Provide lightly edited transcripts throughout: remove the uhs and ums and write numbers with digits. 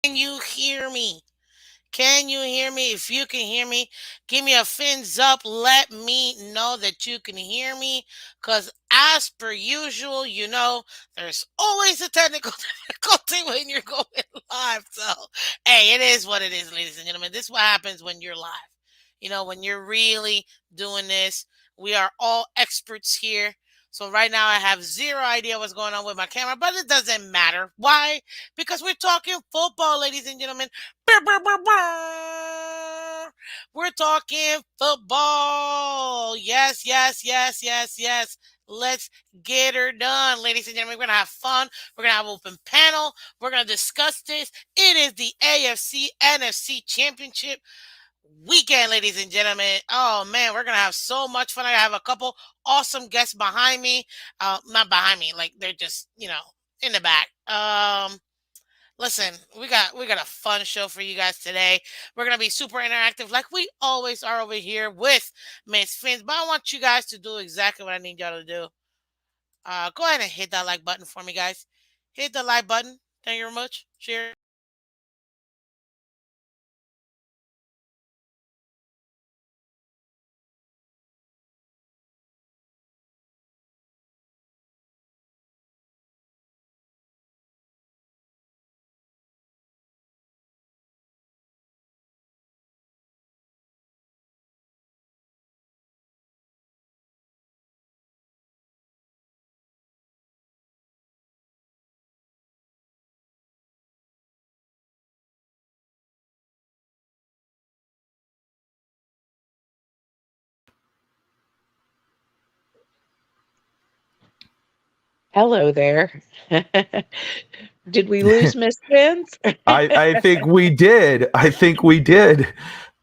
Can you hear me? Can you hear me? If you can hear me, give me a fins up. Let me know that you can hear me. Because as per usual, there's always a technical difficulty when you're going live. So, hey, it is what it is, ladies and gentlemen. This is what happens when you're live. When you're really doing this, we are all experts here. So right now I have zero idea what's going on with my camera, but it doesn't matter. Why? Because we're talking football, ladies and gentlemen. Brr, brr, brr, brr. We're talking football. Yes, yes, yes, yes, yes. Let's get her done, ladies and gentlemen. We're gonna have fun. We're gonna have an open panel. We're gonna discuss this. It is the AFC NFC Championship weekend, ladies and gentlemen. Oh man, we're gonna have so much fun. I have a couple awesome guests behind me. Not behind me, like they're just in the back. Listen, we got a fun show for you guys today. We're gonna be super interactive, like we always are over here with Miss Fins. But I want you guys to do exactly what I need y'all to do. Go ahead and hit that like button for me, guys. Hit the like button. Thank you very much. Share. Hello there. Did we lose Miss Vince? I think we did. I think we did.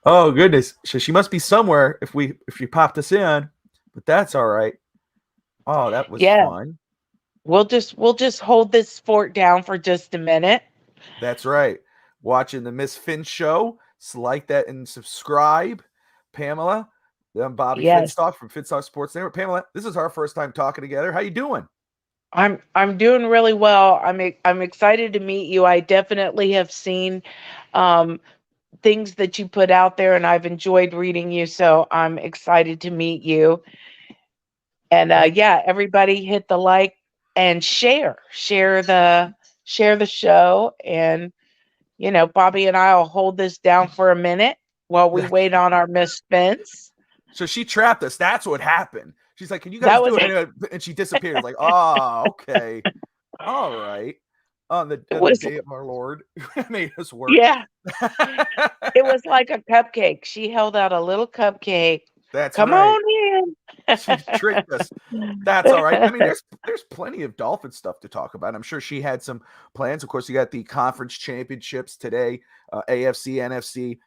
Oh goodness. So she must be somewhere if you popped us in. But that's all right. Oh, that was Yeah, fun. we'll just hold this fort down for just a minute. That's right. Watching the Miss Finn show. Like that and subscribe. Pamela. I'm Bobby Yes, Finstock from Finstock Sports Network. Pamela, this is our first time talking together. How you doing? I'm doing really well. I'm excited to meet you. I definitely have seen um, things that you put out there, and I've enjoyed reading you. So I'm excited to meet you. And Thank yeah, everybody hit the like and share the show, and Bobby and I will hold this down for a minute while we you. wait on our Miss Spence. So she trapped us. That's what happened. She's like, "Can you guys That do was it?" And she disappears. Like, oh, okay, all right. On the was day of our Lord, made us work. yeah, it was like a cupcake. She held out a little cupcake. That's Come right. on She tricked us. That's all right. I mean, in. there's plenty of Dolphin stuff to talk about. I'm sure she had some plans. Of course, you got the conference championships today, AFC, NFC.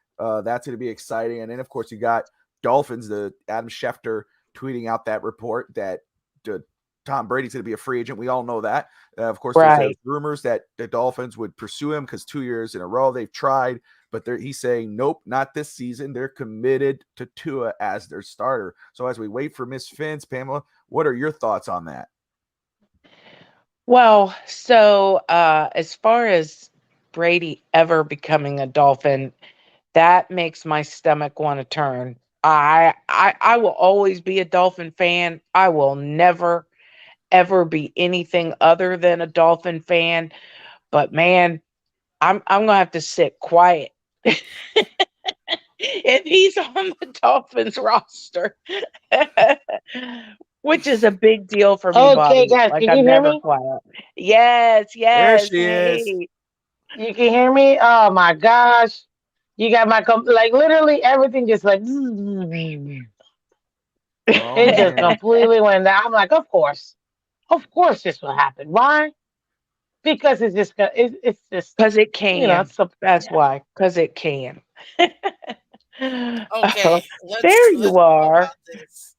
That's going to be exciting. And then, of course, you got Dolphins. The Adam Schefter tweeting out that report that uh, Tom Brady's going to be a free agent. We all know that. Of course, there's Right. rumors that the Dolphins would pursue him because 2 years in a row they've tried, but he's saying nope, not this season. They're committed to Tua as their starter. So as we wait for Miss Fins, Pamela, what are your thoughts on that? Well, so as far as Brady ever becoming a Dolphin, that makes my stomach want to turn. I will always be a Dolphin fan. I will never ever be anything other than a Dolphin fan. But man, I'm gonna have to sit quiet if he's on the Dolphins roster, which is a big deal for me, Okay, Bobby. guys, Like can I'm you hear never me? quiet. Yes, There yes. she is. Hey, You can hear me? Oh my gosh. You got my like literally everything just like it Oh just man. completely went down. I'm like, of course. Of course this will happen. Why? Because it's just it's just because it can. it's a That's yeah. why. Because it can. Okay, Oh, let's there let's you go are. about this.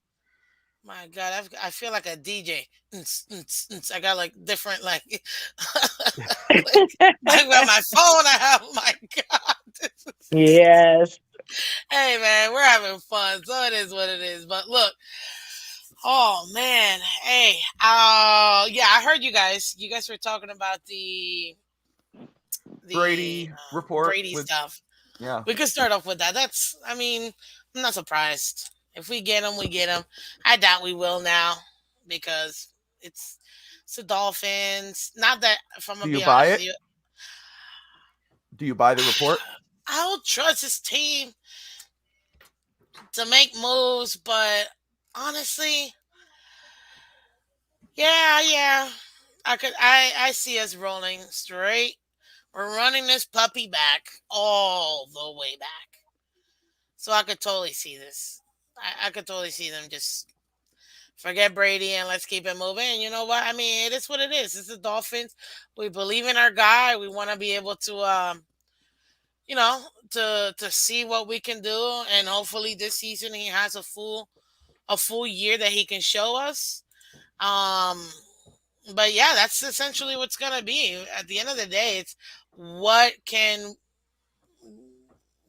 My God, I feel like a DJ. I got like different like like on my phone. I have my God. Yes. Hey man, we're having fun, so it is what it is. But look, oh man, hey, yeah, I heard you guys. You guys were talking about the Brady report Brady with stuff. yeah. We could start off with that. I mean, I'm not surprised. If we get him, we get him. I doubt we will now because it's it's the Dolphins. Not that, if I'm Do gonna you be buy honest with it? you, Do you buy the report? I don't trust his team to make moves. But honestly, yeah, I see us rolling straight. We're running this puppy back all the way back. So I could totally see this. I could totally see them just forget Brady and let's keep it moving. And you know what? I mean, it is what it is. It's the Dolphins. We believe in our guy. We want to be able to, you know, to see what we can do. And hopefully this season he has a full year that he can show us. Um, but yeah, that's essentially what's gonna be. At the end of the day, it's what can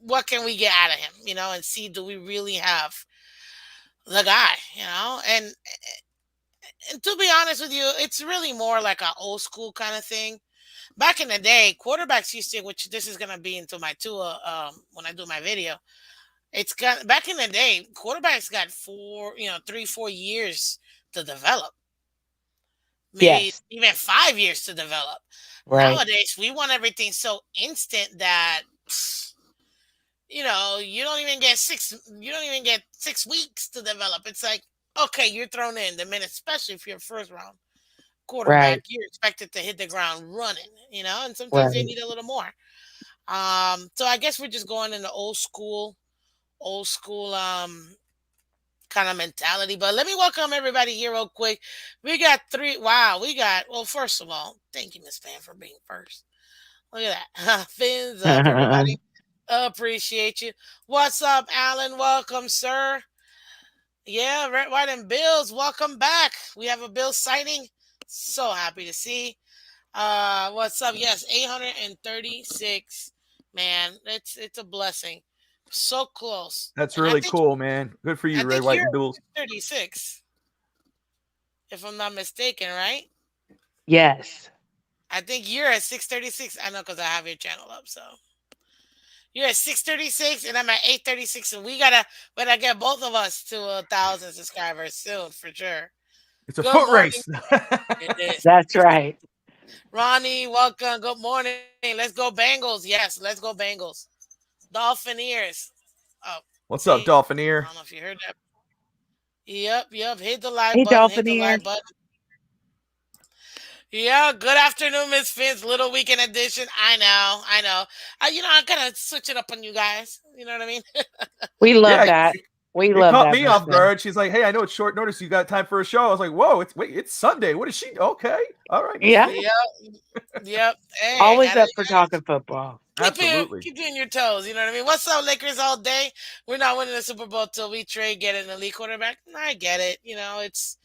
what can we get out of him, and see, do we really have the guy, and to be honest with you, it's really more like an old school kind of thing. Back in the day, quarterbacks used to, which this is gonna be into my tour when I do my video. It's got back in the day, quarterbacks got 3, 4 years to develop, maybe Yes. even 5 years to develop. Right. Nowadays, we want everything so instant that you don't even get 6 weeks to develop. It's like, okay, you're thrown in the minute, especially if you're a first round quarterback, Right. you're expected to hit the ground running, and sometimes they Right. need a little more. So I guess we're just going in the old school kind of mentality. But let me welcome everybody here real quick. We got three. Wow, well, first of all, thank you, Miss Fan, for being first. Look at that. Fins up, everybody. Appreciate you. What's up, Alan? Welcome, sir. Yeah, Red, White, and Bills. Welcome back. We have a Bills sighting. So happy to see. What's up? Yes, 836. Man, it's a blessing. So close. That's And really cool, man. Good for I you, Red, think White, you're and at Bills. 636, if I'm not mistaken, right? Yes. I think you're at 636. I know because I have your channel up. So you're at 636, and I'm at 836. And we gotta get both of us to 1,000 subscribers soon for sure. It's a Good foot morning. race. It is. That's right. Ronnie, welcome. Good morning. Let's go Bengals. Yes, let's go Bengals. Dolphineers. Oh, What's up, see, I Dolphinier? don't know if you heard that. Yep. Hit the like Hey, button. Hit the like Dolphineers. button. Yeah, good afternoon, Miss Fins. Little weekend edition. I know. I gotta switch it up on you guys. You know what I mean? We love Yeah, that. We it love caught that, me Miss off Finn. guard. She's like, "Hey, I know it's short notice. You got time for a show?" I was like, "Whoa, it's Sunday. What is she? Okay, all right, Miss Yeah. Finn. Yep. Hey, Always up for talking football. Absolutely. keep you on your toes. You know what I mean? What's up, Lakers? All day. We're not winning the Super Bowl till we trade, get an elite quarterback. I get it. It's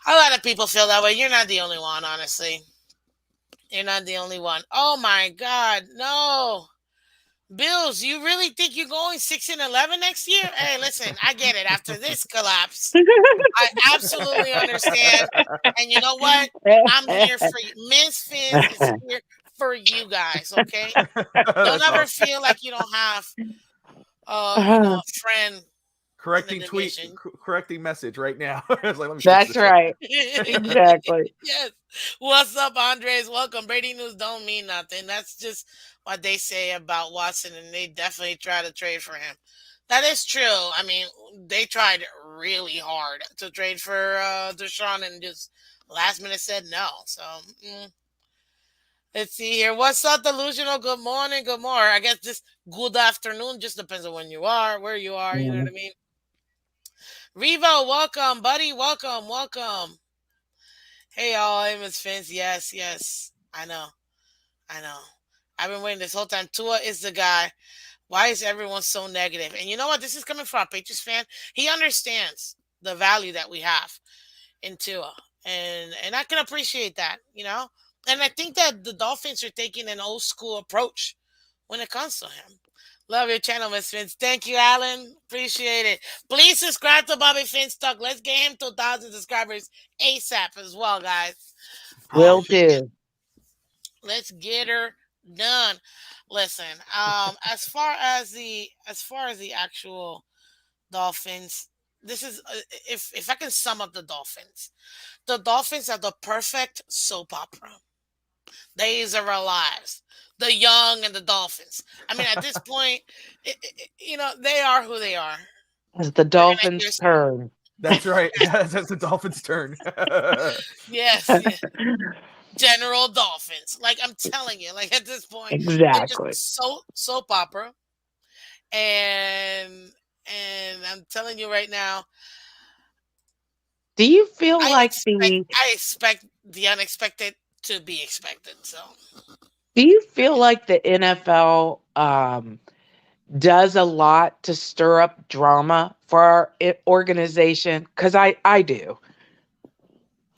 a lot of people feel that way. You're not the only one, honestly. You're not the only one. Oh my God, no. Bills, you really think you're going 6-11 next year? Hey, listen, I get it. After this collapse, I absolutely understand. And you know what? I'm here for you. Miss Fizz is here for you guys. Okay, don't That's ever awesome. feel like you don't have, a friend in the Correcting tweet, division. correcting message right now. I was like, let me fix That's this real right. Exactly. Yes. What's up, Andres? Welcome. Brady news don't mean nothing. That's just what they say about Watson, and they definitely try to trade for him. That is true. I mean, they tried really hard to trade for Deshaun, and just last minute said no. So let's see here. What's up, delusional? Good morning. Good morning. I guess just good afternoon. Just depends on when you are, where you are. You know what Mhm. I mean? Revo, welcome, buddy. Welcome. Hey, y'all. Hey, Miss Vince. Yes. I know. I've been waiting this whole time. Tua is the guy. Why is everyone so negative? And you know what? This is coming from a Patriots fan. He understands the value that we have in Tua, and I can appreciate that. And I think that the Dolphins are taking an old school approach when it comes to him. Love your channel, Miss Vince. Thank you, Alan. Appreciate it. Please subscribe to Bobby Finch Talk. Let's get him to 1,000 subscribers ASAP as well, guys. Oh Will man, do. let's get her None. Listen, as far as the actual Dolphins, this is if I can sum up the Dolphins are the perfect soap opera. Days of our lives, the young and the Dolphins. I mean, at this point, they are who they are. As the You're gonna hear, Dolphins turn. That's right. That's the Dolphins' turn. yes, yes, General Dolphins. Like I'm telling you, like at this point, they're just Exactly. soap opera, and I'm telling you right now, Do you feel like the I expect the unexpected to be expected. So NFL does a lot to stir up drama for our organization? Because I do.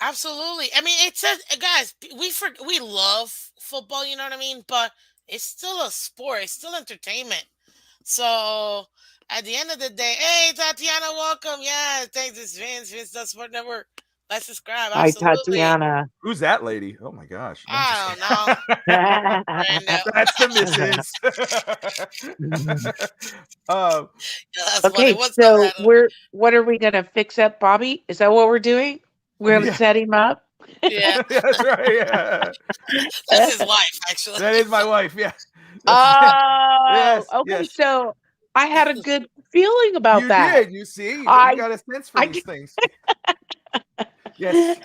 absolutely. I mean, it says, guys, we love football. You know what I mean? But it's still a sport. It's still entertainment. So at the end of the day, hey Tatiana, welcome. Yeah, thanks. It's Vince. Vince does Sport Network. Let's subscribe. Hi, Absolutely. Tatiana. Who's that lady? Oh my gosh. No, I'm just I don't kidding. know. Brando. That's the missus. um, Yeah, that's funny. Okay, What's up, so Randall? what are we gonna fix up Bobby? Is that what we're doing? We're gonna yeah, set him up? Yeah, that's right. Yeah. that's his wife, actually. That is my wife. Yeah. That's Oh, yes, okay. yes. So I had a good feeling about You that. did. You see, you I got a sense for I these things. Yes.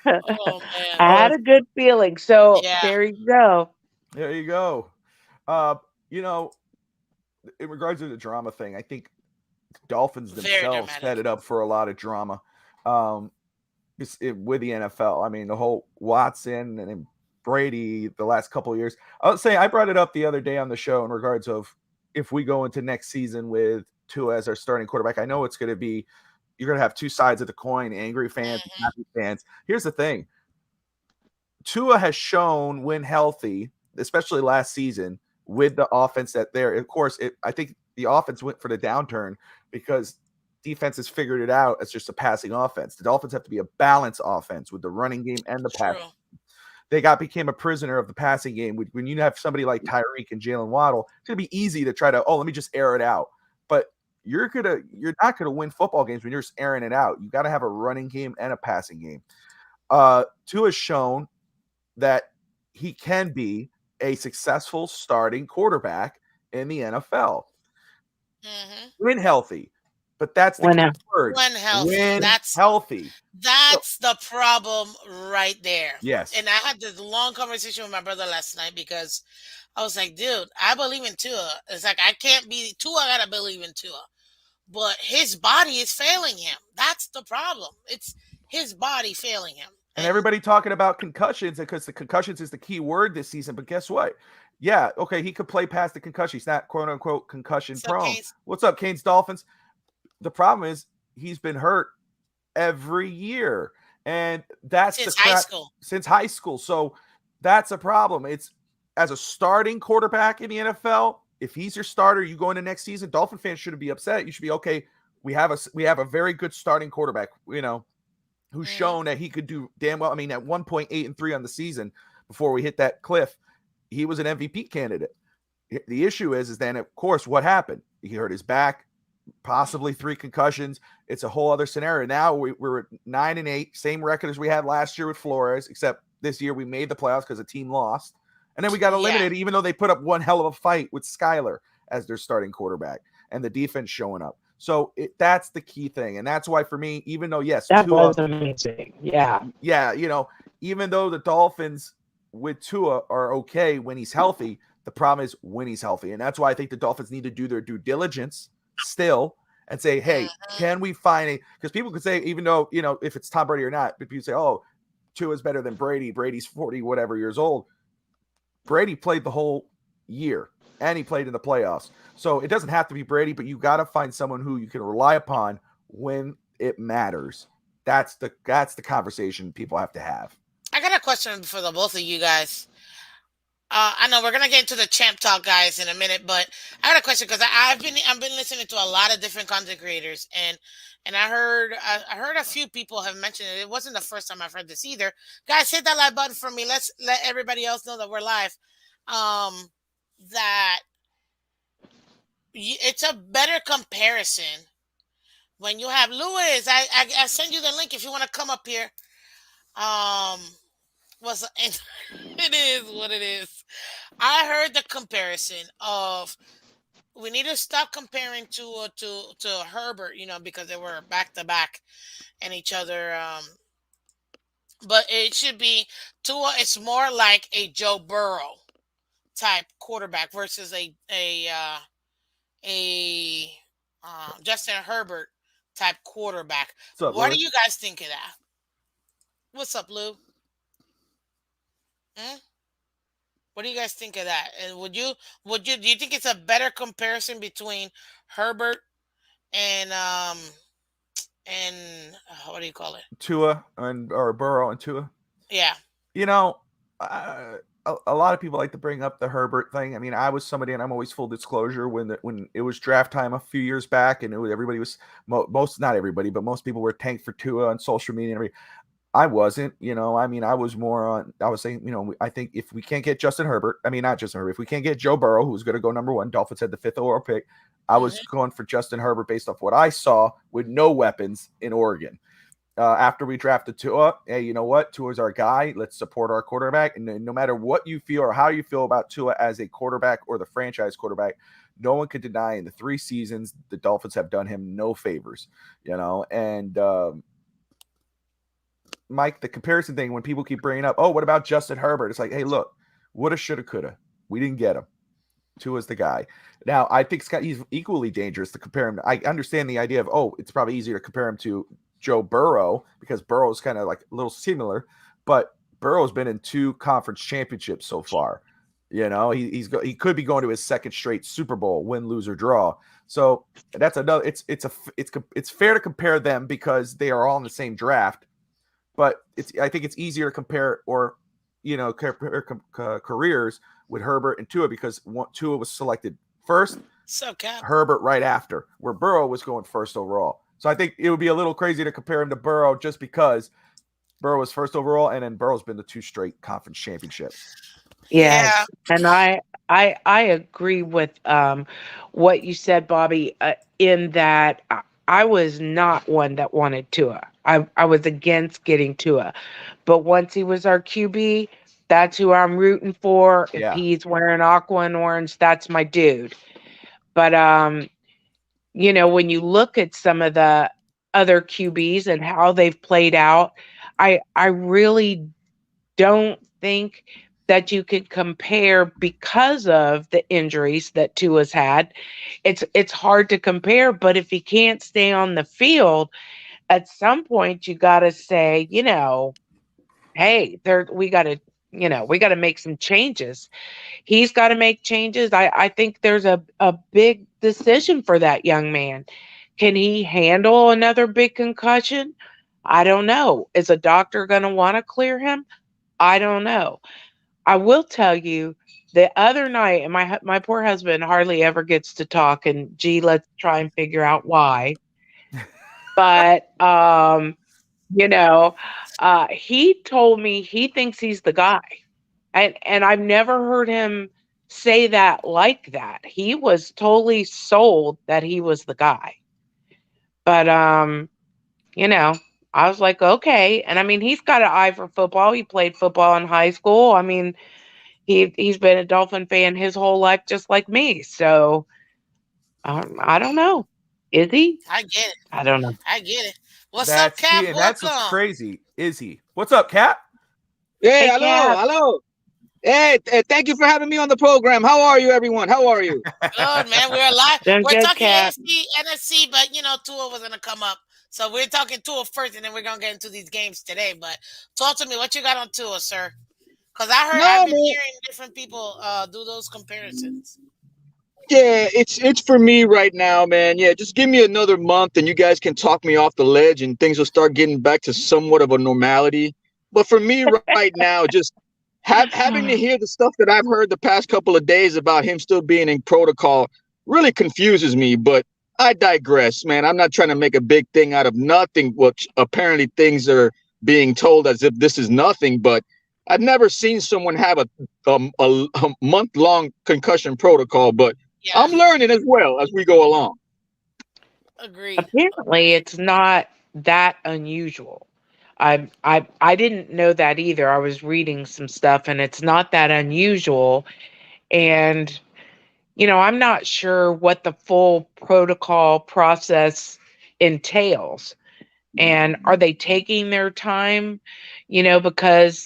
Oh man. I Oh, had that's, a good feeling. So Yeah. there you go. there you go. Uh, you know, in regards to the drama thing, I think Dolphins Very themselves set dramatic. it up for a lot of drama. Um, with the NFL. I mean, the whole Watson and then Brady the last couple of years. I'll say I brought it up the other day on the show in regards of if we go into next season with Tua as our starting quarterback. I know it's going to be you're going to have two sides of the coin, angry fans, and Hmm. happy fans. Here's the thing. Tua has shown when healthy, especially last season, with the offense that there. Of course, I think the offense went for the downturn because defenses figured it out as just a passing offense. The Dolphins have to be a balanced offense with the running game and the pass. True. They became a prisoner of the passing game. When you have somebody like Tyreek and Jalen Waddle, it's gonna be easy to try to let me just air it out. But you're not gonna win football games when you're just airing it out. You got to have a running game and a passing game. Tua has shown that he can be a successful starting quarterback in the NFL Hmm. when healthy. But that's the When key word When healthy. when healthy. So, That's the problem right there. yes. And I had this long conversation with my brother last night because I was like, dude, I believe in Tua. It's like I can't be Tua. I gotta believe in Tua, but his body is failing him. That's the problem. It's his body failing him. And And everybody talking about concussions because the concussions is the key word this season. But guess what? Yeah, okay, he could play past the concussion. He's not quote unquote concussion what's up, prone. Case? What's up, Canes Dolphins? The problem is he's been hurt every year. And that's the Since high crap school. since high school. So that's a problem. It's as a starting quarterback in the NFL, if he's your starter, you go into next season, Dolphin fans shouldn't be upset. You should be okay. We have a very good starting quarterback, who's Hmm. shown that he could do damn well. I mean, at 1.8-3 on the season before we hit that cliff, he was an MVP candidate. The issue is then of course what happened? He hurt his back, possibly 3 concussions. It's a whole other scenario. Now we're at 9-8, same record as we had last year with Flores, except this year we made the playoffs because the team lost. And then we got Yeah. eliminated, even though they put up one hell of a fight with Skyler as their starting quarterback and the defense showing up. So that's the key thing. And that's why for me, even though, yes, that Tua, was amazing. Yeah. yeah, even though the Dolphins with Tua are okay when he's healthy, the problem is when he's healthy. And that's why I think the Dolphins need to do their due diligence still and say, hey, Hmm. can we find because people could say, even though, if it's Tom Brady or not, but people say, oh, Tua is better than Brady. Brady's 40, whatever years old. Brady played the whole year and he played in the playoffs. So it doesn't have to be Brady, but you got to find someone who you can rely upon when it matters. That's the conversation people have to have. I got a question for the both of you guys. I know we're gonna get into the champ talk, guys, in a minute, but I got a question because I've been listening to a lot of different content creators, and I heard a few people have mentioned it. It wasn't the first time I've heard this either. Guys, hit that like button for me. Let's let everybody else know that we're live. Um, that it's a better comparison when you have Lewis. I send you the link if you want to come up here. Um, was it is what it is. I heard the comparison of we need to stop comparing to Herbert, because they were back to back and each other. But it should be Tua. It's more like a Joe Burrow type quarterback versus a Justin Herbert type quarterback. What's up, What do you Lewis? guys think of that? What's up, Lou? Hmm? What do you guys think of that? And do you think it's a better comparison between Herbert and what do you call it? Tua and or Burrow and Tua. Yeah. You know, a lot of people like to bring up the Herbert thing. I mean, I was somebody, and I'm always full disclosure when it was draft time a few years back, and everybody was most not everybody, but most people were tanked for Tua on social media and everything. I wasn't, I mean, I was more on, I was saying, I think if we can't get Justin Herbert, I mean, not Justin Herbert, if we can't get Joe Burrow, who's going to go number one, Dolphins had the fifth overall pick. I was Hmm. going for Justin Herbert based off what I saw with no weapons in Oregon. After we drafted Tua, hey, you know what? Tua's our guy. Let's support our quarterback. And no matter what you feel or how you feel about Tua as a quarterback or the franchise quarterback, no one could deny in the 3 seasons the Dolphins have done him no favors, and Mike, the comparison thing, when people keep bringing up, oh, what about Justin Herbert? It's like, hey, look, woulda, shoulda, coulda. We didn't get him. Tua's the guy. Now, I think he's equally dangerous to compare him. I understand the idea of, oh, it's probably easier to compare him to Joe Burrow because Burrow's kind of like a little similar, but Burrow's been in 2 conference championships so far. He could be going to his second straight Super Bowl, win, lose, or draw. So that's another. It's fair to compare them because they are all in the same draft, but I think it's easier to compare or compare careers with Herbert and Tua because Tua was selected first, So Cap. Herbert right after, where Burrow was going first overall. So I think it would be a little crazy to compare him to Burrow just because Burrow was first overall and then Burrow's been to 2 straight conference championships. Yeah. Yes, and I agree with what you said, Bobby. In that I was not one that wanted Tua. I was against getting Tua, but once he was our QB, that's who I'm rooting for. If Yeah. he's wearing aqua and orange, that's my dude. But when you look at some of the other QBs and how they've played out, I really don't think that you could compare because of the injuries that Tua's had. It's hard to compare, but if he can't stay on the field, at some point you got to say, hey, there we got to make some changes. He's got to make changes. I think there's a big decision for that young man. Can he handle another big concussion? I don't know. Is a doctor going to want to clear him? I don't know. I will tell you the other night, and my poor husband hardly ever gets to talk, and gee, let's try and figure out why. But you know, he told me he thinks he's the guy, and I've never heard him say that like that. He was totally sold that he was the guy. But you know, I was like, okay. And I mean, he's got an eye for football. He played football in high school. I mean, he's been a Dolphin fan his whole life, just like me. So I don't know. Is he? I get it. I don't know. I get it. What's up, Cap? That's what's Welcome. crazy. Is he? What's up, Cap? Hey, Hey, hello, Cap. hello. Hey, thank you for having me on the program. How are you, everyone? How are you? Good, man. We're alive. Doing We're good, talking Cap. AFC, NFC, but Tua was gonna come up. So we're talking Tua first, and then we're gonna get into these games today. But talk to me. What you got on Tua, sir? Because I've No, been man. hearing different people do those comparisons. Yeah, it's for me right now, man. Yeah, just give me another month, and you guys can talk me off the ledge, and things will start getting back to somewhat of a normality. But for me right now, Having to hear the stuff that I've heard the past couple of days about him still being in protocol really confuses me. But I digress, man. I'm not trying to make a big thing out of nothing, which apparently things are being told as if this is nothing. But I've never seen someone have a month-long concussion protocol. But Yeah, I'm learning as well as we go along. agreed. Apparently, it's not that unusual. I didn't know that either. I was reading some stuff, and it's not that unusual. And I'm not sure what the full protocol process entails. And are they taking their time? Because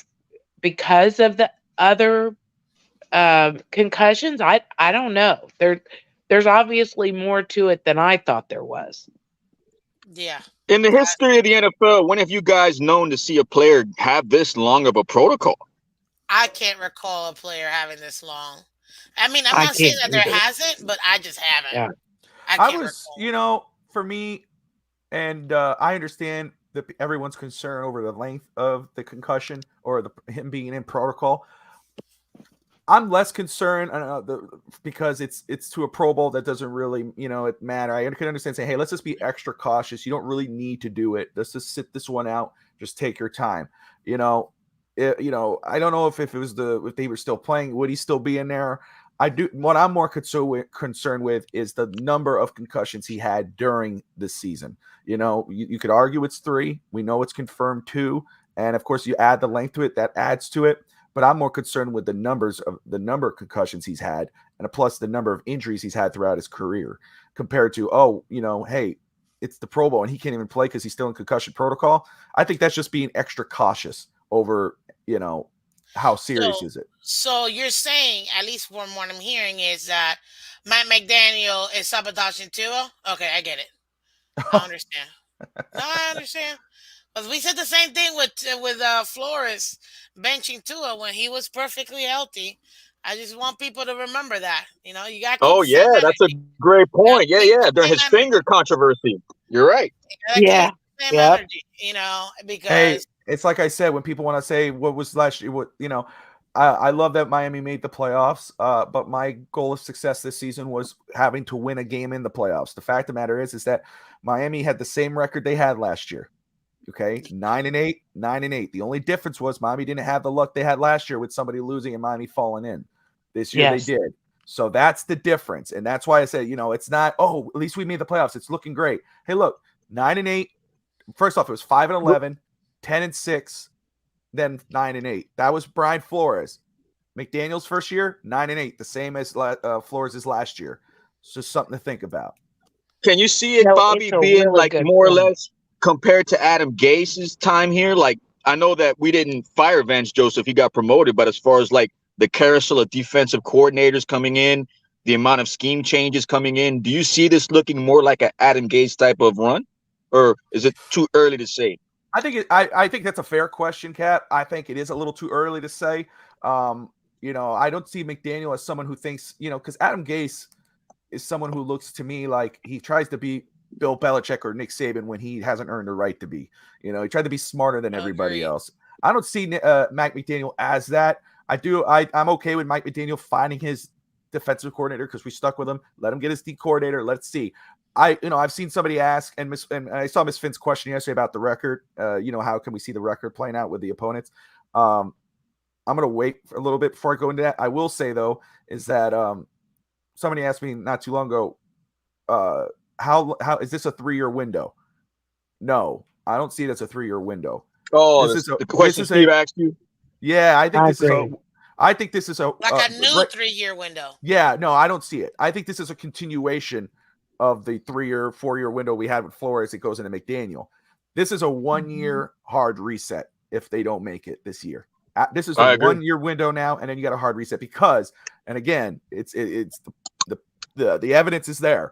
of the other concussions. I don't know. There's obviously more to it than I thought there was. Yeah. In the history of the NFL, when have you guys known to see a player have this long of a protocol? I can't recall a player having this long. I mean, I'm I not saying can't that there either. hasn't, but I just haven't. Yeah. I I can't was, recall. for me, and I understand that everyone's concern over the length of the concussion or him being in protocol. I'm less concerned because it's to a Pro Bowl that doesn't really it matter. I can understand saying, hey, let's just be extra cautious. You don't really need to do it. Let's just sit this one out. Just take your time. I don't know if if they were still playing, would he still be in there? I do. What I'm more concerned with is the number of concussions he had during the season. You could argue it's 3. We know it's confirmed 2, and of course you add the length to it. That adds to it. But I'm more concerned with the number of concussions he's had, and plus the number of injuries he's had throughout his career, compared to hey, it's the Pro Bowl and he can't even play because he's still in concussion protocol. I think that's just being extra cautious over how serious So, is it? so you're saying, at least from what I'm hearing, is that Matt McDaniel is sabotaging Tua? Okay, I get it. I understand. No, I understand. Because we said the same thing with Flores benching Tua when he was perfectly healthy. I just want people to remember that. You gotta keep Oh the same yeah, that's a energy. great You gotta point. Yeah, keep yeah. the During same his energy. finger controversy, you're right. You gotta Yeah. keep the same Yep. energy. Hey, Because it's like I said, when people want to say what was last year, I love that Miami made the playoffs, but my goal of success this season was having to win a game in the playoffs. The fact of the matter is that Miami had the same record they had last year. Okay, 9-8, 9-8. The only difference was Miami didn't have the luck they had last year with somebody losing and Miami falling in. This year they Yes. did. So that's the difference. And that's why I said, it's not, oh, at least we made the playoffs. It's looking great. Hey, look, 9-8. First off, it was 5-11, 10-6, then 9-8. That was Brian Flores. McDaniel's first year, 9-8, the same as Flores' last year. It's just something to think about. Can you see it, Bobby, It's a being really like good more or point. less compared to Adam Gase's time here? Like, I know that we didn't fire Vance Joseph; he got promoted. But as far as like the carousel of defensive coordinators coming in, the amount of scheme changes coming in, do you see this looking more like an Adam Gase type of run, or is it too early to say? I think that's a fair question, Cap. I think it is a little too early to say. I don't see McDaniel as someone who thinks, because Adam Gase is someone who looks to me like he tries to be Bill Belichick or Nick Saban when he hasn't earned the right to be. He tried to be smarter than everybody agreed. else. I don't see Mike McDaniel as that. I'm okay with Mike McDaniel finding his defensive coordinator because we stuck with him. Let him get his D coordinator. Let's see. I've seen somebody ask, and I saw Miss Finn's question yesterday about the record. How can we see the record playing out with the opponents? I'm going to wait a little bit before I go into that. I will say though, is that somebody asked me not too long ago, how is this a 3-year window? No, I don't see it as a 3-year window. Oh, the question Steve asked you. Yeah, I think I this is agree. Like a new 3-year window. Yeah, no, I don't see it. I think this is a continuation of the 3-year, 4-year window we had with Flores. It goes into McDaniel. This is a 1-year hard reset if they don't make it this year. This is a 1-year window now, and then you got a hard reset because, and again, it's the evidence is there.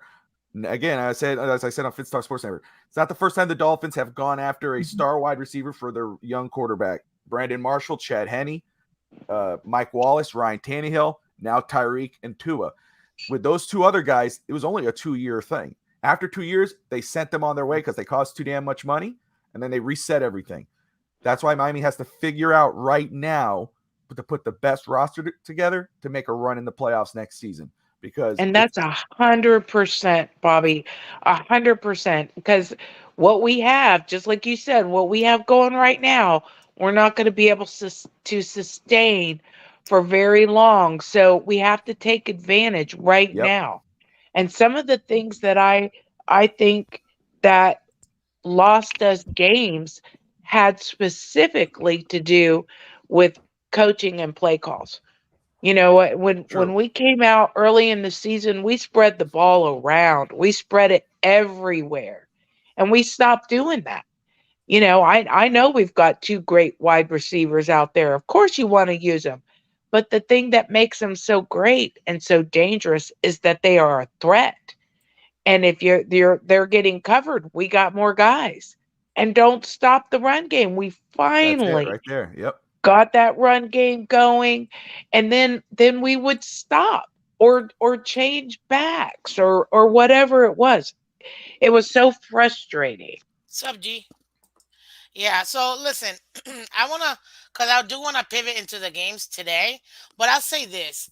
Again, as I said on Phins Talk Sports Network, it's not the first time the Dolphins have gone after a star wide receiver for their young quarterback. Brandon Marshall, Chad Henne, Mike Wallace, Ryan Tannehill, now Tyreek and Tua. With those 2 other guys, it was only a 2-year thing. After 2 years, they sent them on their way because they cost too damn much money, and then they reset everything. That's why Miami has to figure out right now to put the best roster together to make a run in the playoffs next season because And it's that's 100%, Bobby, 100%. Because what we have, just like you said, what we have going right now, we're not going to be able to sustain for very long. So we have to take advantage right yep, now. And some of the things that I think that lost us games had specifically to do with coaching and play calls. You know, when true. we came out early in the season, we spread the ball around. We spread it everywhere. And we stopped doing that. You know, I know we've got two great wide receivers out there. Of course you want to use them. But the thing that makes them so great and so dangerous is that they are a threat. And if they're getting covered, we got more guys. And don't stop the run game. We That's it finally right there. Yep. got that run game going, and then we would stop or change backs or whatever it was. It was so frustrating. Sub G. Yeah, so listen, I wanna, cause I do wanna pivot into the games today, but I'll say this: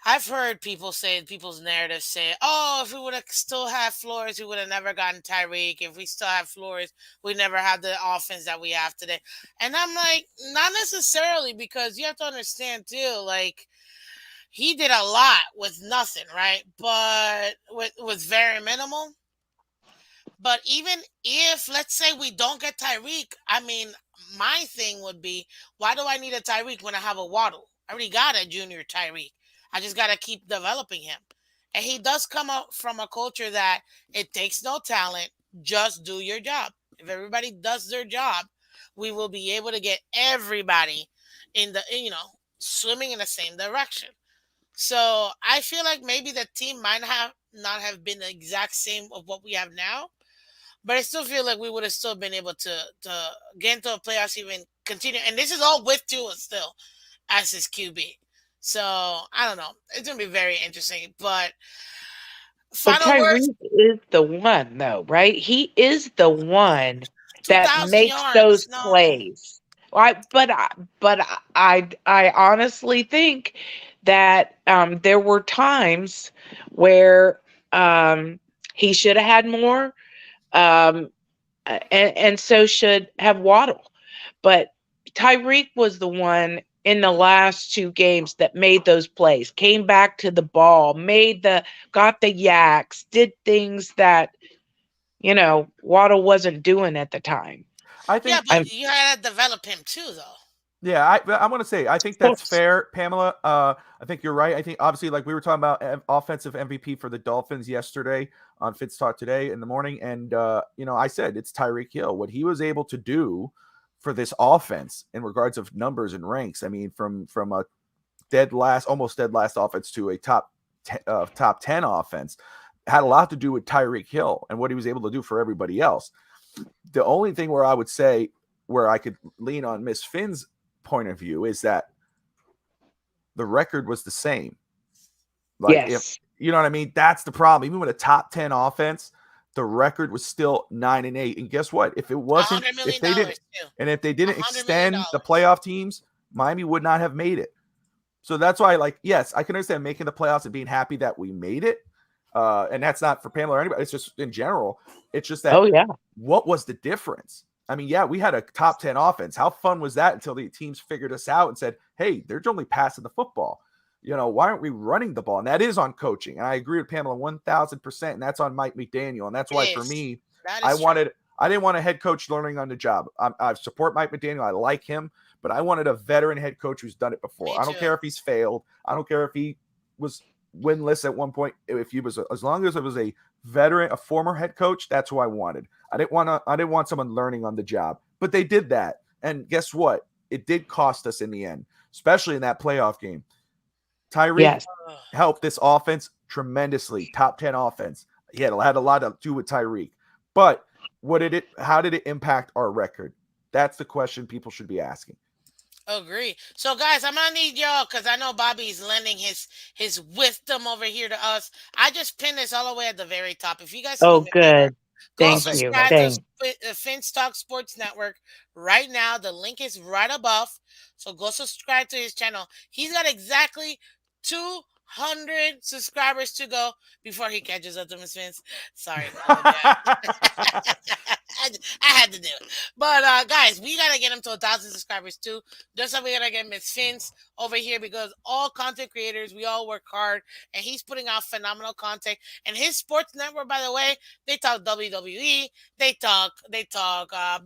I've heard people say, people's narratives say, "Oh, if we would have still had Flores, we would have never gotten Tyreek. If we still have Flores, we never had the offense that we have today." And I'm like, not necessarily, because you have to understand too, like he did a lot with nothing, right? But with very minimal. But even if, let's say, we don't get Tyreek, I mean, my thing would be, why do I need a Tyreek when I have a Waddle? I already got a junior Tyreek. I just got to keep developing him. And he does come out from a culture that it takes no talent, just do your job. If everybody does their job, we will be able to get everybody in the, swimming in the same direction. So I feel like maybe the team might have not have been the exact same of what we have now, but I still feel like we would have still been able to get into the playoffs, even continue. And this is all with Tua still as his QB. So I don't know. It's gonna be very interesting. But But final words: Tyreek is the one, though, right? He is the one two that thousand makes yards. those No, plays. I honestly think that there were times where he should have had more, um, and so should have Waddle. But Tyreek was the one in the last two games that made those plays, came back to the ball, got the yaks, did things that, Waddle wasn't doing at the time. I yeah, think but I'm, you had to develop him too, though. Yeah, I want to say I think of that's course. fair, Pamela. I think you're right. I think obviously, like we were talking about offensive MVP for the Dolphins yesterday on Fitz Talk today in the morning, and I said it's Tyreek Hill. What he was able to do for this offense in regards of numbers and ranks. I mean, from a almost dead last offense to a top 10 offense had a lot to do with Tyreek Hill and what he was able to do for everybody else. The only thing where I would say where I could lean on Miss Finn's point of view is that the record was the same. Like if Yes. you know what I mean, that's the problem. Even with a top 10 offense, the record was still 9-8. And guess what? If it A wasn't, hundred if million they didn't, dollars too. and if they A didn't hundred million extend the dollars. playoff teams, Miami would not have made it. So that's why, like, yes, I can understand making the playoffs and being happy that we made it. And that's not for Pamela or anybody. It's just in general. It's just that Oh yeah. what was the difference? I mean, yeah, we had a top 10 offense. How fun was that until the teams figured us out and said, hey, they're only passing the football. Why aren't we running the ball? And that is on coaching. And I agree with Pamela 1000%. And that's on Mike McDaniel. And that's It why for is. me, That I is true. didn't want a head coach learning on the job. I support Mike McDaniel. I like him, but I wanted a veteran head coach who's done it before. Me I don't too. care if he's failed. I don't care if he was winless at one point. If he was, as long as it was a veteran, a former head coach, that's who I wanted. I didn't want someone learning on the job, but they did that. And guess what? It did cost us in the end, especially in that playoff game. Tyreek Yes. Ugh. helped this offense tremendously. Top 10 offense. He had a lot to do with Tyreek. But how did it impact our record? That's the question people should be asking. Agree. So, guys, I'm gonna need y'all because I know Bobby's lending his wisdom over here to us. I just pinned this all the way at the very top. If you guys can do Oh me a favor, good. Go Thank Thank you. thank subscribe to you. Thank. Finstock Sports Network right now. The link is right above. So go subscribe to his channel. He's got exactly 200 subscribers to go before he catches up to Miss Vince. Sorry, a little bit. I had to do it. But guys, we gotta get him to 1,000 subscribers too. Just like we gotta get Miss Fins over here because all content creators, we all work hard, and he's putting out phenomenal content. And his sports network, by the way, they talk WWE, they talk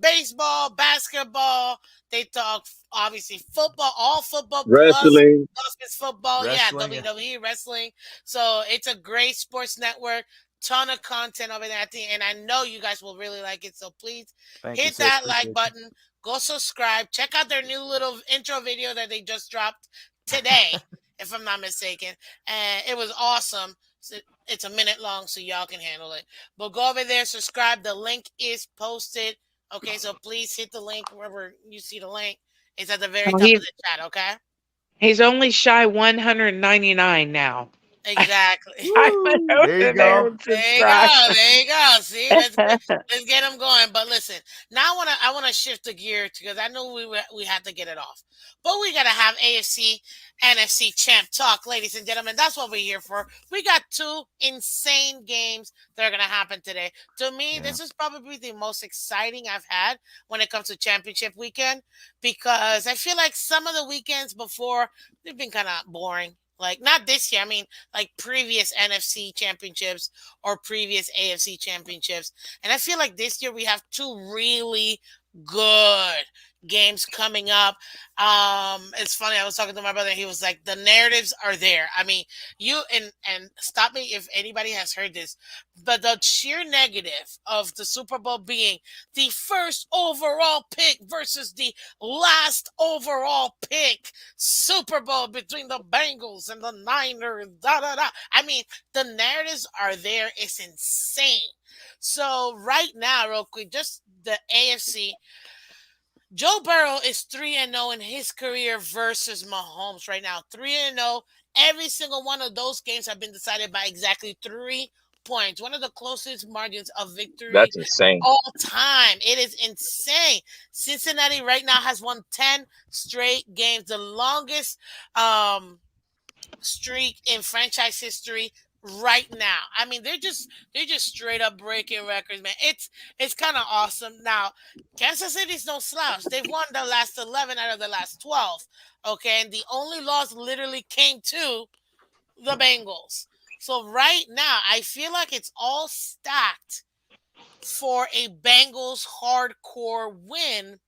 baseball, basketball, they talk obviously football, all football plus Wrestling. Dolphins football, yeah, Wrestling. Yeah. WWE wrestling. So it's a great sports network, ton of content over there at the end. I know you guys will really like it. So please Thank you, hit sis. that like Appreciate you. button. Go subscribe. Check out their new little intro video that they just dropped today, if I'm not mistaken. And it was awesome. So it's a minute long, so y'all can handle it. But go over there, subscribe. The link is posted. Okay, so please hit the link wherever you see the link. It's at the very Well, top of the chat, okay? he's only shy 199 now. Exactly. I went Woo! There you over there go. and There you subscribed. go. There you go. See, let's get them going. But listen, now I wanna shift the gear because I know we had to get it off, but we gotta have AFC NFC champ talk, ladies and gentlemen. That's what we're here for. We got two insane games that are gonna happen today. To me, Yeah. this is probably the most exciting I've had when it comes to championship weekend because I feel like some of the weekends before they've been kind of boring. Like not this year. I mean, like previous NFC championships or previous AFC championships. And I feel like this year we have two really good games coming up. It's funny. I was talking to my brother. He was like, the narratives are there. I mean, you and stop me if anybody has heard this, but the sheer negative of the Super Bowl being the first overall pick versus the last overall pick Super Bowl between the Bengals and the Niners. Da da da. I mean, the narratives are there. It's insane. So right now, real quick, just the AFC. Joe Burrow is 3-0 in his career versus Mahomes right now. 3-0. Every single one of those games have been decided by exactly 3 points. One of the closest margins of victory That's insane. all time. It is insane. Cincinnati right now has won 10 straight games, the longest streak in franchise history right now. I mean, they're just straight up breaking records, man. It's kind of awesome. Now, Kansas City's no slouch. They've won the last 11 out of the last 12. Okay, and the only loss literally came to the Bengals. So right now, I feel like it's all stacked for a Bengals hardcore win.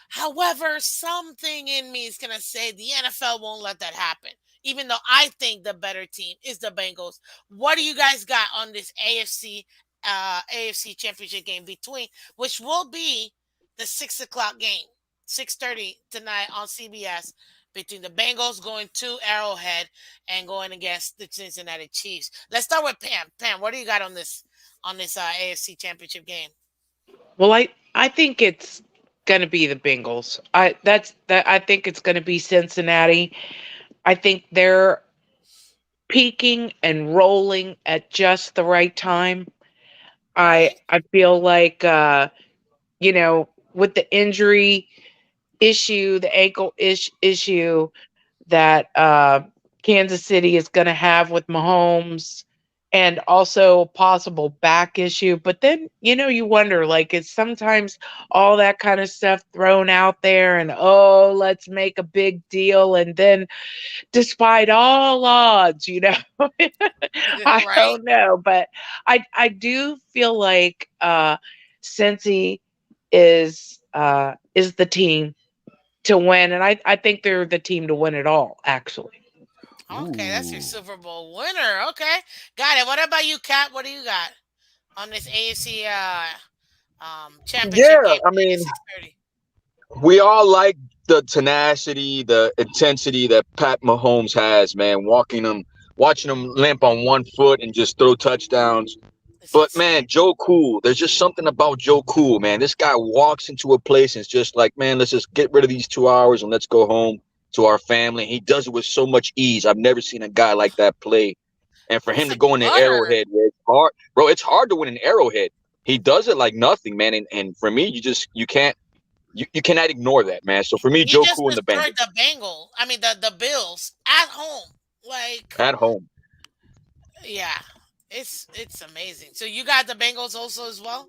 However, something in me is going to say the NFL won't let that happen, even though I think the better team is the Bengals. What do you guys got on this AFC Championship game between, which will be the 6 o'clock game, 6:30 tonight on CBS, between the Bengals going to Arrowhead and going against the Cincinnati Chiefs? Let's start with Pam. Pam, what do you got on this AFC Championship game? Well, I think it's gonna be the Bengals. I think it's gonna be Cincinnati. I think they're peaking and rolling at just the right time. Right? I feel like with the injury issue, the issue that Kansas City is going to have with Mahomes, and also a possible back issue. But then, you wonder, like, is sometimes all that kind of stuff thrown out there and, oh, let's make a big deal. And then, despite all odds, I Right? don't know. But I do feel like Cincy is the team to win. And I think they're the team to win it all, actually. Okay, that's your Ooh. Super Bowl winner. Okay, got it. What about you, Kat? What do you got on this AFC championship Yeah, game I today at mean, 6:30? we all like the tenacity, the intensity that Pat Mahomes has, man. Watching him limp on one foot and just throw touchdowns. It's But insane. man, Joe Cool, there's just something about Joe Cool, man. This guy walks into a place and it's just like, man, let's just get rid of these 2 hours and let's go home to our family. He does it with so much ease. I've never seen a guy like that play. And for Almost him to like go in the butter. Arrowhead, where it's hard, bro, it's hard to win an Arrowhead. he does it like nothing, man. And for me, you cannot ignore that, man. So for me, He Joe just Cool and the destroyed Bengals the Bengals. I mean the Bills at home. Like, at home. yeah, it's amazing. So you got the Bengals also as well?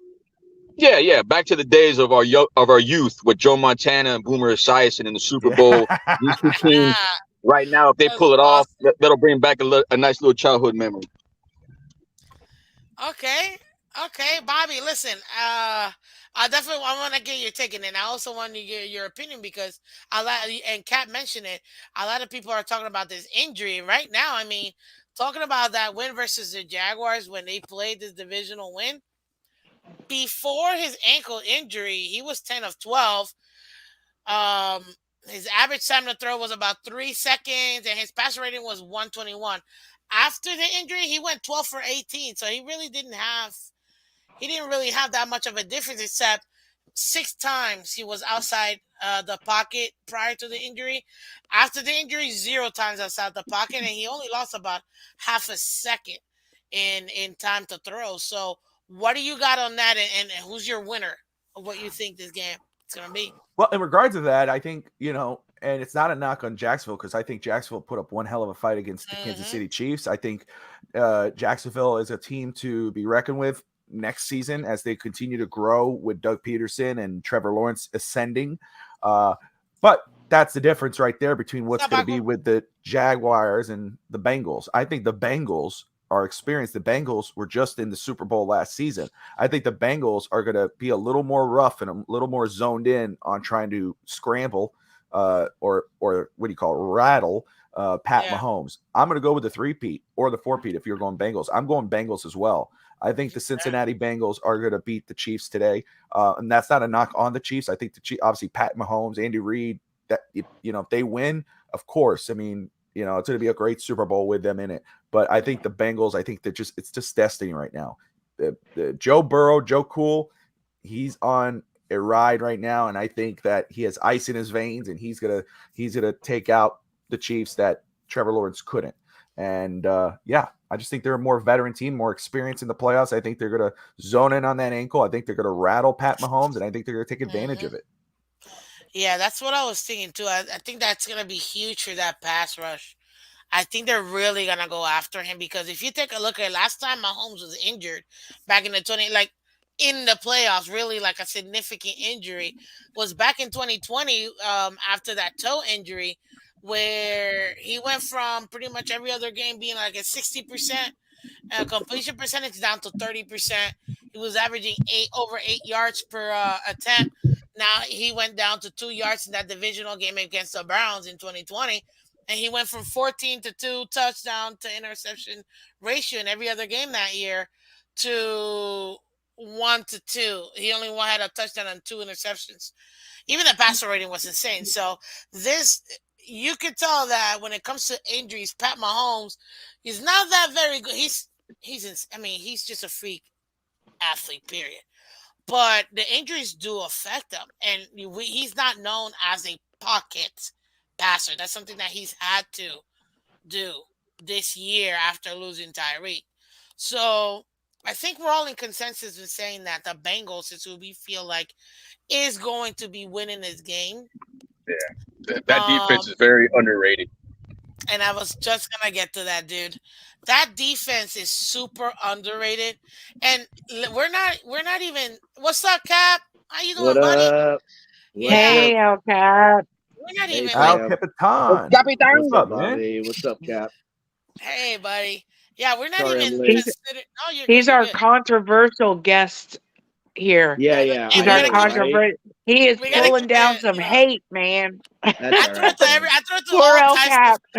Yeah, yeah. Back to the days of our youth with Joe Montana and Boomer Esiason in the Super Bowl. These two teams Ah, right now, if they that's pull it off, awesome. that'll bring back a nice little childhood memory. Okay. Okay, Bobby, listen, I want to get your take, and then I also want to get your opinion because a lot, and Kat mentioned it, a lot of people are talking about this injury right now. I mean, talking about that win versus the Jaguars when they played this divisional win, before his ankle injury, he was 10 of 12. Um, his average time to throw was about 3 seconds, and his passer rating was 121. After the injury, he went 12 for 18. So he didn't really have that much of a difference, except 6 times he was outside the pocket prior to the injury. After the injury, 0 times outside the pocket, and he only lost about half a second in time to throw. So, what do you got on that, and who's your winner of what you think this game is going to be? Well, in regards to that, I think, and it's not a knock on Jacksonville because I think Jacksonville put up one hell of a fight against the Kansas Hmm. City Chiefs. I think Jacksonville is a team to be reckoned with next season as they continue to grow with Doug Peterson and Trevor Lawrence ascending. But that's the difference right there between what's Stop going to back. be with the Jaguars and the Bengals. I think the Bengals are experienced. The Bengals were just in the Super Bowl last season. I think the Bengals are going to be a little more rough and a little more zoned in on trying to scramble or what do you call it, rattle Pat Yeah. Mahomes. I'm going to go with the 3-peat or the 4-peat if you're going Bengals. I'm going Bengals as well. I think the Cincinnati Bengals are going to beat the Chiefs today, and that's not a knock on the Chiefs. I think the Chiefs, obviously Pat Mahomes, Andy Reid, that if they win, of course. I mean, it's going to be a great Super Bowl with them in it. But I think the Bengals, I think that it's just destiny right now. The Joe Burrow, Joe Cool, he's on a ride right now, and I think that he has ice in his veins, and he's gonna take out the Chiefs that Trevor Lawrence couldn't. And yeah, I just think they're a more veteran team, more experience in the playoffs. I think they're gonna zone in on that ankle. I think they're gonna rattle Pat Mahomes, and I think they're gonna take advantage Hmm. of it. Yeah, that's what I was thinking too. I think that's gonna be huge for that pass rush. I think they're really gonna go after him because if you take a look at last time Mahomes was injured back in the 20, like in the playoffs, really like a significant injury was back in 2020, after that toe injury, where he went from pretty much every other game being like at 60% completion percentage down to 30%. He was averaging over 8 yards per attempt. Now he went down to 2 yards in that divisional game against the Browns in 2020, and he went from 14 to 2 touchdown to interception ratio in every other game that year to 1 to 2. He only had a touchdown and 2 interceptions. Even the passer rating was insane. So this, you could tell that when it comes to injuries, Pat Mahomes, he's not that very good. I mean, he's just a freak athlete. Period. But the injuries do affect him, and he's not known as a pocket passer. That's something that he's had to do this year after losing Tyreek. So I think we're all in consensus in saying that the Bengals is who we feel like is going to be winning this game. That defense Um, is very underrated. and I was just gonna get to that, dude. That defense is super underrated, and we're not even. What's up, Cap? How you What doing, buddy? up? What's Yeah, Hey, up? Hellcat. we're not Hey even like. Al Sam. Capitan, what's Capitan. What's up, up, man? Bobby? What's up, Cap? Hey, buddy. Yeah, we're not Sorry I'm even late. He's considered. No, you're good. he's You're our good. controversial guest here. Yeah, Yeah, yeah, yeah. He's I We our gotta know, keep it. right? controversial. He is We gotta pulling keep down it. some hate, man. That's all right, Sam. I throw it to Poor all El types of.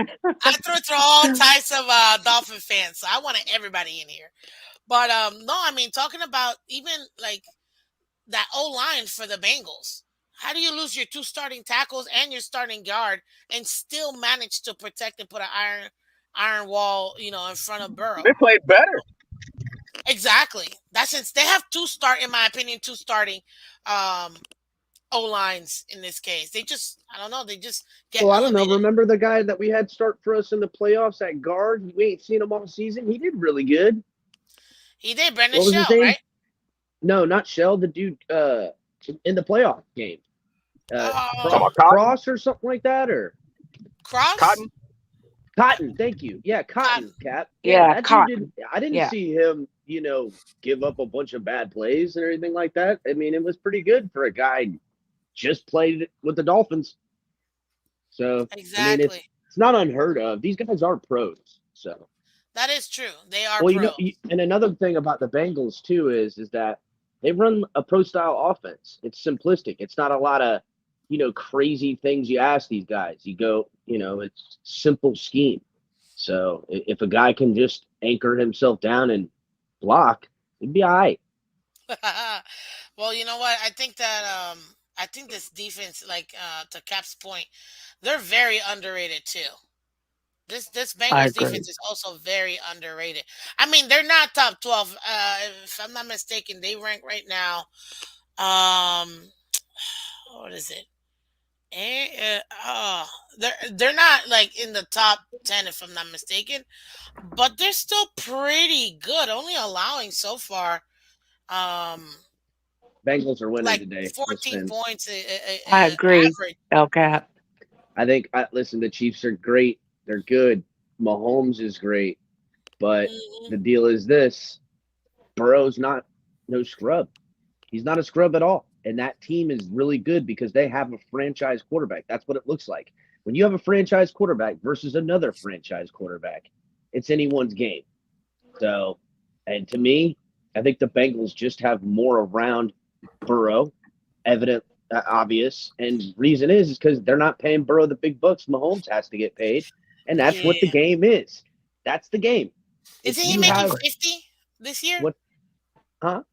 Cap. I throw it to all types of Dolphin fans. So I wanted everybody in here. But no, I mean talking about even like that O line for the Bengals. How do you lose your two starting tackles and your starting guard and still manage to protect and put an iron wall, in front of Burrow? They played better. Exactly. That's since they have in my opinion, two starting um O lines in this case. They just I don't know, they just get Well, I don't know. elevated. Remember the guy that we had start for us in the playoffs at guard? We ain't seen him all season. He did really good. He did Brendan What was his Shell, name? right? No, not Shell. The dude in the playoff game. Talking Oh, about Cotton? Cross or something like that, or Cross? Cotton? Cotton. Thank you. Yeah, Cotton. Cotton Cap. Yeah, Yeah, that dude didn't. Cotton. I didn't Yeah. see him, give up a bunch of bad plays and everything like that. I mean, it was pretty good for a guy just played with the Dolphins. So I mean, it's Exactly. it's not unheard of. These guys are pros. So That is true. They are well, pros. and another thing about the Bengals too is that they run a pro style offense. It's simplistic. It's not a lot of crazy things you ask these guys. You go, it's simple scheme. So if a guy can just anchor himself down and block, it'd be all right. Well, you know what? I think this defense, like to Cap's point, they're very underrated too. This I Bengals agree. defense is also very underrated. I mean, they're not top 12. If I'm not mistaken, they rank right now. Um, what is it? They're not like in the top 10 if I'm not mistaken, but they're still pretty good. Only allowing so far um Bengals are winning like today. 14 Listen, points I agree, average. LCAP. I think listen, the Chiefs are great. They're good. Mahomes is great, but Mhm. the deal is this: Burrow's not no scrub. He's not a scrub at all. And that team is really good because they have a franchise quarterback. That's what it looks like. When you have a franchise quarterback versus another franchise quarterback, it's anyone's game. So, and to me, I think the Bengals just have more around Burrow, evident, obvious. And reason is because they're not paying Burrow the big bucks Mahomes has to get paid. And that's what the Yeah. game is. That's the game. If Isn't he you making have 50 this year? what, huh?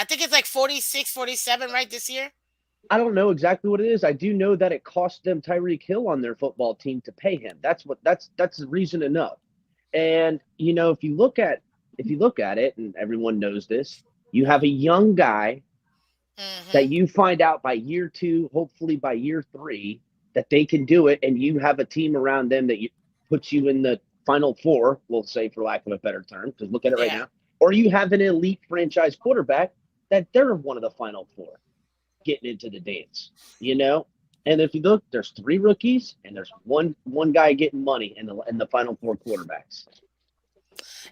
I think it's like 46, 47 right this year. I don't know exactly what it is. I do know that it cost them Tyreek Hill on their football team to pay him. That's reason enough. And if you look at it, and everyone knows this, you have a young guy that Hmm. you find out by year two, hopefully by year three, that they can do it, and you have a team around them that puts you in the final four, we'll say for lack of a better term, because look at it right Yeah. now. Or you have an elite franchise quarterback that they're one of the final four getting into the dance, you know. And if you look, there's three rookies and there's one guy getting money in the final four quarterbacks.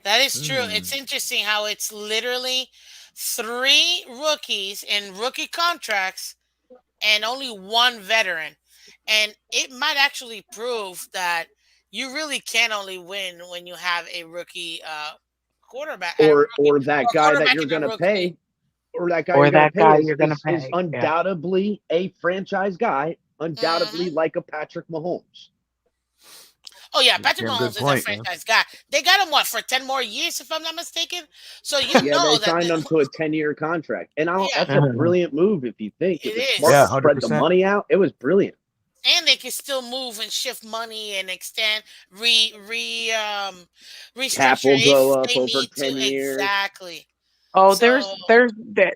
That is true. Hmm. It's interesting how it's literally three rookies in rookie contracts and only one veteran. And it might actually prove that you really can only win when you have a rookie Or that or guy that quarterback you're and a gonna rookie. pay, or that guy you're Or gonna that pay guy is you're gonna is is pay. Yeah. undoubtedly a franchise guy, undoubtedly Hmm. like a Patrick Mahomes. Oh yeah, Patrick Damn good Mahomes is a point, man. franchise guy. They got him what for 10 more years, if I'm not mistaken. So you Yeah, they know that. signed him to a 10-year contract, and Yeah, that's a Mhm. brilliant move if you think it it was smart is. Yeah, to spread the 100%. money out. It was brilliant. And they can still move and shift money and extend Cap restructure will go if up they over need to. 10 years. Exactly. Oh, So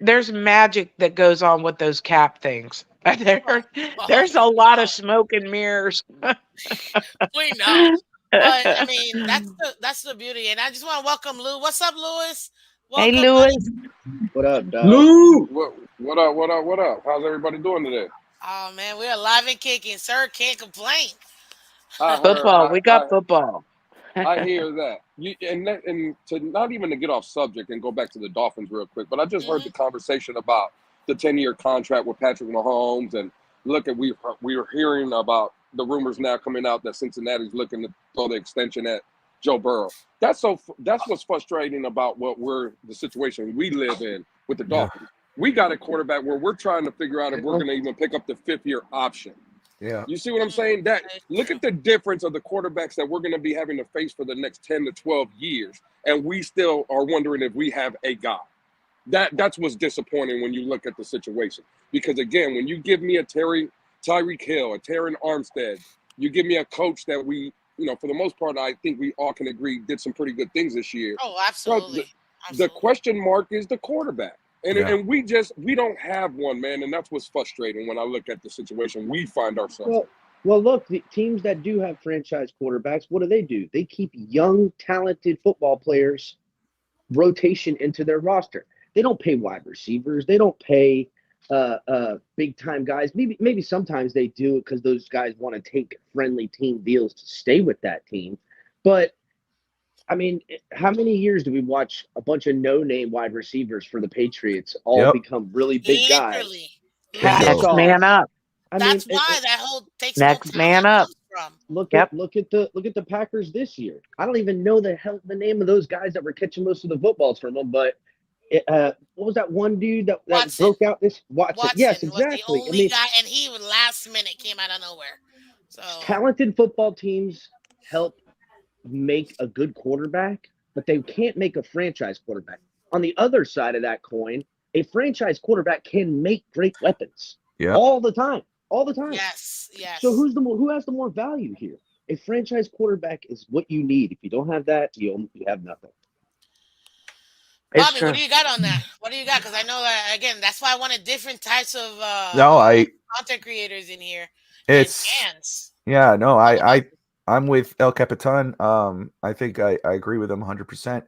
there's magic that goes on with those cap things. oh, There's we a lot of know. smoke and mirrors. We know. But I mean that's the beauty. And I just want to welcome Lou. What's up, Lewis? Hey, Welcome, buddy. Lewis. What up, dog? Lou, what up? What up? What up? How's everybody doing today? Oh man, we're alive and kicking, sir. Can't complain. I heard, Football. We got football. I hear that. And to not even to get off subject and go back to the Dolphins real quick, but I just heard the Hmm. conversation about the 10-year contract with Patrick Mahomes, and look at we were hearing about the rumors now coming out that Cincinnati's looking to throw the extension at Joe Burrow. That's what's frustrating about the situation we live in with the Yeah. Dolphins. We got a quarterback where we're trying to figure out if we're going to even pick up the 5th-year option. Yeah. You see what I'm saying? That That is look true. at the difference of the quarterbacks that we're going to be having to face for the next 10 to 12 years, and we still are wondering if we have a guy. That's what's disappointing when you look at the situation. Because again, when you give me a Tyreek Hill, a Terran Armstead, you give me a coach that for the most part, I think we all can agree did some pretty good things this year. Oh, Bro, absolutely. the Absolutely. question mark is the quarterback. And, Yeah. and we don't have one, man. And that's what's frustrating when I look at the situation we find ourselves in. Well, look, the teams that do have franchise quarterbacks, what do? They keep young, talented football players rotation into their roster. They don't pay wide receivers. They don't pay big time guys. Maybe sometimes they do it because those guys want to take friendly team deals to stay with that team. But I mean, how many years do we watch a bunch of no-name wide receivers for the Patriots all Yep. become really big guys, Literally, cash Bingo. Next man dogs? up. I mean, that's why that whole takes no Next man talent up. comes from. look Yep. at the Packers this year. I don't even know the name of those guys that were catching most of the footballs from them, but what was that one dude that Watson. broke out this Watson? Yes, Watson was the exactly. I only mean, guy, and he was last minute came out of nowhere. So talented football teams help make a good quarterback, but they can't make a franchise quarterback. On the other side of that coin, a franchise quarterback can make great weapons Yeah. all the time. All the time. yes. So who has the more value here? A franchise quarterback is what you need. If you don't have that, you have nothing. It's Bobby, true. what do you got on that? What do you got? Because I know that again. That's why I wanted different types of No, content creators in here and it's fans. yeah, no, I'm with El Capitan. I think I agree with him 100%.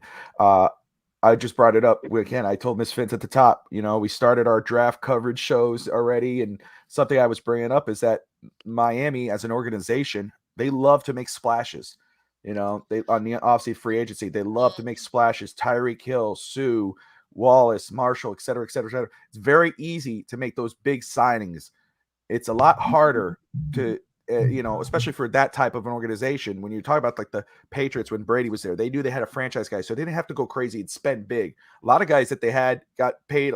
I just brought it up again. I told Miss Phins at the top, we started our draft coverage shows already, and something I was bringing up is that Miami as an organization, they love to make splashes. They on the obviously free agency, they love to make splashes. Tyreek Hill, Sue, Wallace, Marshall, et cetera, et cetera, et cetera. It's very easy to make those big signings. It's a lot harder to especially for that type of an organization. When you talk about like the Patriots, when Brady was there, they knew they had a franchise guy, so they didn't have to go crazy and spend big. A lot of guys that they had got paid,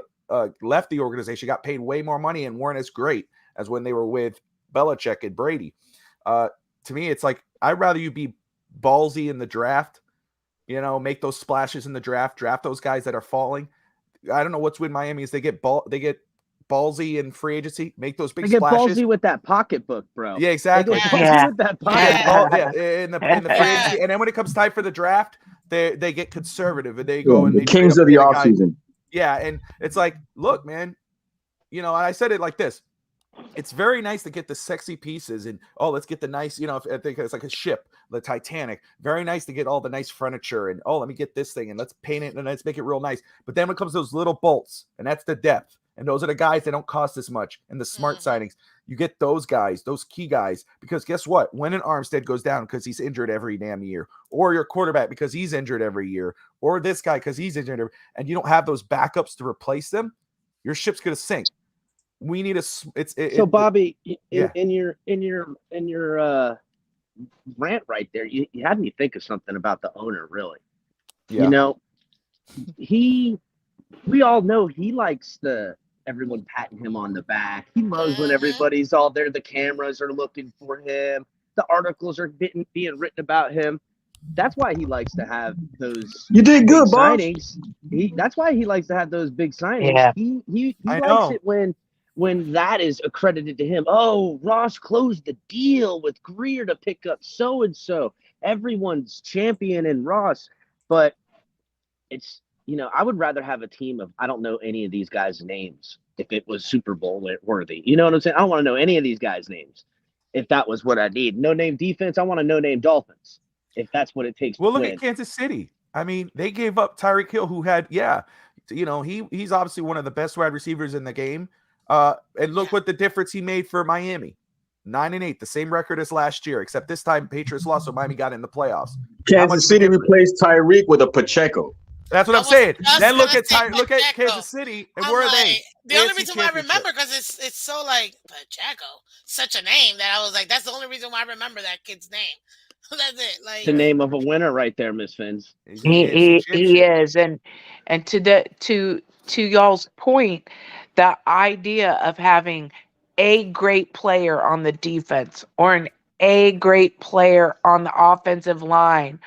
left the organization, got paid way more money and weren't as great as when they were with Belichick and Brady. To me, it's like, I'd rather you be ballsy in the draft, make those splashes in the draft those guys that are falling. I don't know what's with Miami is they get ballsy in free agency, make those big They get splashes. ballsy with that pocketbook, bro. Yeah, exactly. They get ballsy Yeah. with that Yeah. In the free Yeah. agency, and then when it comes time for the draft, they get conservative and they go and the they trade kings up of the to get a guy. offseason. Yeah, and it's like, look, man, and I said it like this. It's very nice to get the sexy pieces and let's get the nice, I think it's like a ship, the Titanic. Very nice to get all the nice furniture and let me get this thing and let's paint it and let's make it real nice. But then when it comes to those little bolts, and that's the depth. And those are the guys that don't cost as much. And the smart signings, you get those guys, those key guys, because guess what? When an Armstead goes down because he's injured every damn year, or your quarterback because he's injured every year, or this guy because he's injured, and you don't have those backups to replace them, your ship's gonna sink. We need So Bobby, yeah. in your rant right there, you had me think of something about the owner. Really, Yeah. We all know he likes everyone patting him on the back. He loves when everybody's all there. The cameras are looking for him. The articles are being written about him. That's why he likes to have those. You did good, boss. signings. That's why he likes to have those big signings. Yeah. He I likes know. it when that is accredited to him. Oh, Ross closed the deal with Greer to pick up so and so. Everyone's championing Ross, but it's. I would rather have a team of I don't know any of these guys' names if it was Super Bowl worthy. You know what I'm saying? I don't want to know any of these guys' names if that was what I need. No name defense. I want to no name Dolphins if that's what it takes. Well, to look win. at Kansas City. I mean, they gave up Tyreek Hill, who had, he's obviously one of the best wide receivers in the game. And look what the difference he made for Miami. 9-8, the same record as last year, except this time Patriots lost, so Miami got in the playoffs. Kansas City replaced Tyreek with a Pacheco. That's what I'm saying. Then look at Kansas City, and where are they? The only reason why I remember because it's so like Pacheco, such a name that I was like, that's the only reason why I remember that kid's name. That's it. Like the name of a winner right there, Miss Phins. He is, and to y'all's point, the idea of having a great player on the defense or a great player on the offensive line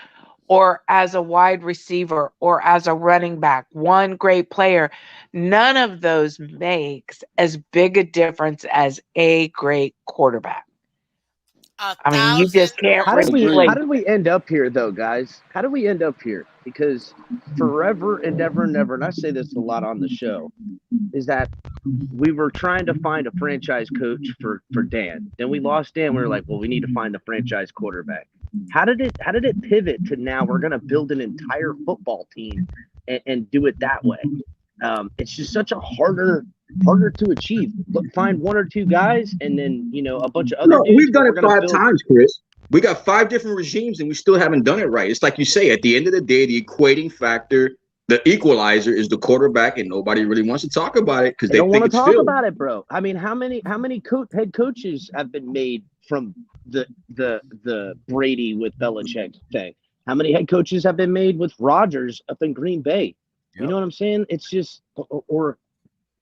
or as a wide receiver or as a running back, one great player, none of those makes as big a difference as a great quarterback. I mean, you just can't How did we end up here, though, guys? How did we end up here? Because forever and ever and ever, and I say this a lot on the show, is that we were trying to find a franchise coach for Dan. Then we lost Dan. We were like, well, we need to find a franchise quarterback. How did it pivot to now we're going to build an entire football team and do it that way? It's just such a harder to achieve. Find one or two guys, and then a bunch of other No, dudes. we've But done we're it gonna 5 times, Chris. We got 5 different regimes, and we still haven't done it right. It's like you say. At the end of the day, the equating factor, the equalizer, is the quarterback, and nobody really wants to talk about it because They they don't want think to it's talk Phil. about it, bro. I mean, how many head coaches have been made from the Brady with Belichick thing? How many head coaches have been made with Rodgers up in Green Bay? You Yep. know what I'm saying? It's just, or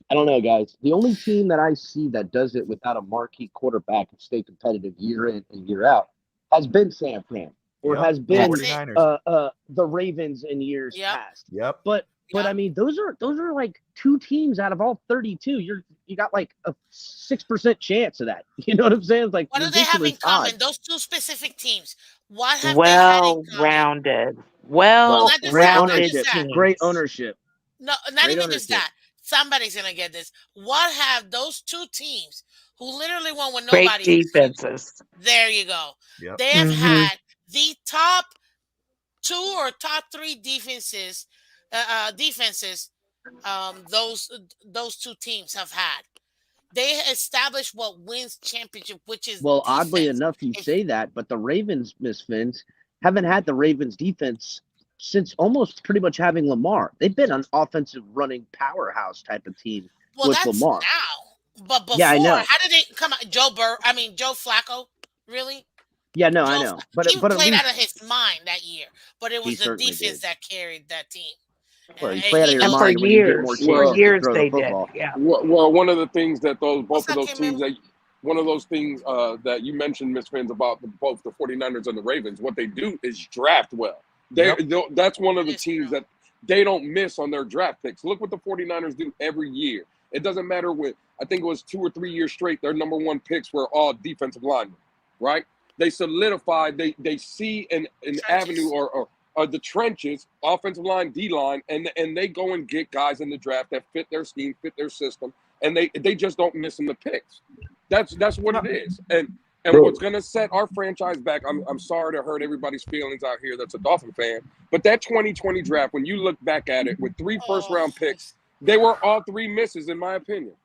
I don't know, guys. The only team that I see that does it without a marquee quarterback and stay competitive year in and year out has been San Fran, or Yep. has The been That's it. 49ers. the Ravens in years Yep. past. Yep. But I Yep. mean, those are like two teams out of all 32. You got like a 6% chance of that. You know what I'm saying? It's like What do they have in ridiculous odds. common? Those two specific teams. What have they had in common? Well-rounded, Well, Well, not just great that. Not well-rounded just ownership, that. great teams. ownership, No, not great even just ownership. that. Somebody's gonna get this. What have those two teams who literally won when Great nobody's expecting? defenses. There you go. Yep. They have Hmm. had the top two or top three defenses. Defenses. Those two teams have had. They established what wins championship, which is Well, oddly defense. enough, you If say that, but the Ravens, Miss Fins, haven't had the Ravens defense since almost pretty much having Lamar. They've been an offensive running powerhouse type of team well, with that's Lamar. now. But Yeah, I before, know. how did they come out? Joe Flacco, really? Yeah, no, I Joe, know. he But at played out least of his mind that year, but it he was the certainly defense did. that carried that team, Well, you and play out of he your And knows for it. mind when you get more years, for chances Well, to years throw the they did. football. Yeah. well, one of the things that What's both of up, those Kim teams Riddle? one of those things that you mentioned, Miss Fans, about both the 49ers and the Ravens, what they do is draft well. Yep. That's one of That the is teams true. that they don't miss on their draft picks. Look what the 49ers do every year. It doesn't matter what, I think it was 2 or 3 years straight, their number one picks were all defensive linemen, right? They solidified, they see an avenue Trenches. or the trenches, offensive line, D line, and they go and get guys in the draft that fit their scheme, fit their system, and they just don't miss in the picks. That's what No, it is. And Bro, what's gonna set our franchise back, I'm sorry to hurt everybody's feelings out here that's a Dolphin fan, but that 2020 draft, when you look back at it with 3 first Oh, round picks, they were all three misses, in my opinion.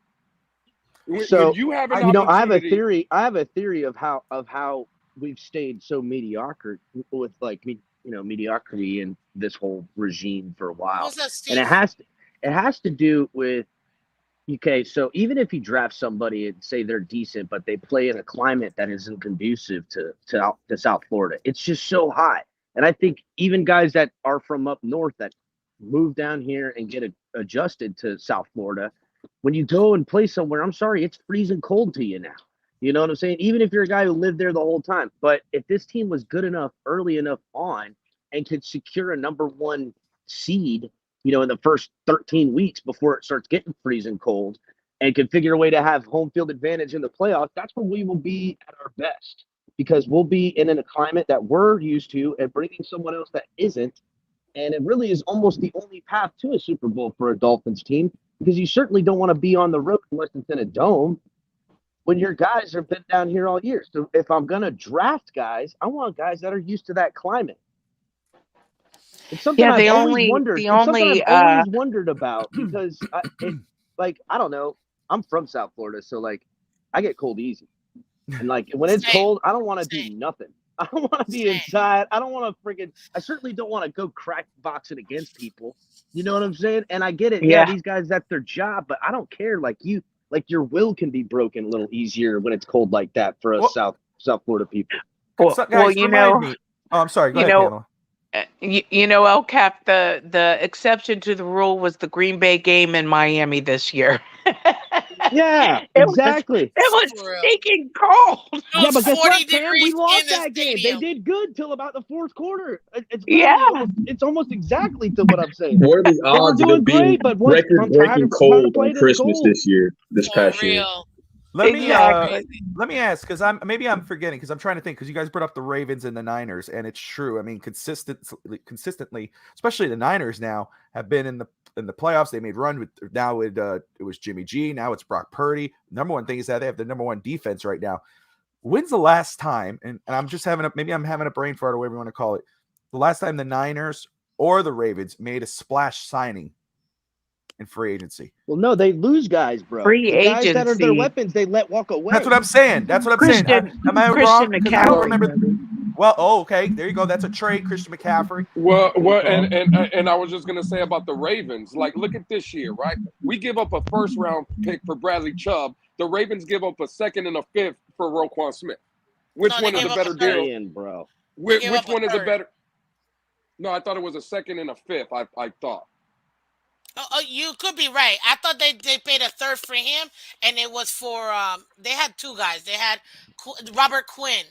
When So, you have an I I have a opportunity, theory. I have a theory of how we've stayed so mediocre with like mediocrity in this whole regime for a while, what's up, and Steve? it has to do with okay. So even if you draft somebody and say they're decent, but they play in a climate that isn't conducive to South Florida, it's just so hot. And I think even guys that are from up north that move down here and get adjusted to South Florida, when you go and play somewhere, I'm sorry, it's freezing cold to you now. You know what I'm saying? Even if you're a guy who lived there the whole time. But if this team was good enough early enough on and could secure a number one seed, in the first 13 weeks before it starts getting freezing cold and can figure a way to have home field advantage in the playoffs, that's when we will be at our best because we'll be in a climate that we're used to and bringing someone else that isn't. And it really is almost the only path to a Super Bowl for a Dolphins team because you certainly don't want to be on the road unless it's in a dome when your guys have been down here all year. So if I'm going to draft guys, I want guys that are used to that climate. It's something Yeah, I've the always only wondered. the It's something I've only always wondered about because I don't know. I'm from South Florida, so like I get cold easy. And like when it's Same, cold, I don't want to do same, nothing. I don't want to be same. inside. I don't want to freaking. I certainly don't want to go crack boxing against people. You know what I'm saying? And I get it. Yeah, yeah. these guys, that's their job, but I don't care. Like your will can be broken a little easier when it's cold like that for us well, South Florida people. Well, so well, guys, remind me. Oh, I'm sorry. Go you ahead, know, Pamela. El Cap, the exception to the rule was the Green Bay game in Miami this year. Yeah, it was exactly. it was For real. stinking cold. It Yeah, was but guess 40 what, Pam? We degrees lost in the that game. They stadium. did good till about the fourth quarter. It's Yeah. literally almost exactly to what I'm saying. what are the They were odds of doing it being great, but once I'm tired record-breaking of cold on playing in the Christmas cold. this year, this For past year? real. Let me Exactly. let me ask because I'm forgetting because I'm trying to think because you guys brought up the Ravens and the Niners and it's true. I mean consistently, especially the Niners now have been in the playoffs. They made run with now it was Jimmy G. Now it's Brock Purdy. Number one thing is that they have the number one defense right now. When's the last time? And I'm just maybe I'm having a brain fart or whatever you want to call it. The last time the Niners or the Ravens made a splash signing in free agency. Well, no, they lose guys, bro. Free The guys that are their agency. weapons, they let walk away. That's what I'm saying. Am I wrong? Christian Because I don't McCaffrey. remember. Well, okay, there you go. That's a trade, Christian McCaffrey. Well, and I was just gonna say about the Ravens. Like, look at this year, right? We give up a first round pick for Bradley Chubb. The Ravens give up a second and a fifth for Roquan Smith. Which one is the better deal? Bro. Which one is the better? No, I thought it was a second and a fifth. I thought. Oh, you could be right. I thought they paid a third for him, and it was for they had two guys. They had Robert Quinn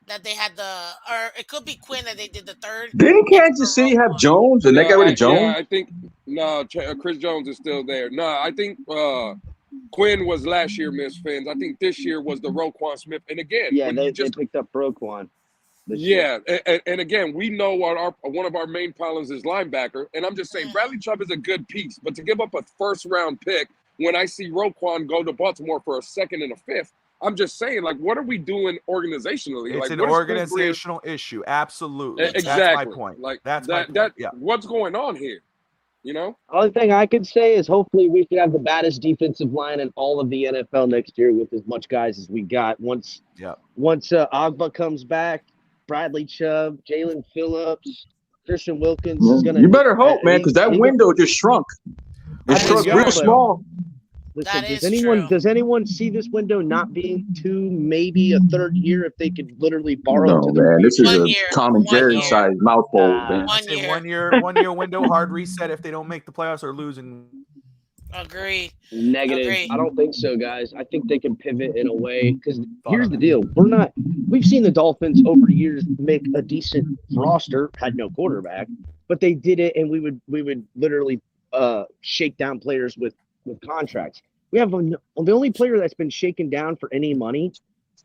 that they had or it could be Quinn that they did the third. Didn't Kansas City have Jones and they got rid of Jones? Yeah, I think Chris Jones is still there. No, I think Quinn was last year, Miss Phins. I think this year was the Roquan Smith. And again, they picked up Roquan. Yeah, and again, we know what one of our main problems is linebacker, and I'm just saying Bradley Chubb is a good piece, but to give up a first round pick when I see Roquan go to Baltimore for a second and a fifth, I'm just saying, like, what are we doing organizationally? It's like, an organizational issue, absolutely. Exactly. That's my point. Like that's my point. Yeah. What's going on here? You know, only thing I could say is hopefully we can have the baddest defensive line in all of the NFL next year with as much guys as we got. Once Agba comes back. Bradley Chubb, Jalen Phillips, Christian Wilkins is gonna. You better hope, man, because that window just shrunk. It shrunk real small. Listen, does anyone see this window not being two, maybe a third year if they could literally borrow? No, man, this is a Tom and Jerry size mouthful, man. 1 year window, hard reset if they don't make the playoffs or losing. Agreed. Negative. I don't think so, guys. I think they can pivot in a way because here's the deal: we've seen the Dolphins over the years make a decent roster, had no quarterback, but they did it, and we would literally shake down players with contracts. We have the only player that's been shaken down for any money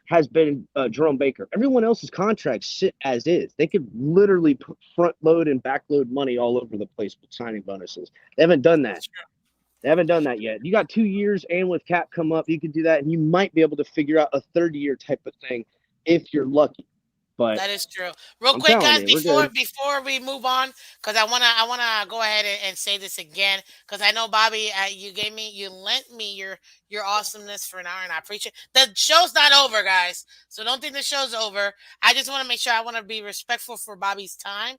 has been Jerome Baker. Everyone else's contracts sit as is. They could literally put front load and back load money all over the place with signing bonuses. They haven't done that. They haven't done that yet. You got 2 years, and with cap come up, you can do that, and you might be able to figure out a third year type of thing if you're lucky. But that is true. Real quick, guys, before we move on, because I wanna go ahead and say this again, because I know Bobby, you lent me your awesomeness for an hour, and I appreciate it. The show's not over, guys, so don't think the show's over. I just want to make sure I want to be respectful for Bobby's time.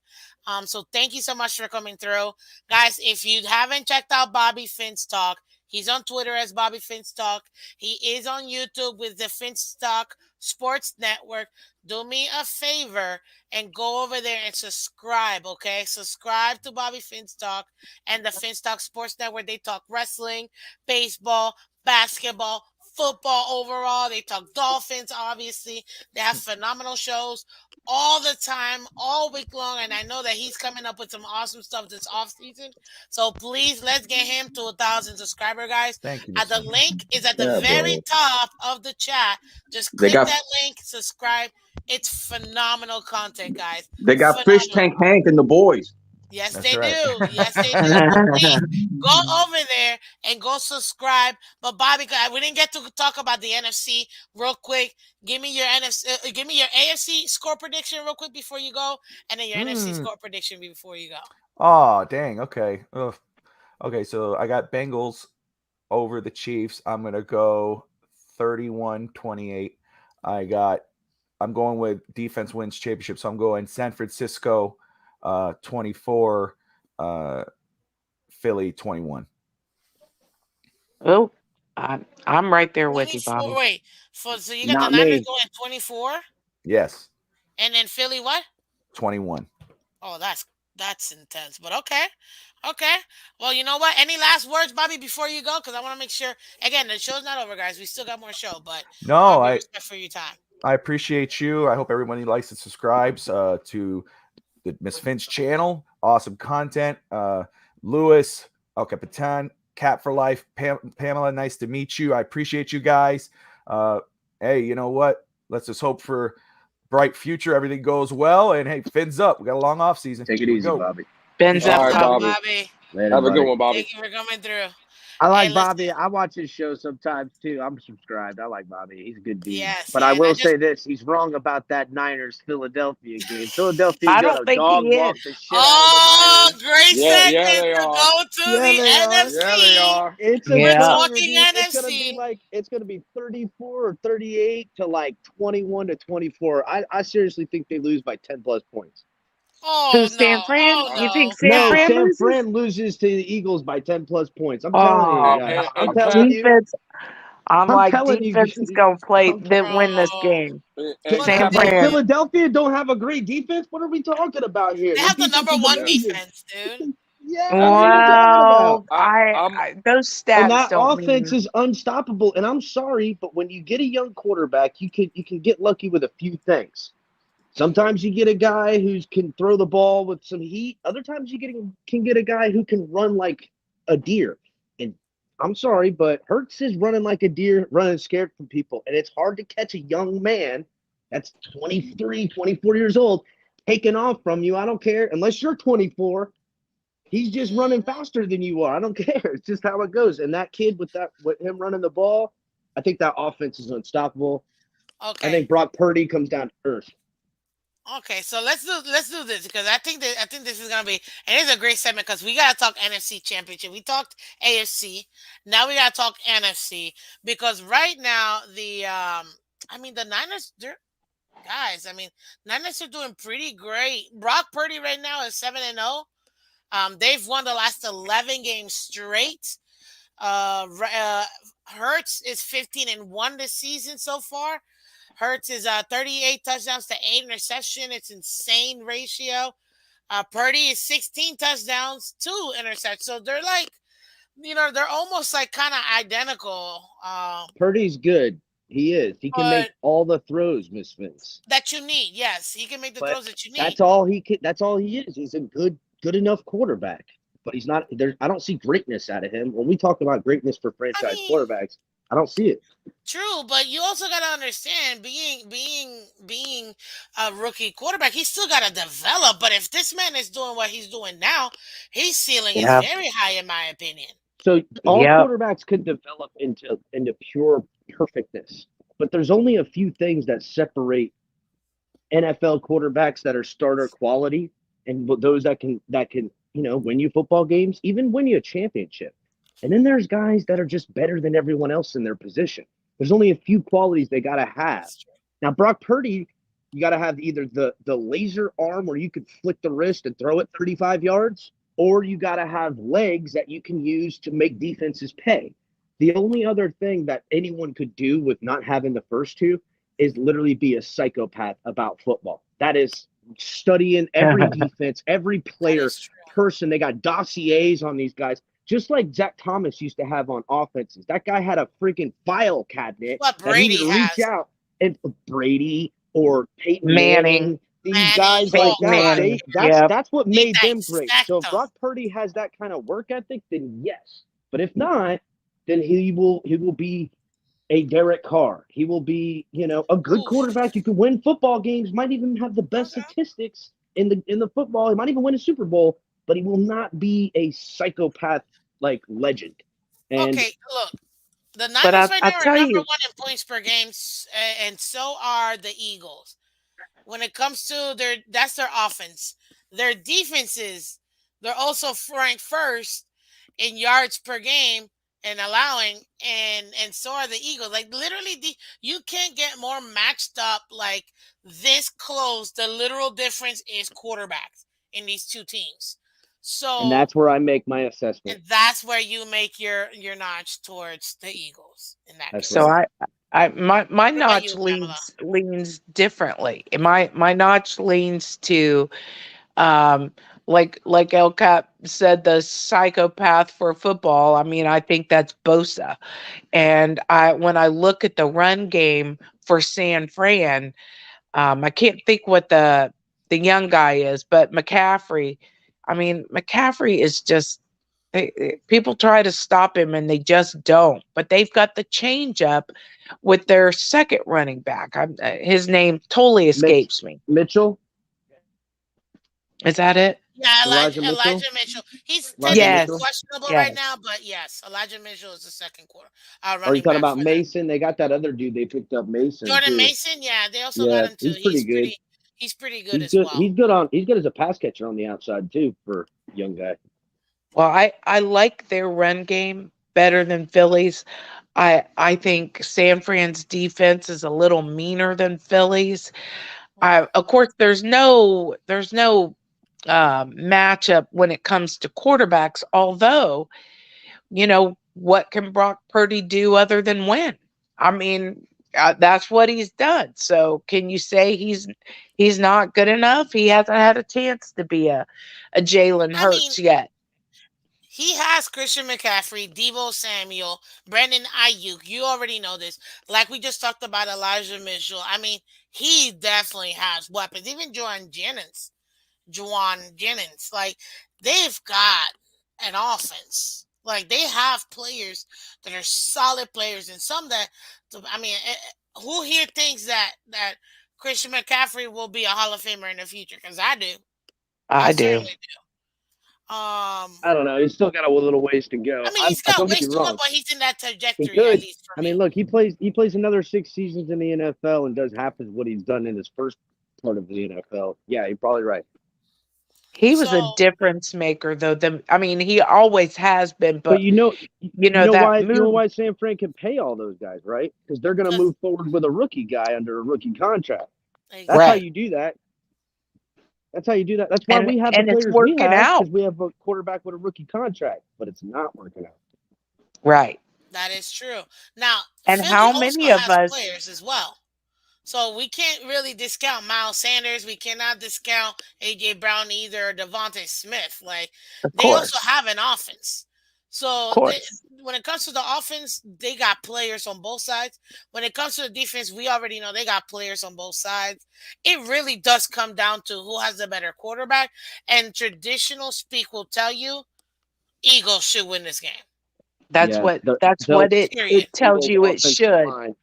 So thank you so much for coming through, guys. If you haven't checked out Bobby Phins Talk, he's on Twitter as Bobby Phins Talk. He is on YouTube with the Phins Talk Sports Network. Do me a favor and go over there and subscribe, okay? Subscribe to Bobby Phins Talk and the Phins Talk Sports Network. They talk wrestling, baseball, basketball, football overall. They talk Dolphins, obviously. They have phenomenal shows all the time, all week long. And I know that he's coming up with some awesome stuff this offseason. So please, let's get him to 1,000 subscribers, guys. Thank you. The link is at the very top of the chat. Just click that link, subscribe. It's phenomenal content, guys. They got Fish Tank Hank and the boys. Yes, they do. Yes, they do. Please go over there and go subscribe. But Bobby, we didn't get to talk about the NFC real quick. Give me your NFC. Give me your AFC score prediction real quick before you go, and then your NFC score prediction before you go. Oh, dang. Okay. Ugh. Okay, so I got Bengals over the Chiefs. I'm gonna go 31-28. I'm going with defense wins championship. So I'm going San Francisco 24, Philly 21. Oh, I'm right there with you, Bobby. Wait, so you got the Niners going 24? Yes. And then Philly what? 21. Oh, that's intense. But okay. Well, you know what? Any last words, Bobby, before you go? Because I want to make sure. Again, the show's not over, guys. We still got more show, but respect for your time. I appreciate you. I hope everybody likes and subscribes to the Miss Phins channel. Awesome content. Lewis, El Capitan, Cap for Life, Pamela, nice to meet you. I appreciate you guys. Hey, you know what? Let's just hope for bright future. Everything goes well. And hey, Fins up. We got a long off season. Take it easy, Bobby. Fins up, Bobby. Have a good one, Bobby. Thank you for coming through. I Hey, like Bobby. listen, I watch his show sometimes too. I'm subscribed. I like Bobby. He's a good dude. yes, But I yeah, and I will just say this: he's wrong about that Niners Philadelphia game. Philadelphia I going don't to think he dog is. walk the shit out of the oh, Niners. great Yeah, yeah, segment they to are. go to Yeah, the they are. Yeah, they NFC. are. It's a We're Yeah. banger, talking dude. It's gonna be NFC. like 34 or 38 to like 21 to 24. I seriously think they lose by 10 plus points. Who, Oh San no, Fran? oh Uh, You think no, San No, no. Fran San loses? Fran loses to the Eagles by 10 plus points. I'm telling you Oh guys. I'm and no. telling Cap you. Defense. I'm I'm like, telling you. defense is going to play, I'm that win this Bro. game. and But San I'm Cap. telling Fran. you, Philadelphia don't have a great defense. What are we talking about here? they Their have the defense number is one amazing. defense, dude. Yeah, what are we Absolutely. talking about? Well, I, I'm those And stats that don't offense mean. is unstoppable. And I'm sorry, but when you get a young quarterback, you can get lucky with a few things. Sometimes you get a guy who can throw the ball with some heat. Other times can get a guy who can run like a deer. And I'm sorry, but Hurts is running like a deer, running scared from people. And it's hard to catch a young man that's 23, 24 years old taking off from you. I don't care. Unless you're 24, he's just running Mhm. faster than you are. I don't care. It's just how it goes. And that kid with him running the ball, I think that offense is unstoppable. I Okay. think Brock Purdy comes down to earth. Okay, so let's do this because I think this is gonna be and it's a great segment because we gotta talk NFC Championship. We talked AFC, now we gotta talk NFC because right now I mean the Niners, they're guys. I mean Niners are doing pretty great. Brock Purdy right now is 7-0. They've won the last 11 games straight. Hurts is 15-1 this season so far. Hurts is 38 touchdowns to 8 interception. It's insane ratio. Purdy is 16 touchdowns, 2 interceptions. So they're like, they're almost like kind of identical. Purdy's good. He is. He can make But all the throws, Miss Vince. that you need, yes, he can make the But throws that you need. that's all he can. That's all he is. He's a good enough quarterback. But he's not there. I don't see greatness out of him. When we talk about greatness for I franchise mean, quarterbacks, I don't see it. true, but you also got to understand being a rookie quarterback, he's still got to develop. But if this man is doing what he's doing now, his ceiling is Yeah. very high, in my opinion. So all Yep. quarterbacks could develop into pure perfectness. But there's only a few things that separate NFL quarterbacks that are starter quality and those that can win you football games, even win you a championship. And then there's guys that are just better than everyone else in their position. There's only a few qualities they got to have. That's true. Now Brock Purdy, you got to have either the laser arm where you could flick the wrist and throw it 35 yards, or you got to have legs that you can use to make defenses pay. The only other thing that anyone could do with not having the first two is literally be a psychopath about football. That is studying every defense, every That player, is true. person. They got dossiers on these guys, just like Zach Thomas used to have on offenses. That guy had a freaking file cabinet What that he Brady would reach has, out and Brady or Peyton Manning. Manning, these Manning. guys Oh like Peyton that, God, Manning. they that's Yep. that's what he made them great. dissect So if them. Brock Purdy has that kind of work ethic, then yes. But if not, then he will be a Derek Carr. He will be, a good Oof. quarterback. You can win football games. Might even have the best Okay. statistics in the football. He might even win a Super Bowl, but he will not be a psychopath like legend. And Okay. Look, the But Niners right I now are tell number you, one in points per game, and so are the Eagles. When it comes to that's their offense. Their defenses, they're also ranked first in yards per game and allowing, and so are the Eagles. Like literally, you can't get more matched up like this close. The literal difference is quarterbacks in these two teams. and So, that's where I make my assessment. and that's where you make your notch towards the Eagles in that That's so case. right. my What about notch you, Pamela? leans differently. My notch leans to um like El Cap said, the psychopath for football. I mean, I think that's Bosa. And I when I look at the run game for San Fran, I can't think what the young guy is, but McCaffrey. I mean, McCaffrey is just people try to stop him and they just don't. But they've got the change up with their second running back. His name totally Mitch escapes me. Mitchell. Is that it? Yeah, Elijah Mitchell. Elijah Mitchell. He's Elijah technically Mitchell. Yes, questionable right yes. now, but yes, Elijah Mitchell is the second quarter Or you running thought back about for them. Mason? They got that other dude they picked up, Mason Jordan too. Mason, yeah, they also got Yeah, him too. he's pretty good. He's pretty good He's as good. well. He's good as a pass catcher on the outside too for a young guy. Well, I like their run game better than Philly's. I think San Fran's defense is a little meaner than Philly's. Of course, there's no matchup when it comes to quarterbacks. Although, what can Brock Purdy do other than win? I mean, that's what he's done. So, can you say he's not good enough? He hasn't had a chance to be a Jalen I mean, Hurts yet. he has Christian McCaffrey, Debo Samuel, Brandon Ayuk. You already know this. Like we just talked about Elijah Mitchell. I mean, he definitely has weapons. Even Juwan Jennings. Like they've got an offense. Like they have players that are solid players, and some that I mean, who here thinks that Christian McCaffrey will be a Hall of Famer in the future? Because I do. I I do. certainly do. I don't know. He's still got a little ways to I go. mean, he's got Don't get ways me to go, wrong. but he's in that He trajectory at could. least for I me. mean, look, he plays another 6 seasons in the NFL and does half of what he's done in his first part of the NFL. Yeah, you're probably right. He was a So difference maker, though. I mean, he always has been, But but that you know move. why San Fran can pay all those guys, right? Because they're going to because move forward with a rookie guy under a rookie contract. That's how exactly. Right. you do that. That's how you do that. That's why and we have the and it's players we working have out. because we have a quarterback with a rookie contract, but it's not working out. Right. That is true. Now, And Philly how also many of has us, players as well. So we can't really discount Miles Sanders. We cannot discount AJ Brown either or Devontae Smith. Like of they also course, have an offense. of So course, when it comes to the offense, they got players on both sides. When it comes to the defense, we already know they got players on both sides. It really does come down to who has the better quarterback. And traditional speak will tell you Eagles should win this game. that's Yeah, what that's what Period. it tells Eagles you it offensive should. line.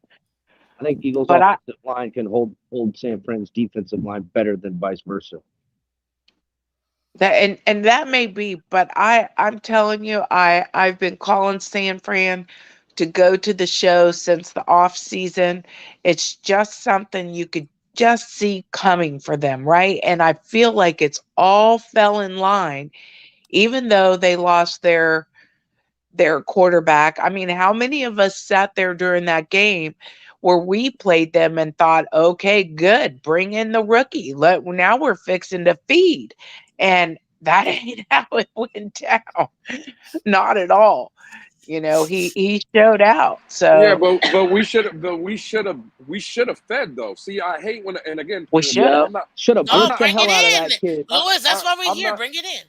I think Eagles But offensive line can hold San Fran's defensive line better than vice versa. and that may be, but I'm telling you, I've been calling San Fran to go to the show since the off season. It's just something you could just see coming for them, right? And I feel like it's all fell in line, even though they lost their quarterback. I mean, how many of us sat there during that game where we played them and thought, okay, good, bring in the rookie. Now we're fixing to feed. And that ain't how it went down. Not at all. He showed out. Yeah, So but we should have fed though. See, I hate when, and again, we and should Yeah, have. I'm not. should have I'm No, blitz not. the bring hell out of it that in. kid. Lewis, that's why we're I'm here. not. Bring it in.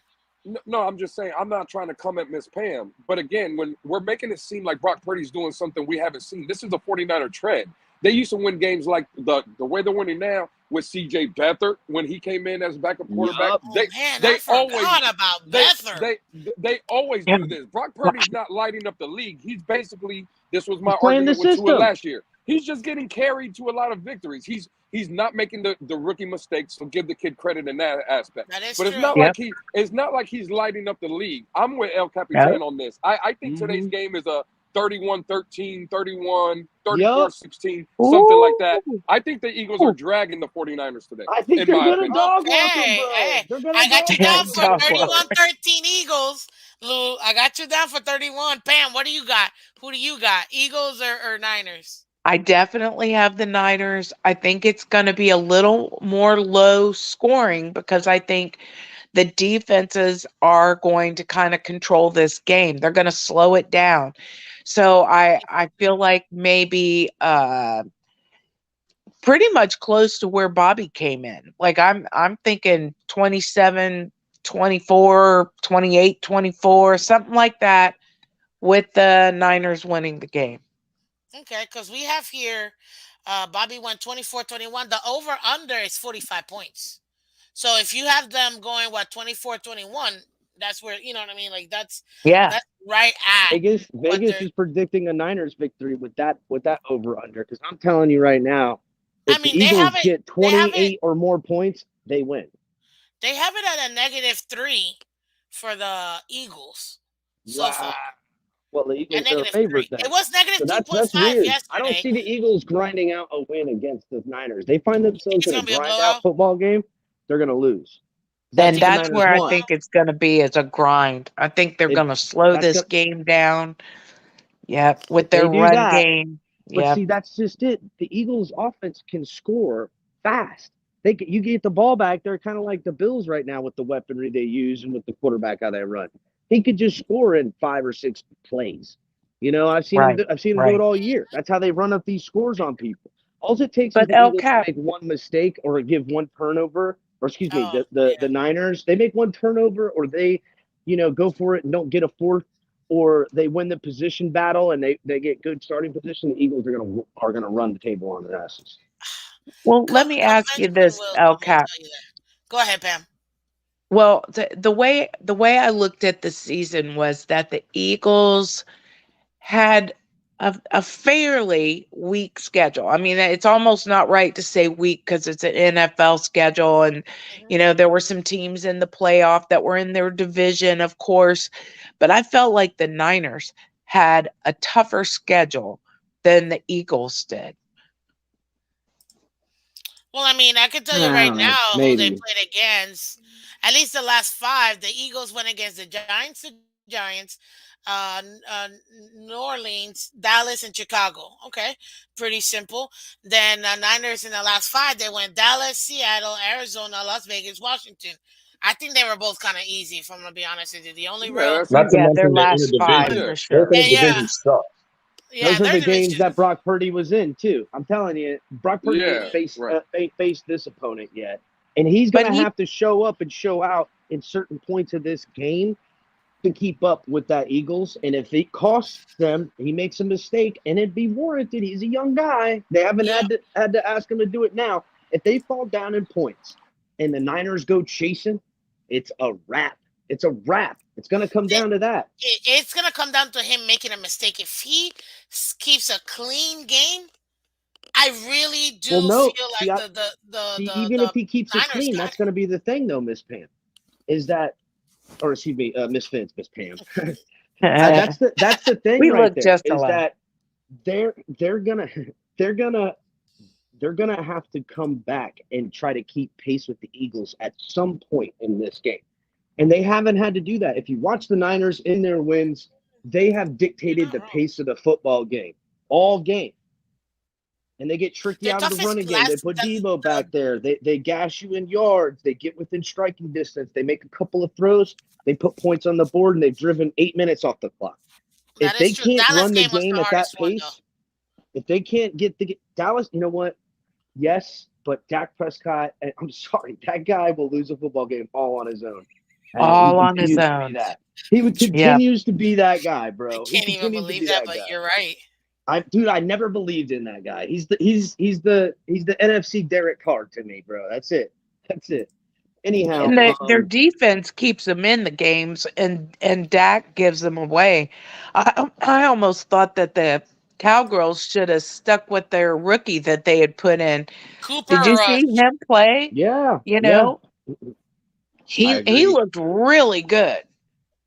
No, I'm just saying I'm not trying to come at Miss Pam. But again, when we're making it seem like Brock Purdy's doing something we haven't seen, this is a 49er trend. They used to win games like the way they're winning now with CJ Beathard when he came in as backup quarterback. Yup. Oh They man, I they always forgot about they Beathard. they they always Yeah. do this. Brock Purdy's not lighting up the league. He's basically, this was He's my playing the argument with Tua system. last year. He's just getting carried to a lot of victories. He's not making the rookie mistakes, so give the kid credit in that aspect. That is But it's true. not like Yep. it's not like he's lighting up the league. I'm with El No. Capitan on this. I think today's Hmm. game is a 31-13, 31, Yup. 34-16, something like that. Ooh. I think the Eagles are dragging the 49ers today, I think in they're my gonna opinion. dog walk them, Okay, bro. hey, They're gonna I got you dog down walk for them, Dog bro. walk. 31-13 Eagles. Lou, I got you down for 31. Pam, what do you got? Who do you got? Eagles or Niners? I definitely have the Niners. I think it's going to be a little more low scoring because I think the defenses are going to kind of control this game. They're going to slow it down. So I feel like maybe pretty much close to where Bobby came in. Like I'm thinking 27, 24, 28, 24, something like that with the Niners winning the game. Okay, because we have here Bobby went 24-21. The over under is 45 points. So if you have them going, what, 24-21, that's where, you know what I mean? Like Yeah. that's right at what Vegas they're. is predicting a Niners victory with that over under. Because I'm telling you right now, I if the mean, Eagles get they haven't 28 or more points, they win. They have it at a -3 for the Eagles so Wow. far. Well, the A Eagles are a -3. favorite It then. was So negative two point that's five weird. I don't yesterday. see the Eagles grinding out a win against the Niners. They find You think themselves it's in a gonna be a grind out blowout? football game, they're gonna lose. You That's And what think the it's that's gonna be Niners where a I want. think blowout? it's going to be as a grind. I think they're It going to slow that's this gonna game down. Yep, if with their they do run that. game. But Yep, see, that's just it. The Eagles' offense can score fast. You get the ball back. They're kind of like the Bills right now with the weaponry they use and with the quarterback how they run. He could just score in 5 or 6 plays. You know, I've seen him. right, I've seen him do it right. all year. That's how they run up these scores on people. All it takes is But the El Eagles to Cap, make one mistake or give one turnover, or excuse me, Oh, the yeah. Niners. They make one turnover, or they, go for it and don't get a fourth, or they win the position battle and they get good starting position. The Eagles are gonna run the table on their asses. well, let me ask you Convention this, El wisdom will Cap. tell you that. Go ahead, Pam. Well, the way I looked at the season was that the Eagles had a fairly weak schedule. I mean, it's almost not right to say weak because it's an NFL schedule, and Mhm. there were some teams in the playoff that were in their division, of course, but I felt like the Niners had a tougher schedule than the Eagles did. Well, I mean, I can tell you I right don't know. now who they Maybe. played against. At least the last five, the Eagles went against the Giants, New Orleans, Dallas, and Chicago. Okay, pretty simple. Then Niners in the last five, they went Dallas, Seattle, Arizona, Las Vegas, Washington. I think they were both kind of easy, if I'm gonna be honest with you. The only Yeah, real, that's Not to easy. Yeah, their mention they're in a last five division. Yeah, for Both in sure. a yeah, division suck. yeah, Those are their the games division. that Brock Purdy was in too. I'm telling you, Brock Purdy didn't yeah, Mhm. face right. face this opponent yet, and he's But gonna he have to show up and show out in certain points of this game to keep up with that Eagles. And if it costs them, he makes a mistake, and it'd be warranted. He's a young guy. They haven't Yeah, had to ask him to do it now. If they fall down in points and the Niners go chasing, it's a wrap. It's a wrap. It's gonna come it, down to that. it's gonna come down to him making a mistake. If he keeps a clean game, I really Well, do no, feel see, like the even if he keeps it Niners clean, got that's it. going to be the thing, though, Miss Pam, is that, or excuse me, Miss Fins, Miss Pam. That's the thing we right look there, just is alike. that they're gonna they're gonna they're gonna have to come back and try to keep pace with the Eagles at some point in this game, and they haven't had to do that. If you watch the Niners in their wins, they have You're dictated not the wrong. pace of the football game all game, and they get tricky Their out of the run toughest game. They class, put Debo back there. They gash you in yards. They get within striking distance. They make a couple of throws. They put points on the board, and they've driven 8 minutes off the clock. that If is they true. can't Dallas run the game was game the at that hardest one though. pace, if they can't get the Dallas, you know what? Yes, but Dak Prescott, I'm sorry, that guy will lose a football game all on his own, and he All on his continues to be own. that. He would Yeah. continues to be that guy, I bro. He can't even continues to believe be that, that but guy. you're right. I never believed in that guy. He's the NFC Derek Carr to me, bro. That's it. That's it. Anyhow, And their defense keeps them in the games, and Dak gives them away. I almost thought that the Cowgirls should have stuck with their rookie that they had put in. Cooper Did you see Rush. him play? yeah, You yeah, know, I he agree. looked really good.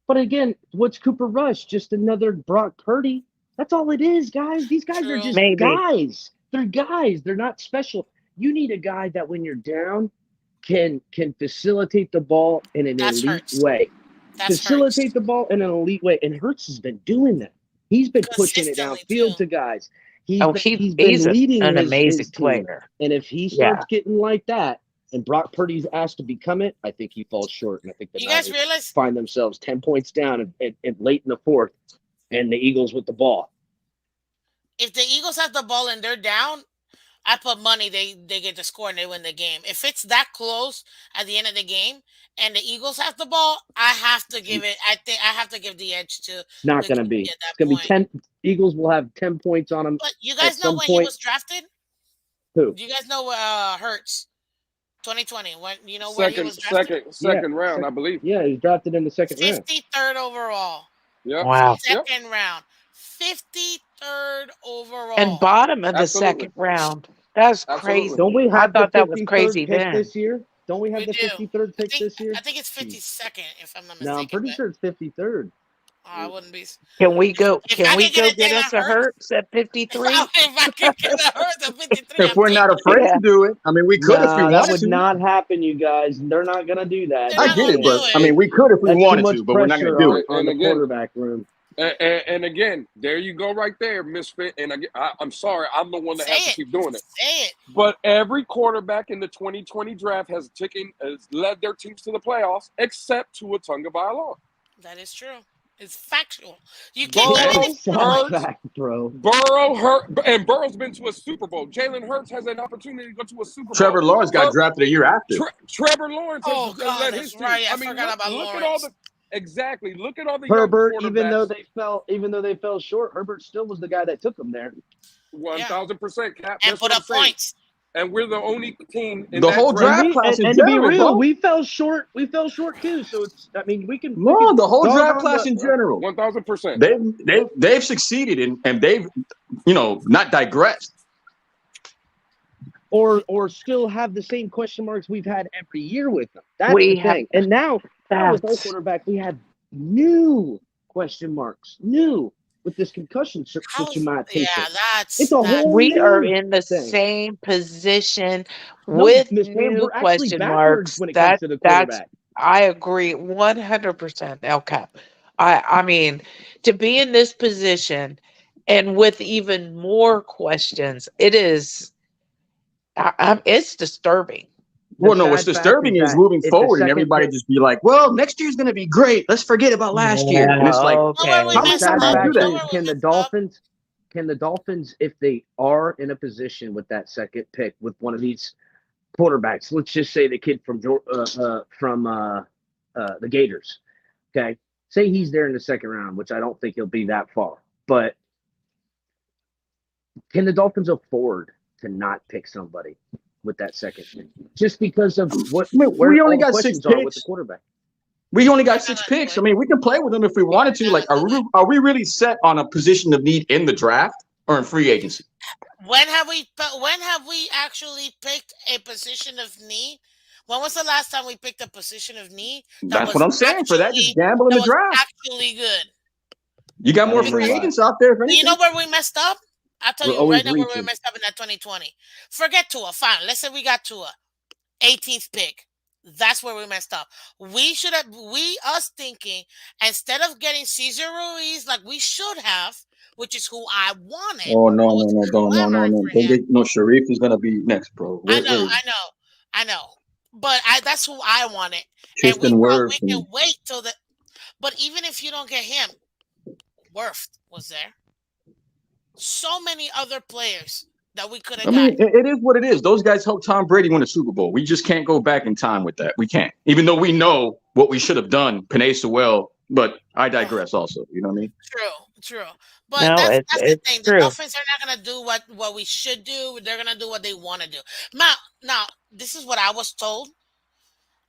But again, what's Cooper Rush? Just another Brock Purdy. That's all it is, guys. These guys are True. just Maybe. guys. They're guys. They're not special. You need a guy that when you're down can facilitate the ball in an That's elite Hurts. way. That's Facilitate Hurts. the ball in an elite way. And Hurts has been doing that. He's been pushing it Consistently too. downfield to guys. He's Oh, been he's he's been leading an his amazing team. player. And if he Yeah. starts getting like that, and Brock Purdy's asked to become it, I think he falls short. And I think the You guys Niners realize find themselves 10 points down and late in the fourth, and the Eagles with the ball. if the Eagles have the ball and they're down, I put money they get the score and they win the game. If it's that close at the end of the game and the Eagles have the ball, I have to give it. I think I have to give the edge to It's not the going to QB be. at It's that going to be point. 10. Eagles will have 10 points on them But you at guys know some when he point. was drafted? Who? Do you guys know Hurts 2020? When you know where he Second, was drafted? second, Yeah. second round, I believe. Yeah, he was drafted in the second round. 53rd overall. Yep, Wow. yep, Second round. 53rd And overall. bottom of the absolutely, second round. That's absolutely. crazy. Don't we I have the thought that was 53rd crazy pick then. this year? Don't we have We the do. 53rd I pick think this year? I think it's 52nd if I'm not No, I'm mistaken. pretty But sure it's 53rd. I wouldn't be. Can we If, go? if Can I we can get go a get Jalen us a Hurts, Hertz at 53? if I can get a Hurts at 53, If I'm we're not taking it. afraid Yeah. to do it, I mean, we could if we Nah, that wanted would to. not happen, you guys. They're not gonna do that. They're I They not get gonna it, do but can't. I mean, it. we could if we That's too wanted much to, but we're not going to pressure do on, it. on And the again, quarterback room. and again, there you go right there, Misfit. And I'm sorry, I'm the one that Say has to it. keep doing it. Say it. But every quarterback in the 2020 draft has led their teams to the playoffs, except Tua Tagovailoa. That is true. It's factual. You can't It, even Burrow, it if you sounds don't. Hurts, fact, bro. and Burrow's been to a Super Bowl. Jalen Hurts has an opportunity to go to a Super Bowl. Trevor Lawrence got drafted a year after. Trevor Lawrence has Oh God, led that's his team. right. I I mean, forgot about look at all Lawrence. exactly. Look at all the young Herbert, quarterbacks. even though they fell short, Herbert still was the guy that took them there. 1,000%, Cap. And That's put what I'm up saying. points. And we're the only team in The that whole draft. draft class in And to be general, real, bro. we fell short. We fell short too. So it's. I mean, we can. No, the whole dog draft on class the- in general. 1,000%. They've succeeded and they've not digressed. or still have the same question marks we've had every year with them. That's We the have- thing. And now with our That's quarterback, we have new question marks. New with this concussion situation. It's a whole we are new in the thing. same position No, with Miss Pam, new we're actually question backwards marks. when it comes to the quarterback. I agree 100%, El Cap. I mean, to be in this position and with even more questions, it is. It's disturbing. Well, The no, what's sad fact disturbing is that moving if the forward and second everybody pick- just be like, well, next year's going to be great. Let's forget about last year. And it's like, Okay. How The many sad times do you fact do that? is, can the Dolphins, if they are in a position with that second pick with one of these quarterbacks, let's just say the kid from the Gators, okay, say he's there in the second round, which I don't think he'll be that far, but can the Dolphins afford to not pick somebody with that second pick just because of where we only all the got 6 questions are with the picks. quarterback? We only got 6 picks. I mean, we can play with them if we wanted to. Like, are we really set on a position of need in the draft or in free agency? When have we actually picked a position of need? When was the last time we picked a position of need? That's what I'm saying. For that, just gamble in the draft. Actually good. You got more I don't know free why. agents out there. If You anything. know where we messed up? I'll tell We're you always right now where we reaching. messed up in that 2020. Forget Tua. Fine. Let's say we got Tua. 18th pick. That's where we messed up. Us thinking, instead of getting Cesar Ruiz like we should have, which is who I wanted. Oh no, I was clamoring for Don't him. get no. Sharif is gonna be next, bro. I know. But that's who I wanted. Tristan And we Wirfs can and- wait till the. But even if you don't get him, Wirth was there. So many other players that we could have I mean, got. it is what it is. Those guys helped Tom Brady win a Super Bowl. We just can't go back in time with that. We can't, even though we know what we should have done. Panay Sewell, but I digress. Also, you know what I mean? True. But No, that's it's the thing. The true. Dolphins are not gonna do what we should do. They're gonna do what they want to do. Now, this is what I was told,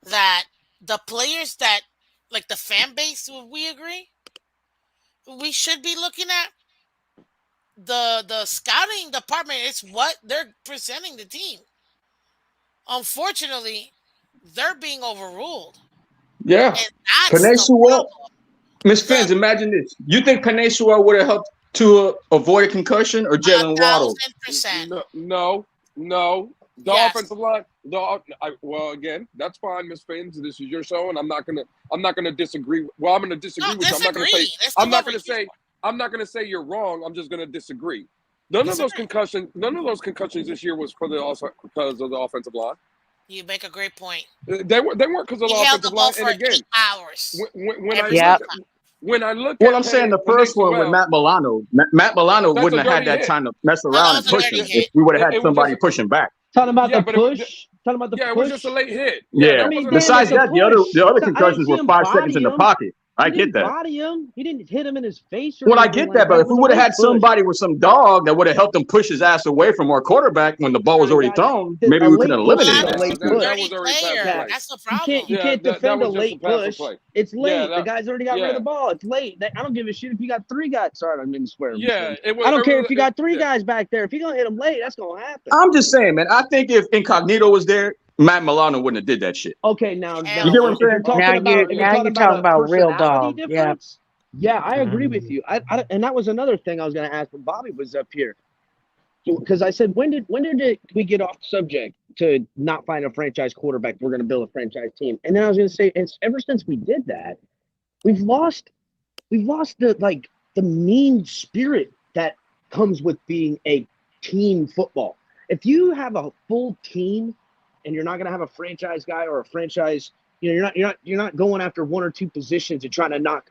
that the players that, like the fan base, we agree, we should be looking at the scouting department. It's what they're presenting the team. Unfortunately, they're being overruled. Yeah. And that's Panay the Sewell, problem. Miss Phins, imagine this. You think Panay Sewell would have helped to avoid a concussion or Jalen Waddle? 1,000%. No. The Yes. offensive line. Well, again, that's fine, Miss Phins. This is your show, and I'm not gonna disagree. Well, I'm gonna disagree with you. I'm not gonna say. Let's I'm do not what gonna we- say. I'm not gonna say you're wrong. I'm just gonna disagree. None of those concussions this year was because of the offensive line. You make a great point. They weren't because of He the held the offensive ball line. for And again, 8 hours. when I look Well, at I'm saying the Panay first one with Sewell, Matt Milano. Matt Milano That's wouldn't a have had dirty that hit. time to mess that around was and a push dirty him hit. if we would have had It was somebody just- pushing back. Talking about Yeah, the but push. Talking about the yeah, it push. was just a late hit. Yeah. that I mean, wasn't a Besides late that, hit. the other I didn't concussions see were him 5 body seconds in the him. pocket. I He get didn't that. body him. He didn't hit him in his face. Or Well, I anything get like that, but It if we was a would have late had push. somebody with some dog that would have helped him push his ass away from our quarterback when the ball was already thrown, maybe we could have late push is eliminated a that late situation. push. That was already past the player. play. That's the You problem. can't that defend a was just late a pass push. play. It's late. Yeah, The guy's already got rid of the ball. It's late. I don't give a shit if you got 3 guys. Sorry, I didn't swear. Yeah, it was. I don't it care was- if you got 3 yeah. guys back there. If you're gonna hit them late, that's gonna happen. I'm just saying, man. I think if Incognito was there, Matt Milano wouldn't have did that shit. Okay, now You get what I'm Hell if you're saying? talking about talking a about real personality dog. Yeah. difference, yeah, I agree with Mhm. you. And that was another thing I was going to ask when Bobby was up here, because I said when did we get off subject to not find a franchise quarterback? We're going to build a franchise team, and then I was going to say, it's ever since we did that, we've lost the mean spirit that comes with being a team football. If you have a full team and you're not going to have a franchise guy or a franchise, you're not going after one or two positions and trying to knock,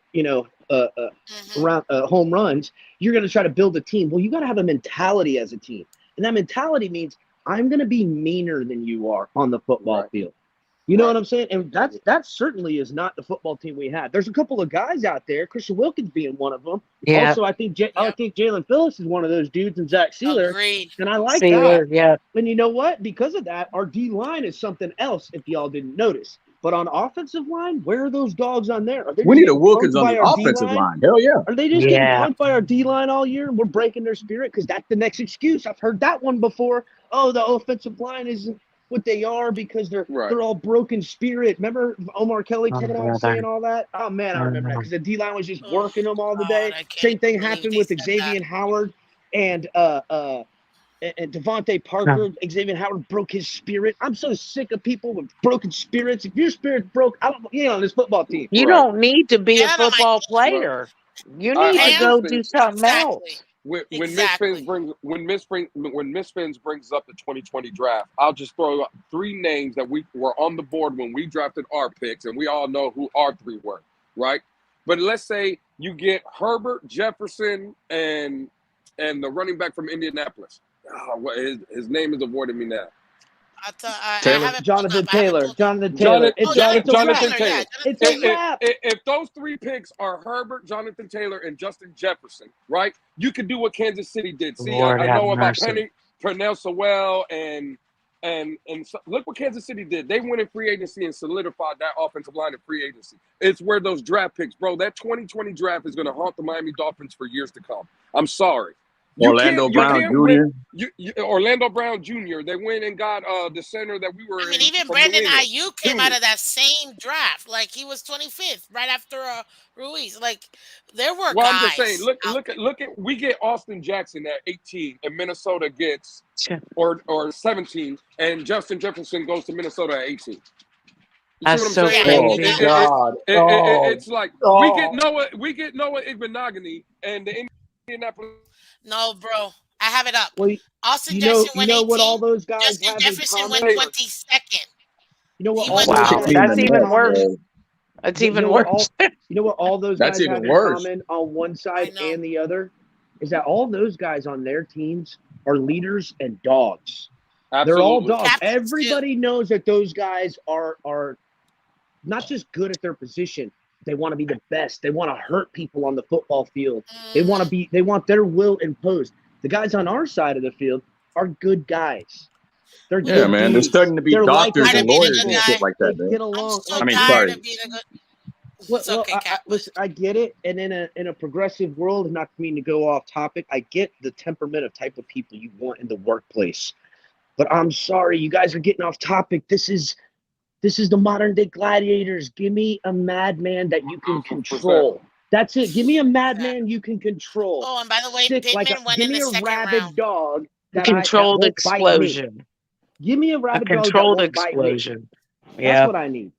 around home runs. You're going to try to build a team. Well, you got to have a mentality as a team. And that mentality means I'm going to be meaner than you are on the football field. You know what I'm saying? And that certainly is not the football team we had. There's a couple of guys out there, Christian Wilkins being one of them. Yeah. Also, I think Jalen Phillips is one of those dudes, and Zach Sealer. Agreed. And I like Sealer, that. yeah. And you know what? Because of that, our D line is something else. If y'all didn't notice, but on offensive line, where are those dogs on there? Are they We just need a getting Wilkins punked on by the our offensive D-line? line. Hell yeah. Are they just getting Yeah. punked by our D line all year? And we're breaking their spirit because that's the next excuse. I've heard that one before. Oh, the offensive line isn't what they are because they're all broken spirit. Remember Omar Kelly coming out and saying all that? Oh man, I remember that because the D line was just working them all the day. I can't Same thing believe happened they with said Xavier that. Howard and Devontae Parker. Xavier Howard broke his spirit. I'm so sick of people with broken spirits. If your spirit's broke, I don't on this football team. You don't need to be a Get out of my football player. You I need to just go Cam. do think something Exactly. else. when Exactly. Miss Fins brings up the 2020 draft, I'll just throw out three names that we were on the board when we drafted our picks, and we all know who our three were, right? But let's say you get Herbert, Jefferson, and the running back from Indianapolis. His name is avoiding me now. I Taylor. haven't pulled Jonathan up. I haven't Taylor. pulled up. Jonathan Taylor. It's a Jonathan wrap. Taylor. Yeah, It's Jonathan a Taylor. wrap. If those three picks are Herbert, Jonathan Taylor, and Justin Jefferson, right? You can do what Kansas City did. See, Lord I have know about mercy. Pernell Sewell and so, look what Kansas City did. They went in free agency and solidified that offensive line in free agency. It's where those draft picks, bro. That 2020 draft is going to haunt the Miami Dolphins for years to come. I'm sorry. Orlando Brown Jr. Orlando Brown Jr. They went and got the center that we were I mean, in even from New Brandon England. Ayuk came out of that same draft. Like he was 25th, right after Ruiz. Like there were Well, guys. I'm just saying. Look out at. We get Austin Jackson at 18, and Minnesota gets or 17, and Justin Jefferson goes to Minnesota at 18. You That's see what I'm so saying? Yeah, Oh crazy. God. It's like we get Noah Igbinoghene and the Indianapolis. No, bro. I have it up. Well, Austin you Jackson know went what all 18. those guys Justin have in Jefferson went common? 22nd. You know what He all went those Wow, guys that's have in even worse. common? That's You even know what worse. all those That's guys even have in worse. common on one I side know. and the other is that all those guys on their teams are leaders and dogs. They're all Absolutely. dogs. Captains, too. Everybody knows that those guys are not just good at their position. They want to be the best. They want to hurt people on the football field. They want their will imposed. The guys on our side of the field are good guys. They're Yeah, good man. They're dudes. starting to be They're doctors likable and being a lawyers good and people. shit guy. like They that, man. get I'm along. so I mean, tired sorry. of being a good. Well, It's okay, Cat. listen, I get it. And in a progressive world, and not to mean to go off topic, I get the temperament of type of people you want in the workplace. But I'm sorry, you guys are getting off topic. This is the modern day gladiators. Give me a madman that you can control. That's it. Give me a madman you can control. Oh, and by the way, Sick Pittman went give in me the a second rabid round. dog that Controlled won't bite me. explosion. Give me a A rabid dog that controlled won't bite me. explosion. That's Yeah. what I need.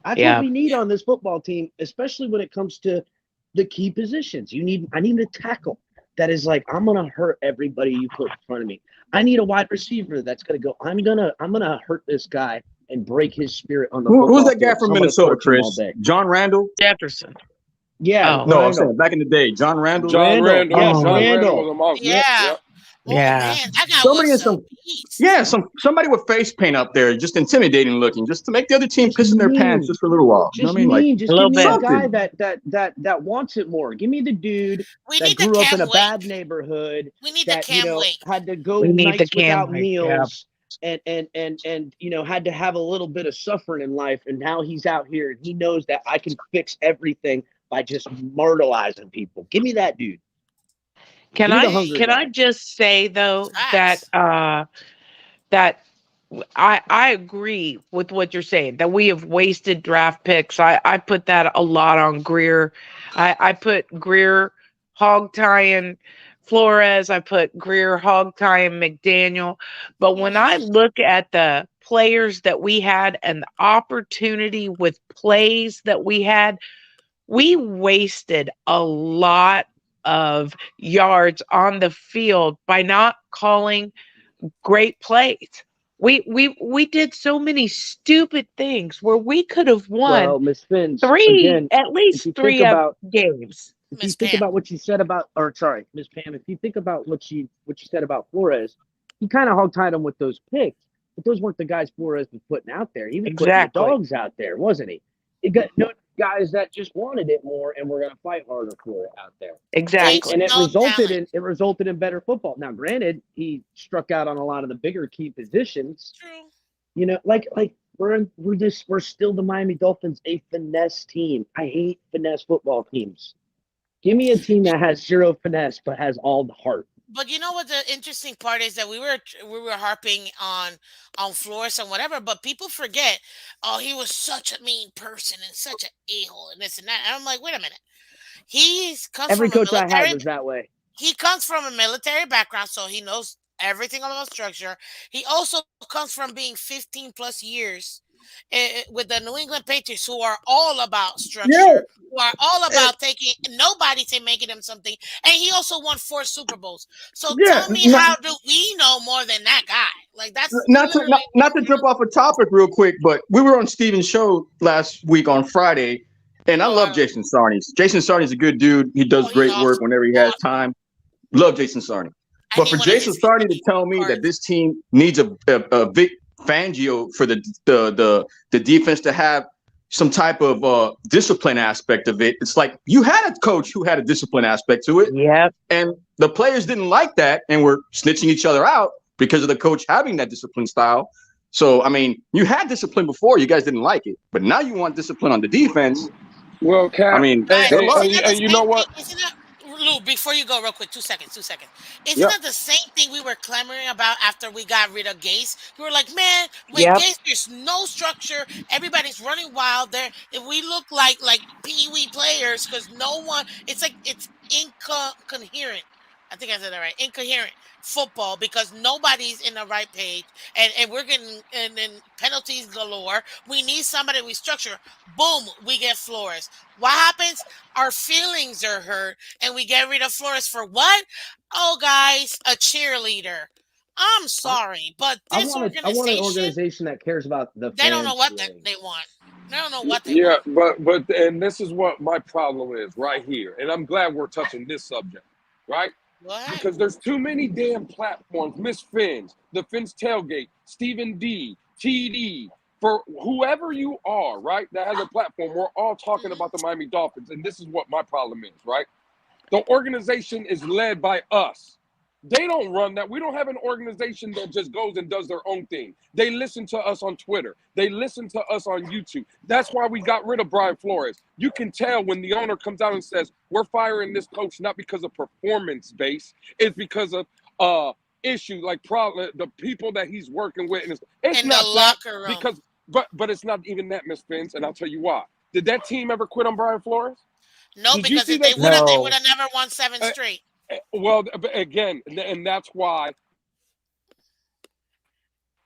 That's Yeah. what we need on this football team, especially when it comes to the key positions. I need a tackle that is like, I'm gonna hurt everybody you put in front of me. I need a wide receiver that's gonna go, I'm gonna hurt this guy and break his spirit on the football Who's that guy field. from I'm gonna Minnesota, torch him all Chris? day. John Randall? Jefferson. Yeah, Oh. No, I'm Randall. saying back in the day. John Randall? John Randall. Yes, Oh. John Randall was Randall. a monster. Yeah. Oh Yeah. man, that guy Somebody in was a some beast. Yeah, somebody with face paint up there, just intimidating looking, just to make the other team Just piss in their mean. pants just for a little while. You know Just what I mean? Like, mean, just A give little me a bit. guy something. that wants it more. Give me the dude We that need the grew up in Cam a Wake. bad neighborhood We need the that Cam Wake. had to go We need the nights without Cam Wake. Yeah. meals and had to have a little bit of suffering in life, and now he's out here and he knows that I can fix everything by just myrtleizing people. Give me that dude. Can Give me the I hungry can I guy. just say though Facts. that I agree with what you're saying that we have wasted draft picks. I put that a lot on Greer. I put Greer hog tying Flores. I put Greer hog tying McDaniel. But when I look at the players that we had and the opportunity with plays that we wasted a lot of yards on the field by not calling great plays. We did so many stupid things where we could have won Well, Miss Fins, three, again, at if least you think three of about games. if you Miss think Pam. about what you said about, or sorry, Miss Pam, if you think about what you said about Flores, he kind of hog tied him with those picks, but those weren't the guys Flores was putting out there. He was putting the Exactly. dogs out there, wasn't he? He got no guys that just wanted it more and were going to fight harder for it out there. Takes Exactly. And it no resulted talent. in better football. Now, granted, he struck out on a lot of the bigger key positions. True. You know, like we're still the Miami Dolphins, a finesse team. I hate finesse football teams. Give me a team that has zero finesse but has all the heart. But you know what the interesting part is that we were harping on Flores and whatever, but people forget, oh, he was such a mean person and such an a-hole and this and that. And I'm like, wait a minute. He comes Every from a coach I had military was that way. he comes from a military background, so he knows everything about structure. He also comes from being 15 plus years with the New England Patriots, who are all about Yeah, structure, who are all about taking nobody to making them something. And he also won 4 Super Bowls. So yeah. tell me, how do we know more than that guy? Like that's Not to literally not to jump off a topic real quick, but we were on Steven's show last week on Friday, and I love Lord. Jason Sarnes. Jason Sarnes a good dude. He does Oh, he's great work awesome. whenever he has Awesome. time. Love Jason Sarnes. I But need for one of Jason his Sarnes to tell me that cards. this team needs a Vic Fangio for the defense to have some type of discipline aspect of it, it's like you had a coach who had a discipline aspect to it, Yep. and the players didn't like that and were snitching each other out because of the coach having that discipline style. So, I mean, you had discipline before, you guys didn't like it, but now you want discipline on the defense. Well, I Cap, mean, Guys, good luck. isn't that the and you know same thing? what? Isn't that Lou? Before you go, real quick, 2 seconds, 2 seconds. Isn't Yep. that the same thing we were clamoring about after we got rid of Gase? We were like, man, with Yep. Gase, there's no structure. Everybody's running wild there. If we look like pee-wee players, because no one, it's like it's incoherent. I think I said that right. Incoherent football because nobody's in the right page, and we're getting and then penalties galore. We need somebody we structure. Boom, we get Flores. What happens? Our feelings are hurt, and we get rid of Flores for what? Oh, guys, a cheerleader. I'm I, sorry, but I this want an organization, organization that cares about the they don't know fans' what they feelings. want. They don't know what they Yeah, want. but and this is what my problem is right here, and I'm glad we're touching this subject, right? What? Because there's too many damn platforms. Miss Fins, the Fins tailgate, Stephen D, TD, for whoever you are, right? That has a platform. We're all talking about the Miami Dolphins, and this is what my problem is, right? The organization is led by us. They don't run that. We don't have an organization that just goes and does their own thing. They listen to us on Twitter. They listen to us on YouTube. That's why we got rid of Brian Flores. You can tell when the owner comes out and says, we're firing this coach not because of performance base, it's because of issue, like problem, the people that he's working with. And it's In the not that locker room. because, but it's not even that, Miss Fins, and I'll tell you why. Did that team ever quit on Brian Flores? No, Did you because see if they that would have, team? they No. would have never won 7 Uh, straight. Well, again, and that's why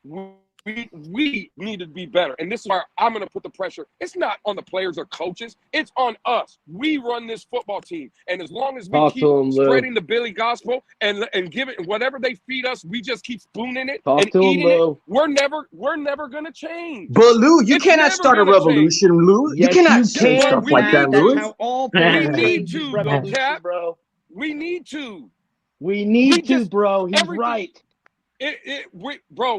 we need to be better. And this is where I'm going to put the pressure. It's not on the players or coaches. It's on us. We run this football team. And as long as we Talk keep to him, Lou. spreading the Billy gospel and give it whatever they feed us, we just keep spooning it Talk and to him, eating it. Lou. We're never going to change. But Lou, you It's cannot never start a going to change. revolution, Lou. You Yes, cannot you say But can, stuff we like Cap. that, need That's to. Louis. how all We things need change is to, though, revolution, Cap. bro. We need to. We We need to, just bro. He's everything. right.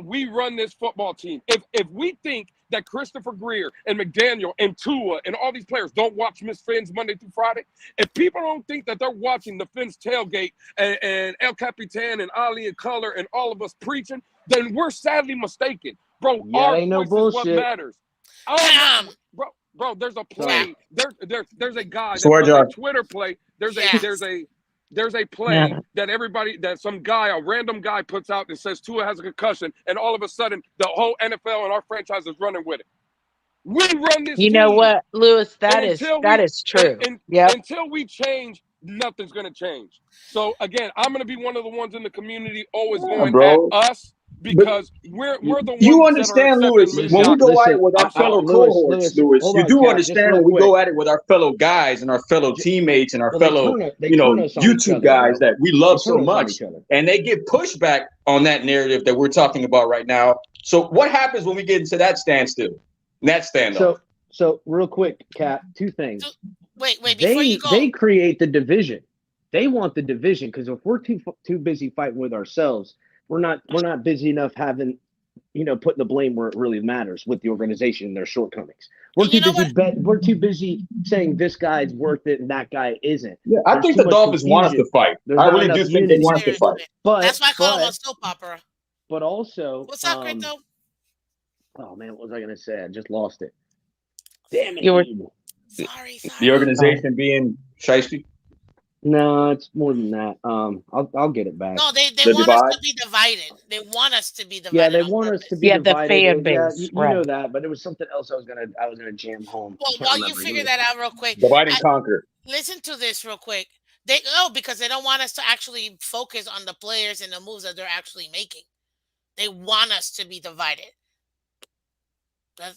We run this football team. If we think that Christopher Greer and McDaniel and Tua and all these players don't watch Miss Fins Monday through Friday, if people don't think that they're watching the Fins tailgate and El Capitan and Ali and Color and all of us preaching, then we're sadly mistaken. Bro, Yeah, our ain't no voice is what bullshit. matters. Bro, there's a play. There's a guy that Swear runs a jar. Twitter play. There's Yes. a there's a play Yeah. that some guy, a random guy, puts out and says Tua has a concussion, and all of a sudden the whole NFL and our franchise is running with it. We run this You know team, what, Lewis? and That is true. Yep. until we change, nothing's gonna change. So again, I'm gonna be one of the ones in the community always Yeah, going at bro. us But because we're the you ones that are understand, accepting Lewis, when we Listen, mediocrity. go at it listen. with our fellow cohorts, Lewis, Lewis, hold you on, do Cap, just understand real when we quick. go at it with our fellow guys and our fellow teammates and our Well, fellow, they turn us on each YouTube other, guys bro. that we They love so turn us on much, each other. and they get pushback on that narrative that we're talking about right now. So what happens when we get into that standstill, that standoff? So real quick, Cap, two So, things. wait, before you go, They create the division. They want the division because if we're too busy fighting with ourselves, we're not busy enough having putting the blame where it really matters with the organization and their shortcomings. We're and you too know busy what? we're too busy saying this guy's worth it and that guy isn't. Yeah, I There's think too the much Dolphins want us to confusion. fight. There's I not really enough do think they unity. want us to fight. Seriously. That's But why I call him a soap opera. but also, What's up, Crypto? oh man, what was I gonna say? I just lost it. Damn You were it. Sorry. The organization being shiesty, No, it's more than that. I'll get it back. No, they the want us divide. to be divided. They want us to be Yeah, divided they on want us purpose. to be the divided. fan Yeah, base, you know right? that, but it was something else I was gonna jam home. I Well, can't while you remember. figure that out real quick, Divide and conquer. listen to this real quick. Because they don't want us to actually focus on the players and the moves that they're actually making. They want us to be divided.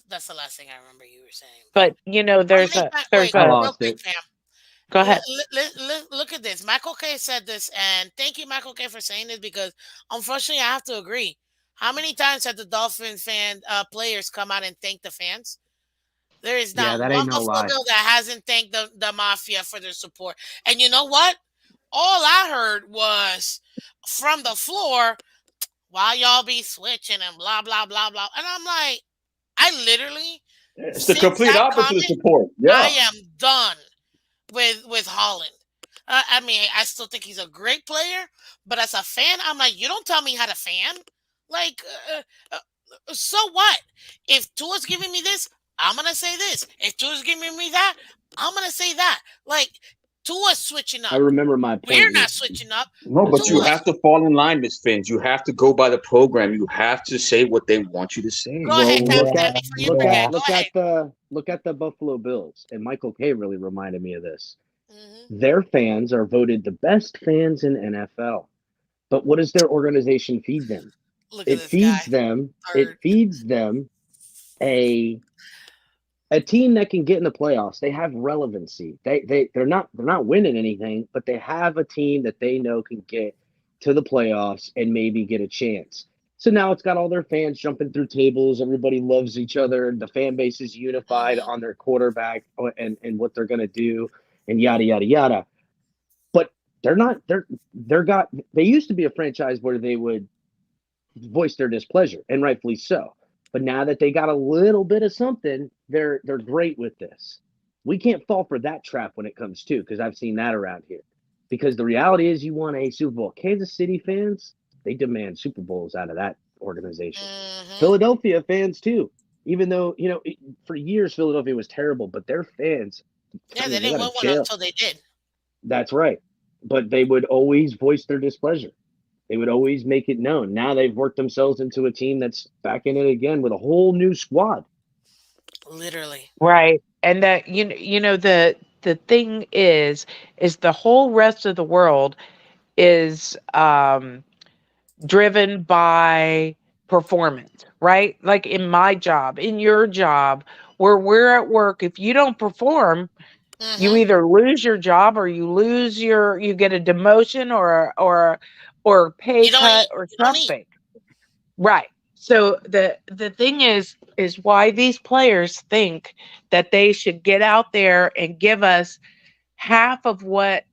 That's the last thing I remember you were saying. But How many times? Wait, I real lost quick, it. fam. go ahead. Look at this. Michael K said this, and thank you, Michael K, for saying this because unfortunately, I have to agree. How many times have the Dolphin players come out and thank the fans? There is Yeah, not that one ain't no Buffalo lie. Bill that hasn't thanked the Mafia for their support. And you know what? All I heard was from the floor, "Why y'all be switching and blah blah blah blah." And I'm like, I literally, It's the since complete that opposite of comment, support. I Yeah. am done with Holland. I mean, I still think he's a great player, but as a fan, I'm like, you don't tell me how to fan. Like, so what? If Tua's giving me this, I'm gonna say this. If Tua's giving me that, I'm gonna say that. Like, Tua's switching I up. remember my point We're here. not switching up. No, but you Tua's. have to fall in line, Miss Fins. You have to go by the program. You have to say what they want you to say. Go ahead, Well, Cap. Yeah, Before you look forget, at go ahead. look at the Buffalo Bills, and Michael K really reminded me of this. Hmm. Their fans are voted the best fans in NFL. But what does their organization feed them? Look at It this guy. it Third. feeds them a team that can get in the playoffs. They have relevancy. They're not winning anything, but they have a team that they know can get to the playoffs and maybe get a chance. So now it's got all their fans jumping through tables. Everybody loves each other. The fan base is unified Hmm. on their quarterback and what they're going to do and yada yada yada. But they're not they used to be a franchise where they would voice their displeasure, and rightfully so. But now that they got a little bit of something, they're great with this. We can't fall for that trap when it comes to, because I've seen that around here. Because the reality is, you want a Super Bowl. Kansas City fans, they demand Super Bowls out of that organization. Hmm. Philadelphia fans too. Even though for years Philadelphia was terrible, but their fans, Yeah, they they didn't got win a one jail. until they did. That's right. But they would always voice their displeasure. They would always make it known. Now they've worked themselves into a team that's back in it again with a whole new squad. Literally. Right. And that the thing is the whole rest of the world is driven by performance, right? Like in my job, in your job, where we're at work, if you don't perform, you Hmm. either lose your job or you get a demotion or a pay You don't cut eat. or You don't eat. something. Right. So the thing is why these players think that they should get out there and give us half of what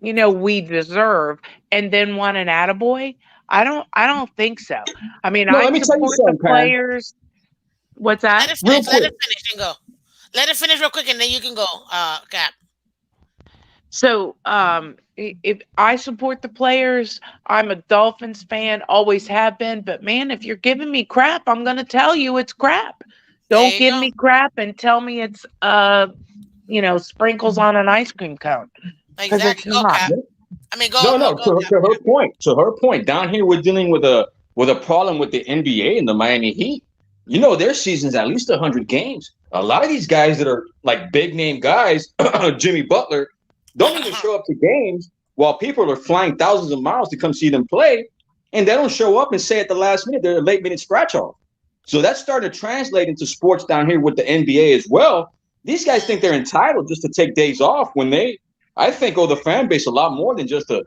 we deserve and then want an attaboy. I don't think so. I mean, No, I let me tell you support the something, Pan. players. What's Let that? it Real finish. Let quick. it finish and go. Let it finish real quick, and then you can go, Cap. So, if I support the players, I'm a Dolphins fan, always have been. But man, if you're giving me crap, I'm going to tell you it's crap. There Don't you give go. me crap and tell me it's sprinkles on an ice cream cone because it's Exactly. Go, not. Cap. I mean, No, go, no. go. To her point, down here we're dealing with a problem with the NBA and the Miami Heat. You know, their season's at least 100 games. A lot of these guys that are like big name guys, Jimmy Butler, don't even show up to games while people are flying thousands of miles to come see them play, and they don't show up and say at the last minute they're a late minute scratch off. So that's starting to translate into sports down here with the NBA as well. These guys think they're entitled just to take days off when I think, owe the fan base a lot more than just a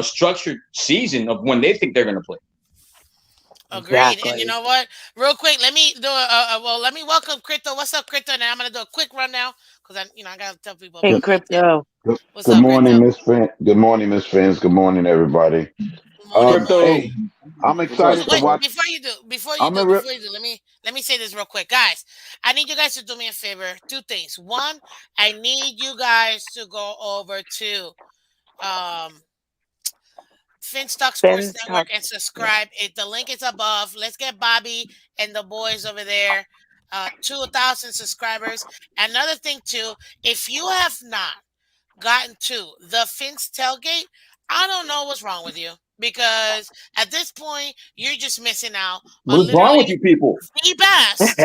structured season of when they think they're going to play. Agreed. And you know what? Real quick, let me do let me welcome Crypto. What's up, Crypto? Now I'm gonna do a quick rundown because I gotta tell people Hey, about Good, my tip. Crypto. What's good up, Crypto? morning, Miss Fin. Good morning, Miss Fins. Good morning, everybody. Good morning, Crypto, Hey, morning. I'm what's up? So excited to wait, watch. I'm a real. before you do, let me say this real quick, guys. I need you guys to do me a favor. Two things. One, I need you guys to go over to um Finstock Sports Ben's talk. Network and subscribe. The link is above. Let's get Bobby and the boys over there. 2,000 subscribers. Another thing too, if you have not gotten to the Fins tailgate, I don't know what's wrong with you because at this point you're just missing out on What's wrong with literally you people? the best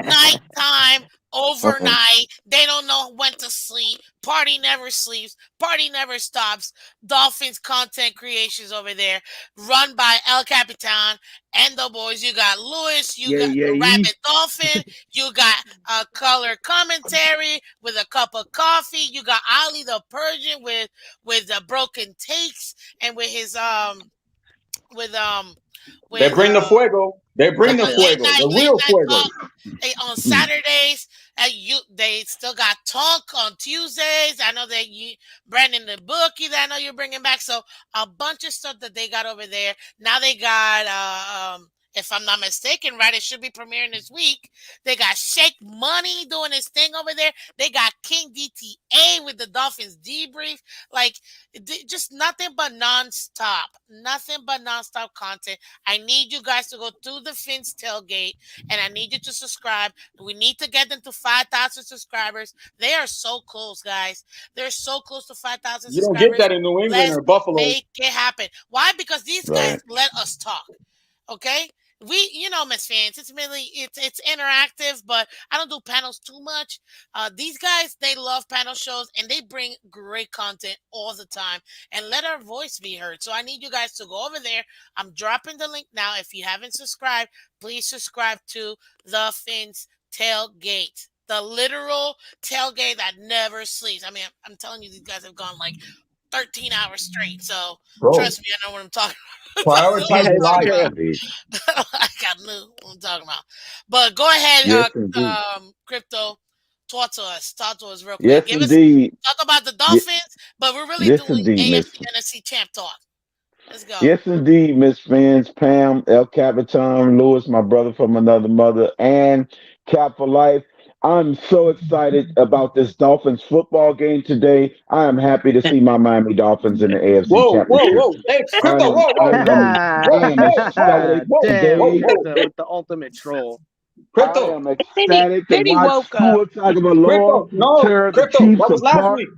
nighttime, overnight. They don't know when to sleep. Party never sleeps. Party never stops. Dolphins content creations over there, run by El Capitan and the boys. You got Lewis. You got the Rabbit Dolphin. You got color commentary with a cup of coffee. You got Ali the Persian with the broken takes and with his with They with bring the fuego. They bring the fuego. The late real night fuego. talk on Saturdays. They still got talk on Tuesdays. I know that Brandon the bookie that I know you're bringing back. So a bunch of stuff that they got over there. Now they got if I'm not mistaken, right, it should be premiering this week. They got Shake Money doing his thing over there. They got King DTA with the Dolphins debrief. Like just nothing but nonstop content. I need you guys to go to the Fins tailgate and I need you to subscribe. We need to get them to 5,000 subscribers. They are so close, guys. They're so close to 5,000 You don't get subscribers. that in New England Let's or Buffalo. make it happen. Why? Because these guys Right. let us talk. Okay? Miss Fans, it's interactive, but I don't do panels too much. These guys, they love panel shows and they bring great content all the time and let our voice be heard. So I need you guys to go over there. I'm dropping the link now. If you haven't subscribed, please subscribe to the Fins tailgate, the literal tailgate that never sleeps. I mean, I'm telling you, these guys have gone like 13 hours straight. So Bro, trust me, I know what I'm talking about. prioritize That's life. true. Indeed. I got no what I'm talking about. But go ahead, Yes, indeed. Crypto. Talk to us. Talk to us real Yes, quick. indeed. Talk about the Ye- Dolphins, but we're really Yes, doing indeed, Miss. AFC NFC champ talk. Let's go. Yes, indeed, Miss Fins, Pam, El Capitan, Lewis, my brother from another mother, and Cap for Life. I'm so excited about this Dolphins football game today. I am happy to see my Miami Dolphins in the AFC Whoa, whoa, Championship. whoa. Hey, I Crypto, am, whoa, I whoa, am, I whoa, am whoa, whoa, ecstatic whoa, Damn, whoa, today. whoa. Crypto with the ultimate troll. I Crypto, am Then he, ecstatic to then he watch woke up. Tua Tagovailoa Crypto, no, tear the Crypto, Chiefs that was last apart. week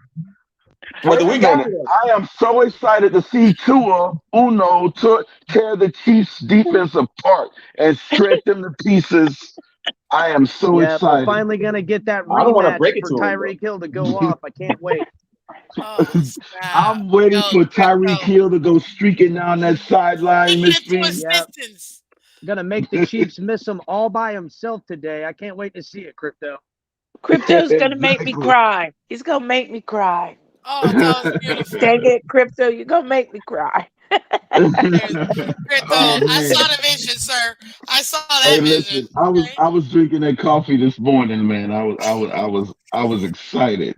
or Wait the a week after minute. that. I am so excited to see Tua Uno to tear the Chiefs defense apart and shred them to pieces. I am so Yeah, we're excited. finally gonna get that I don't want to rematch break it for to him, bro. Tyreek Hill to go off. I can't wait. Oh snap. I'm waiting Yo, for Tyreek Crypto. Hill to go streaking down that sideline, Take Miss it to a Finn. Yep, sentence. gonna make the Chiefs miss him all by himself today. I can't wait to see it, Crypto. Crypto's gonna make me Exactly. cry. He's gonna make me cry. Oh, that was beautiful. Dang it, Crypto, you're gonna make me cry. There's Crypto. Oh I saw man. the vision, sir. I saw that Hey, vision. listen, I was Okay. I was drinking that coffee this morning, man. I was excited.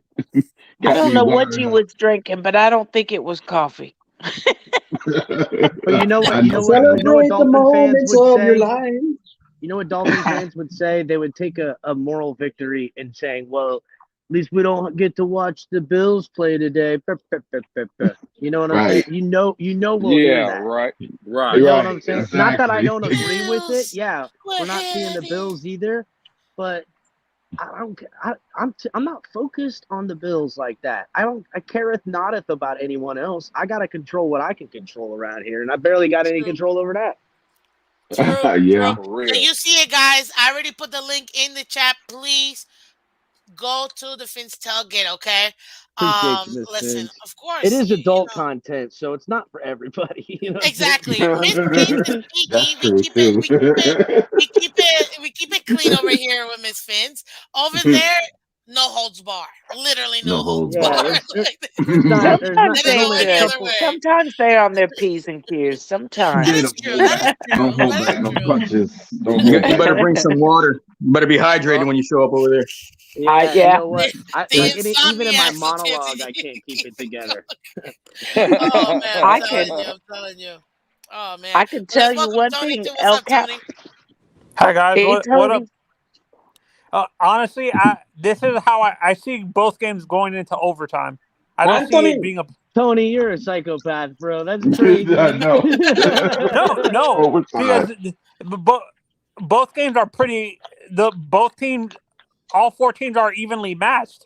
I Got don't me know what wired you up. was drinking, but I don't think it was coffee. But you know I what? You know, know what? I know. You know what Celebrate the Dolphin fans moments would of your say? life. You know what Dolphin fans would say? They would take a moral victory in saying, "Well, at least we don't get to watch the Bills play today." You know what I'm saying? Right, You know we'll hear Yeah, that. right, You right. know what I'm right, saying? Not that I exactly. don't agree with it. Bills. Yeah, We're we're not seeing the heading. Bills either, but I don't. I'm not focused on the Bills like that. I careth noteth about anyone else. I gotta control what I can control around here, and I barely got any True. control over that. True. Yeah. True. For So real. you see it, guys. I already put the link in the chat. Please go to the Fins tailgate, okay? Appreciate you, Miss Listen, Vince. of It course, is you adult know content, so it's not for everybody. You know what I'm saying? exactly. Miss Fins is That's PG. We true keep it. too. We keep it. We keep it. We keep it clean over here with Miss Fins. Over there, no holds bar. Literally no No holds holds bar. Yeah, barred. Sometimes Let there's it they go only a any should. other couple. way. Sometimes they're on their P's and Q's. That They is Sometimes. don't true. hold That is back. Don't true. hold That is back no true. punches. Don't hold You back. better bring some water. You better be hydrated Oh, when you show up over there. Yeah, you Yeah. know the, what? I the like it, even in my insomniacs will monologue, I continue to can't keep keep it it together. Oh man, I'm I telling can you, I'm telling you. Oh man. I can tell you Welcome one Tony thing, too. What's El up, Cap. Tony? Hi guys, Hey what up? Tony. Honestly, this is how I see both games going into overtime. I don't see it Anthony, being a Tony, you're a psychopath, bro. That's I crazy. know. no Overtime. because both games are pretty. Both teams, all four teams are evenly matched.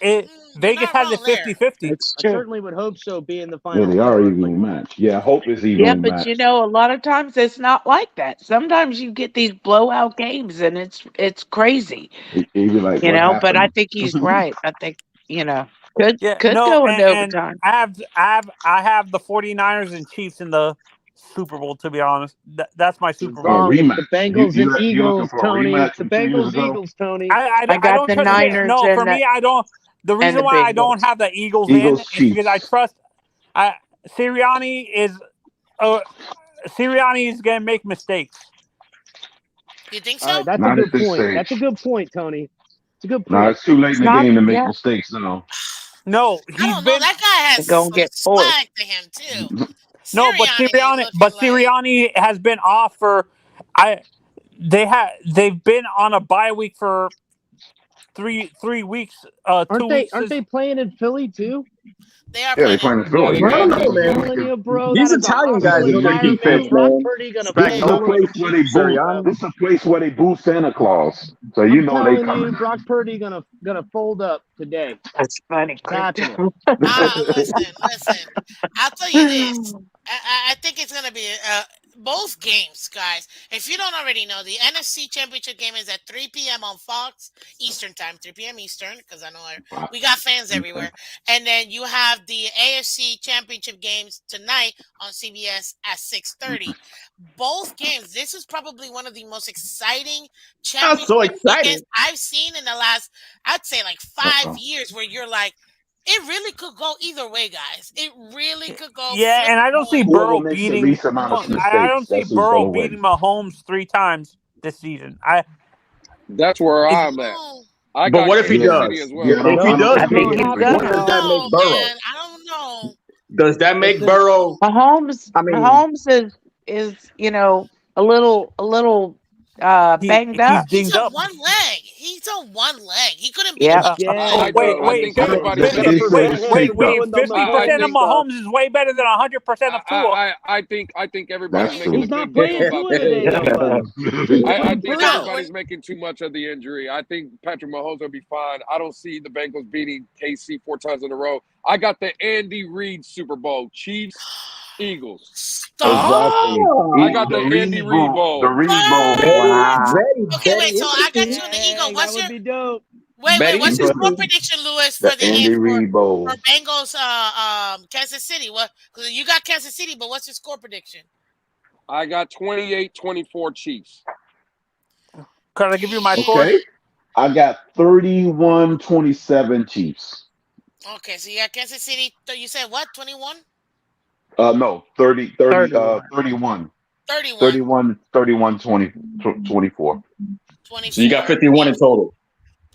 You're Vegas not has it wrong there. 50-50. It's I true. certainly would hope so, being the Yeah, Final they are Four. Like, evenly matched. Yeah, hope is Yeah, evenly but matched. a lot of times it's not like that. Sometimes you get these blowout games and it's crazy. You be like, what But I happened? think he's right. I think, Yeah, could no, go into and overtime. I have the 49ers and Chiefs in the Super Bowl. To be honest, that's my you're Super A Bowl. wrong. It's the rematch. Bengals and You looking Eagles, for a Tony. It's rematch the from 2 years Bengals ago? Eagles, Tony. I I don't got the trust the Niners no for me. I don't. The and reason the why I don't Bengals. have the Eagles in Eagles is because I Chiefs. trust. I Sirianni is uh, Sirianni is gonna make mistakes. You think All right, so? that's a Not at good this point. That's a stage. good point, Tony. It's a good No, point. it's too late It's in the not game to make yeah, mistakes now. No, I he's don't know. been That guy has they're gonna some get swag forced. to him too. no, Sirianni looking like Sirianni has been off for I. They've been on a bye week for three weeks. Aren't 2 weeks. they playing in Philly too? they are Yeah, they playing playing in Yeah, Philly. they I Yeah, don't got that's know, what I'm they're man. telling making. you, bro, that These is a Italian This guys hostile is be making environment. sense, making Brock man. Purdy gonna This play is a all Spagnuolo, over place where they boo. Sirianni. This is a place where they boo Santa Claus. So you I'm know they telling you, coming. Brock Purdy gonna fold up today. That's funny, It's happening. Crypto. listen. I'll tell you this. I think it's gonna be both games, guys. If you don't already know, the NFC Championship game is at 3 p.m. on Fox Eastern time, 3 p.m. Eastern, because I know we got fans Okay. everywhere. And then you have the AFC Championship games tonight on CBS at 6:30. Both games. This is probably one of the most exciting I'm so championship weekends excited. I've seen in the last, I'd say, like 5 Uh-oh. years, where you're like, it really could go either way, guys. It really could go Yeah, flip and a I don't see coin. Whoever Burrow makes the beating. least amount of I don't mistakes, see that's who's Burrow gonna win. beating Mahomes 3 times this season. that's where If I'm at. Oh, I But got what if he Kansas Yeah, City does? as yeah. well. If he Nope, does I it's think not beat he's him, happening, what gonna. does dog. that make no, Burrow? man. I don't know. Does that make Listen, Burrow? Mahomes I mean, Mahomes is a little banged he's up. He's dinged on up. one leg. He's on one leg. He couldn't beat Yep. Mahomes. Oh again, wait, bro. I wait, think Bro, everybody's They making Jennifer say too it's Lopez much. is taped up. doing the 50% of McCartney think stuff. Mahomes is way better than 100% of Tua. I think everybody's That's making true. a He's not big deal playing about Tua the today, injury. though, bud. He's I playing think Now, Burrow. when everybody's making too much of the injury. I think Patrick Mahomes will be fine. I don't see the Bengals beating KC 4 times in a row. I got the Andy Reid Super Bowl. Chiefs, Eagles. stop. Exactly. I oh, got The the Andy Reed Reid Bowl. The Bowl. Reed Bowl. very, What? Wow. very, Okay, very wait. So I got interesting. you in the Eagle. Dang, that would be dope. Wait? Very What's your score interesting. prediction, Lewis, for The the Andy Reid for Bowl. Bengals Kansas City? What? Because you got Kansas City, but what's your score prediction? I got 28-24 Chiefs. Could I give you my score? Okay. I got 31-27 Chiefs. Okay, so you got Kansas City. So you said what? 21? No, 31. 31. 31, 31, 24. So you got 24. 51 in total.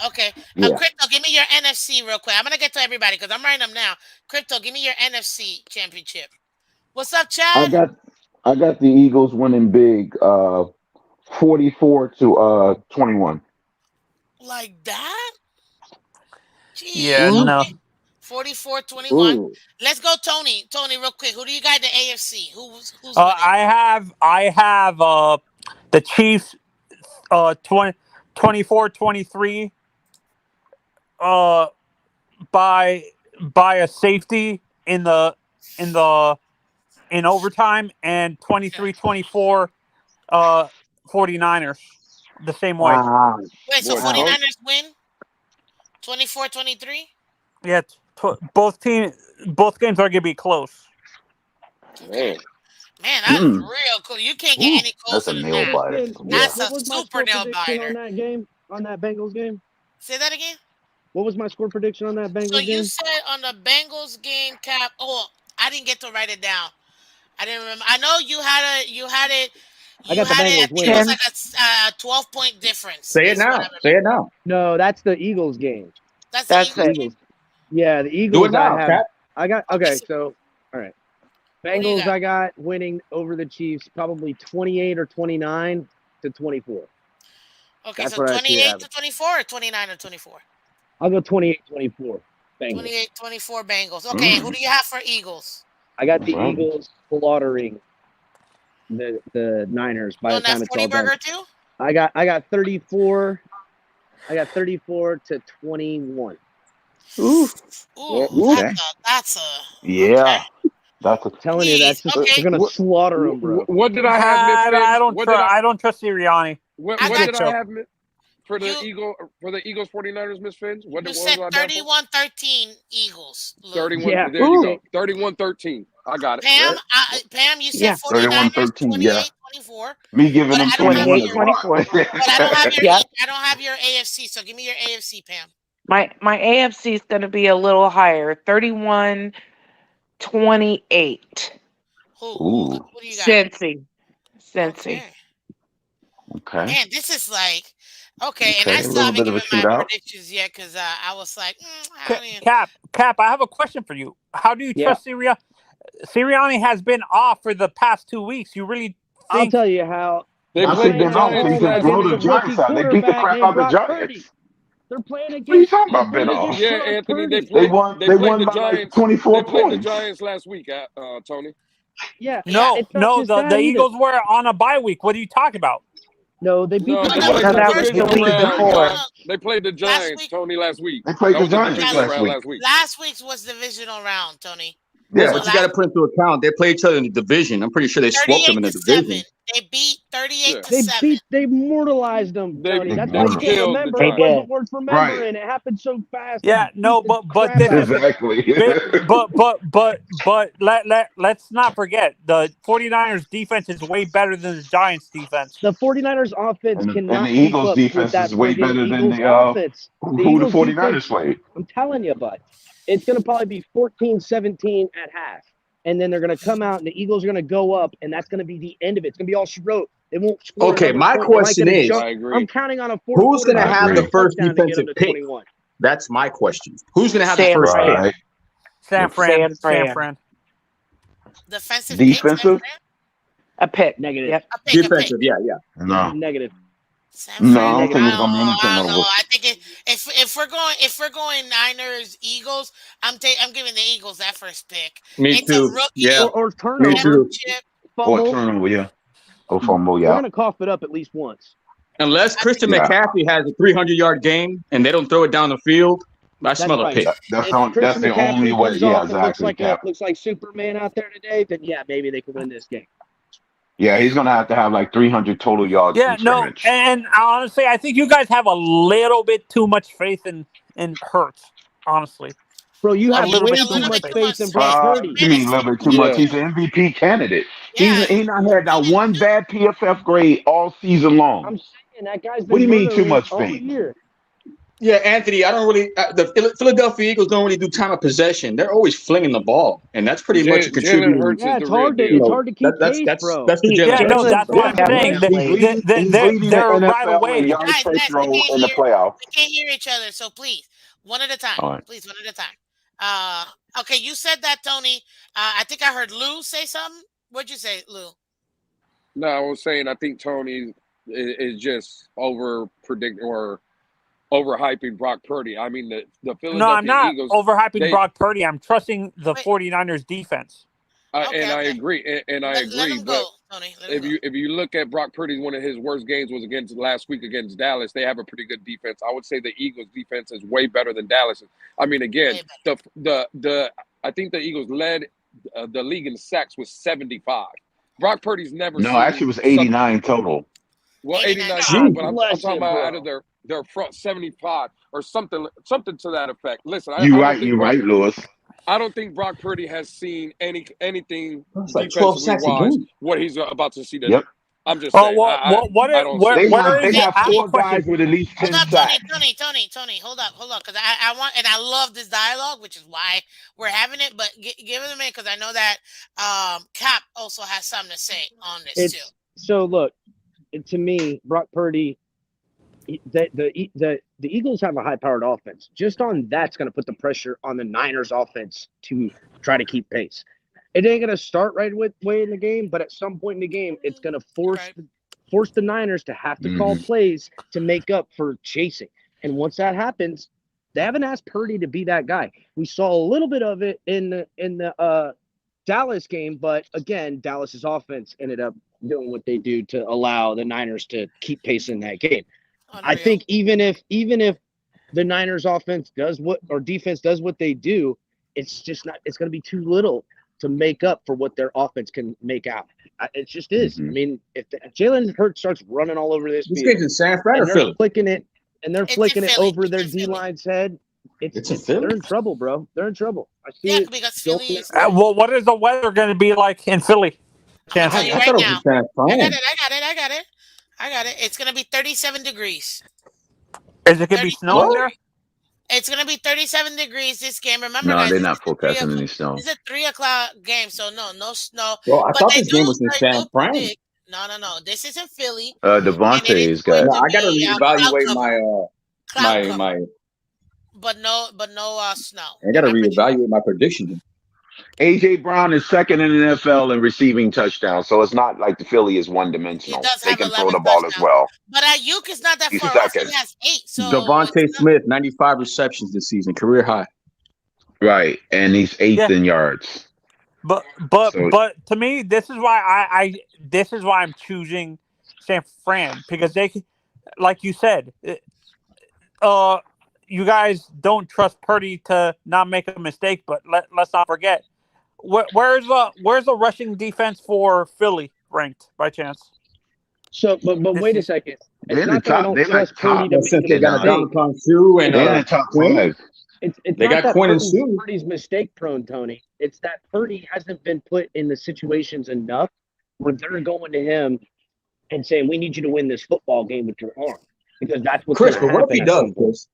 Okay. Yeah. Crypto, give me your NFC real quick. I'm gonna get to everybody because I'm writing them now. Crypto, give me your NFC championship. What's up, I Chad? got I got the Eagles winning big, 44 to 21. Like that? Yeah, Jeez. Mhm. no. Okay. 44-21. Ooh. Let's go, Tony. Tony, real quick. Who do you got in the AFC? Who's winning? I have the Chiefs 24-23 by a safety in overtime, and 23-24 49ers the same way. Wow. Wait, so Boy, Wow. 49ers win 24-23? Yeah, both games are gonna be close. Okay. Man, Man, that's Mm. real cool. You can't get Ooh, any that's closer a than nail that. biter. Spins, Yeah. That's what a was my super score nail prediction biter. on that game? On that Bengals game? Say that again. What was my score prediction on that So Bengals you game? said on the Bengals game, Cap. Oh, I didn't get to write it down. I didn't remember. I know you had it. I got the I Bengals think it was winning. like Pins. a 12-point difference. Say it Is what I now. remember. Say it now. No, that's the Eagles game. That's the That's Eagles The it. game. Eagles. Yeah, the Do it Eagles. now, Cap. I got. Okay, Okay, so so all right. who do you Bengals. got? I got winning over the Chiefs, probably 28 or 29 to 24. Okay, That's so what I see it 28 to happening. 24 or 29 to 24? I'll go 28-24. Bengals. 28-24 Bengals. Okay, who do you have for Eagles? I got the Well, Eagles slaughtering the Niners by You the on that time it's 40 all done. burger too? I got 34. I got 34 to 21. Ooh. Ooh, Okay. that's a okay. Yeah. That's a. Telling you, that's Jeez. just Uh, they're Okay, gonna what, slaughter them, bro. what did I have, Miss I Fins? don't trust. I don't trust Sirianni. What I what got did I Mitchell. have for the you. Eagles 49ers, Miss Fins? What You was said I down for? 31-13 Eagles. Lou. 31. Yeah. There you Ooh. go. 31-13. I got it. Pam, Yep. Pam, you said Yeah. 49ers 31-13. Yeah. 28-24, Me giving but them I don't have 21 28, as your well. 24. but I don't have your Yep. I don't have your AFC. So give me your AFC, Pam. My AFC is going to be a little higher. 31-28. Ooh. Who do you got? Cincy. Cincy. Okay. Okay. Man, this is like okay, and I Okay. A still little haven't bit of a given my shootout. predictions yet because I was like, I mean, Cap, I have a question for you. How do you Yeah. trust Sirianni? Sirianni has been off for the past 2 weeks. You really I'll think? tell you how. They They're Once he played the playing been at off, he Giants home just last blow against the a week. rookie Giants out. They beat the quarterback crap named out the Brock Purdy. Giants. They're playing What are you against talking they're about? Been playing Yeah, off? against yeah, Brock Anthony. Purdy. They won. They They played won the by like Giants. 24 They played the points. Giants last week, Tony. Yeah, yeah. it's not No. just that The either. Eagles were on a bye week. What are you talking about? No, they beat No, the they No, played What? no, the No, that was the first divisional week no, round. no, before. no. They played the Last Giants, week, Tony, last week. They played That the was the Giants divisional last round week. last week. last week's was divisional round, Tony. Yeah, So Yeah. but you got to last put into account they play each other in the division. I'm pretty sure they swept them 38 in the to 7. division. They beat 38 Yeah. to 7. they immortalized them, Tony. They That's they why you Immortal. can't killed the remember. They It Giants. wasn't did. worth Right. remembering. It happened so fast. They Yeah, no, beat the but crap this out is of them. Exactly. but let's not forget the 49ers defense is way better than the Giants defense. The 49ers offense And the cannot keep Eagles up with defense that is way friggin' better than Eagles the offense. The who the Eagles defense, 49ers played. I'm telling you, bud, it's going to probably be 14-17 at half. And then they're going to come out, and the Eagles are going to go up, and that's going to be the end of it. It's going to be all rote. They won't score Okay, another my point. They might question get a is, jump. I I'm agree. counting on a fourth who's quarter going to I jump have ball the agree. first touchdown to get them defensive to pick? 21. That's my question. Who's going to have the San first pick? Fran. Right. San Fran. Defensive pick, San Defensive? Fran? A pick. Negative. Yep. A pick. Defensive, yeah. No. Negative. San No, Fran. I don't think Negative. it's gonna be any I don't know. turnovers. I think if we're going Niners Eagles, I'm giving the Eagles that first pick. Me It's a too. Yeah, rookie Or me turnover, too. championship. Or fumble. turnover, yeah. Or fumble, They're yeah. going to cough it up at least once. Unless I think Christian Yeah. McCaffrey has a 300-yard game and they don't throw it down the field, I That's smell a right. pick. That's If Christian the only McCaffrey way. comes Yeah, off and looks exactly. like Superman out there today, then yeah, maybe they can win this game. Yeah, he's gonna have to have like 300 total yards Yeah, from no, scrimmage. and honestly, I think you guys have a little bit too much faith in Hurts. Honestly, Bro, you a have little way bit a too too little much bit much faith. too much faith in Brock space. Purdy. You Man, mean it's a little bit too freaking much? Yeah. He's an MVP candidate. yeah. He not had not one bad PFF grade all season long. I'm saying that guy's What do been you mean too murdering much all faith? year. Yeah, Anthony, I don't really. The Philadelphia Eagles don't really do time of possession. They're always flinging the ball, and that's pretty much a Jalen contributing. Hurts is Yeah, the real You it's deal. know, hard to keep pace, bro. that's the Yeah, general. no, Jalen that's what I'm saying. definitely. They're He's right leading the away. NFL in yards per Guys, we throw can't in the hear playoffs. we can't hear each other. So please, one at a time. All right. Please, one at a time. Okay, you said that, Tony. I think I heard Lou say something. What'd you say, Lou? No, I was saying I think Tony is just over predicting or overhyping Brock Purdy. I mean, the No, I'm Philadelphia not Eagles, overhyping they Brock Purdy. I'm trusting the Wait. 49ers defense. Okay, and I okay. agree, and I Let agree. him But go. Tony, let him go. if you look at Brock Purdy, one of his worst games was against last week against Dallas. They have a pretty good defense. I would say the Eagles' defense is way better than Dallas. I mean, again, Way better. the I think the Eagles led the league in sacks with 75. Brock Purdy's never No, actually, seen it was something. 89 total. Well, 89 89 God total, but I'm bless talking you, about bro. out of their front 75 or something to that effect. Listen, I You're don't right. think You're right, Lewis. I don't think Brock Purdy has seen anything It's like 12 defensively sacks a wise game. what he's about to see Yep. today. I'm just Oh, saying. I don't see They it. have where is they it? have I have a 4 guys question. with at least Hold 10 up, Tony, sacks. Tony, hold up, because I want, and I love this dialogue, which is why we're having it. But give it a minute, because I know that Cap also has something to say on this too. It's so look to me, Brock Purdy. The Eagles have a high-powered offense. Just on that's going to put the pressure on the Niners' offense to try to keep pace. It ain't going to start right away in the game, but at some point in the game, it's going to force the Niners to have to call plays to make up for chasing. And once that happens, they haven't asked Purdy to be that guy. We saw a little bit of it in the Dallas game, but again, Dallas's offense ended up doing what they do to allow the Niners to keep pace in that game. Unreal. I think even if the Niners offense does what or defense does what they do, it's just not. It's going to be too little to make up for what their offense can make out. It just is. I mean, if Jalen Hurts starts running all over this This field game's in San Fran or and they're Philly? flicking it Philly. over their It's in D Philly. line's head, It's in Philly? they're in trouble, bro. They're in trouble. I see Yeah, it because going Philly is. that way. Well, what is the weather going to be like in Philly? I'm gonna Chance. tell you I right thought it was now. in San Fran. I got it. It's gonna be 37 degrees. Is it going to be 37 snowing there? degrees. It's gonna be 37 degrees this game. Remember, No, guys, they're this not is a 3 forecasting o'clock. any snow. This is a 3 o'clock game, so no snow. Well, I But thought this game was in they San do Fran. predict. No. This is in Philly, and it is Devontae's going got No, to I got to be cloud reevaluate cover. Cloud cover, my. but no snow. I got to reevaluate my prediction. AJ Brown is second in the NFL in receiving touchdowns, so it's not like the Philly is one He dimensional. does They have can throw 11 the ball as touchdowns, well. but Ayuk is not that He's far off. He second. has 8, so Devontae it's not. Smith, 95 receptions this season, career high. Right, and he's 8th in yards. But So to me, this is why this is why I'm choosing San Fran, because they, like you said, you guys don't trust Purdy to not make a mistake. But let's not forget, where's the rushing defense for Philly ranked by chance? So, but This wait a is- second. they're It's in the not that I top. don't They're like trust Purdy top. to Well, make since a they got mistake. Dominican Sue and They're in the top Quinn, 5. It's they not got that Quinn and Sue. Purdy's mistake prone, Tony. It's that Purdy hasn't been put in the situations enough where they're going to him and saying, "We need you to win this football game with your arm," because that's what's going Chris, to but what if happen he at does, some point. Chris?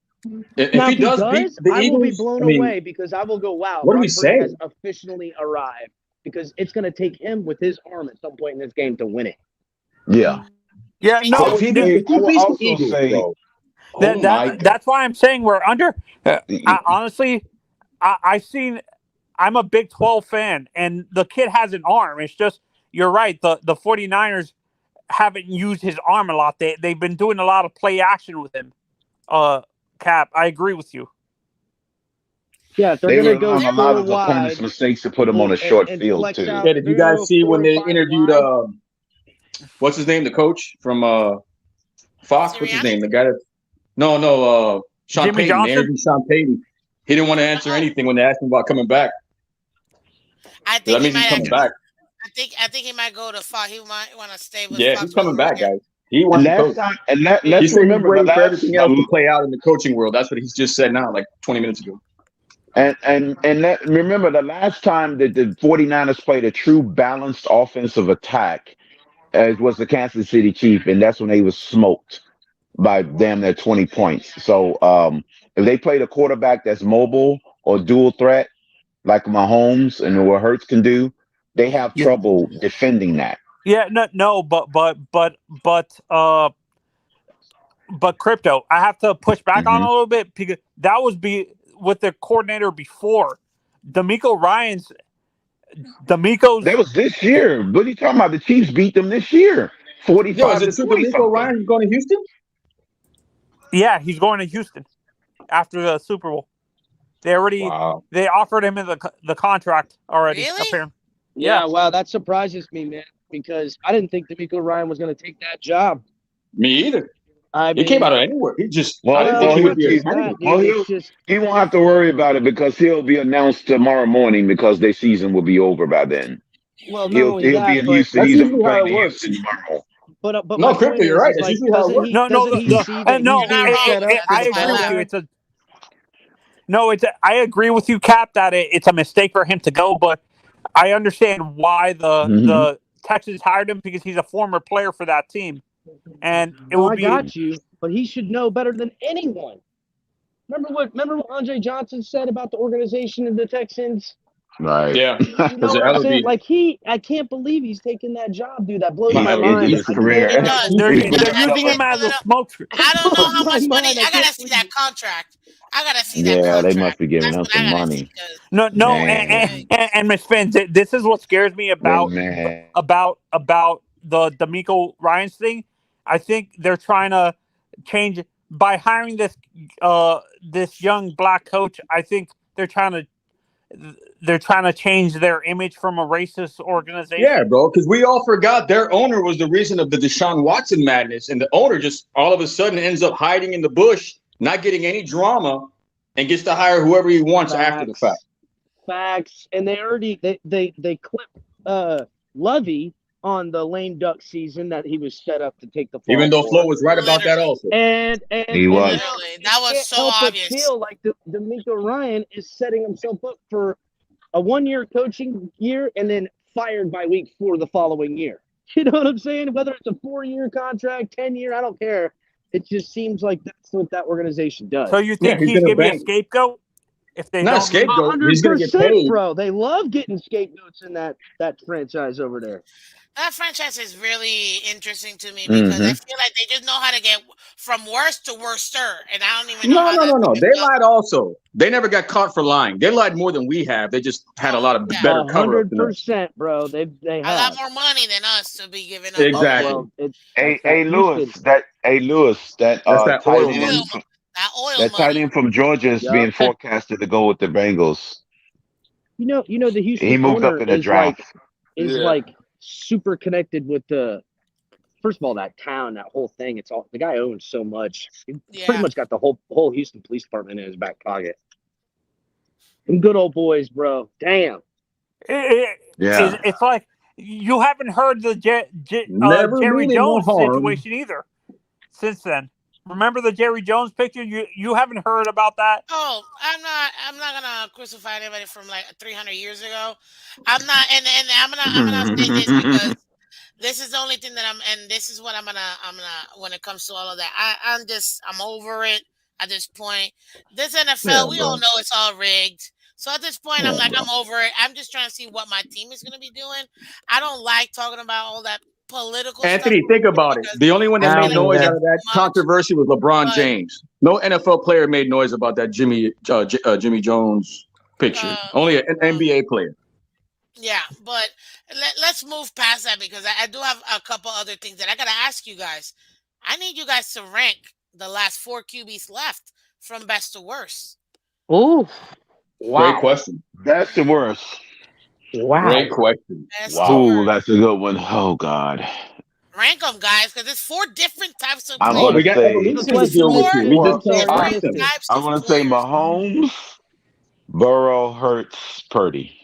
If Now, he if he does beat does, the I will be Eagles, blown I mean, away because I will go, "Wow, what do we Brock Purdy say? has officially arrived." Because it's going to take him with his arm at some point in this game to win it. Yeah. Yeah, Me no. So too. if I he will beats the also Eagles, say bro, oh my God. That's why I'm saying we're under. Honestly, I'm a Big 12 fan, and the kid has an arm. It's just, you're right. The 49ers haven't used his arm a lot. They've been doing a lot of play action with him. Cap, I agree with you. Yeah, if they're they going to rely go on a lot full of opponents' wide mistakes to put them on a short and field flex too. out, Yeah, if did you they're going to guys go see 4 when and they 5 interviewed wide, what's his name, the coach from Fox? What's his Sirianni? name? The guy that Sean Jimmy Payton. They Johnson? interviewed Sean Payton. He didn't want to answer anything when they asked him about coming back. I So think that he means he's might coming actually. back. I think he might go to Fox. He might want to stay with Yeah, Fox he's for a coming little back, bit. guys. He wants to Last coach. time, and He let's said he's remember waiting for everything else to play out in the coaching world. That's what he's just said now, like 20 minutes ago. remember the last time that the 49ers played a true balanced offensive attack was the Kansas City Chiefs, and that's when they was smoked by damn near 20 points. So if they played a quarterback that's mobile or dual threat like Mahomes and what Hurts can do, they have Yeah. trouble defending that. Yeah, no, but crypto, I have to push back on a little bit, because that was with the coordinator before. D'Amico's. That was this year. What are you talking about? The Chiefs beat them this year, Yo, 45 is to it true 20 D'Amico something. Ryan's going to Houston? Yeah, he's going to Houston after the Super Bowl. They offered him in the contract already. Really? Apparently. yeah, wow, that surprises me, man. because I didn't think D'Amico Ryan was going to take that job. Me either. I He came mean, out of anywhere. I didn't Well, think well, he would not be a just candidate. that, dude. It's just he won't have to worry about it because he'll be announced tomorrow morning because their season will be over by then. well, not He'll only he'll be that, in but Houston. That's He's on a usually how plane it to works. Houston tomorrow. but my No, Crypto, point you're right. is That's like, usually how it works. doesn't he see that no, he's You're not being wrong. set up for I the That's why I agree with laughed. you. franchise? I agree with you, Cap, that it's a mistake for him to go, but I understand why the Texans hired him because he's a former player for that team, and it No, would I be got you, but he should know better than anyone. Remember what Andre Johnson said about the organization of the Texans? Right. Yeah, You know because what I'm that would saying? be Like I can't believe he's taking that job, dude. That blows my my He's hell of a ending mind. his I DC. career. It can't does. they're It He's does. they're And, using him and as no, a no, smoke. I don't know blows how my much money. mind. I I can't gotta see believe. that contract. I gotta see that Yeah, they must contract. be giving That's him what I some gotta see money. because No, Man, and Miss Fins, this is what scares me man. about the D'Amico Ryans thing. I think they're trying to change by hiring this young black coach. I think they're trying to change their image from a racist Yeah, organization. bro, because we all forgot their owner was the reason of the Deshaun Watson madness, and the owner just all of a sudden ends up hiding in the bush, not getting any drama, and gets to hire whoever he wants after the fact. Facts. And they already they clipped Lovey on the lame duck season that he was set up to take the Even fall though Flo for. was right about that literally, also. He And was. now literally, you that was can't so help but obvious. feel like D'Amico Ryan is setting himself up for a 1-year coaching year and then fired by week 4 the following year. You know what I'm saying? Whether it's a 4-year contract, 10-year, I don't care. It just seems like that's what that organization So does. you Yeah, think he's he's gonna gonna be a bank. scapegoat if they Not a don't lose? scapegoat. He's gonna get 100%, paid. bro. They love getting scapegoats in that franchise over there. That franchise is really interesting to me because I Mm-hmm. feel like they just know how to get from worse to worser, and I don't even know No, how no, that's no, no. even They lied possible. also. They never got caught for lying. They lied more than we have. They just had a Oh lot of yeah, better cover up than us. 100%, bro. They a lot have. more money than us to be giving up on that. Exactly. Well, it Hey, that's that Lewis, Houston. that That's that tight oil Oil, money. end that oil that tight money. end from Georgia is being Yup. forecasted to go with the Bengals. The He Houston moved up owner in the draft. is Yeah. like super connected with first of all, that town, that whole thing. It's all the guy owns so much. He pretty Yeah, much got the whole Houston Police Department in his back pocket. Them good old boys, bro. Damn. Yeah. It's like you haven't heard the Never Jerry meaning no Jones harm. situation either since then. Remember the Jerry Jones picture? You haven't heard about that? oh, I'm not gonna crucify anybody from like 300 years ago. I'm not, and I'm gonna say this because this is the only thing that and this is what I'm gonna when it comes to all of that. I'm over it at this point. This Yeah, NFL, we all bro. know it's all rigged. So at this point, I'm Yeah, like, bro. I'm over it. I'm just trying to see what my team is gonna be doing. I don't like talking about all that political stuff Anthony, think about it. because The only one that I made don't like noise way out either. of that too much. controversy was LeBron But James. No NFL player made noise about that Jimmy Jones picture. Only an well, NBA player. yeah, but let's move past that because I do have a couple other things that I gotta ask you guys. I need you guys to rank the last 4 QBs left from best to worst. Ooh, Great wow, question. That's the worst. Great wow. question. Best to Wow. Ooh, worst. that's a good one. Oh God. Rank them, guys, because it's 4 different types of I'm Oh, gonna we got players. say Just evolution to listen deal to with me, here. Four We Finn. just I'm can't sorry, I rank different missed them. it. types I'm of gonna say players. Mahomes, Burrow, Hurts, Purdy.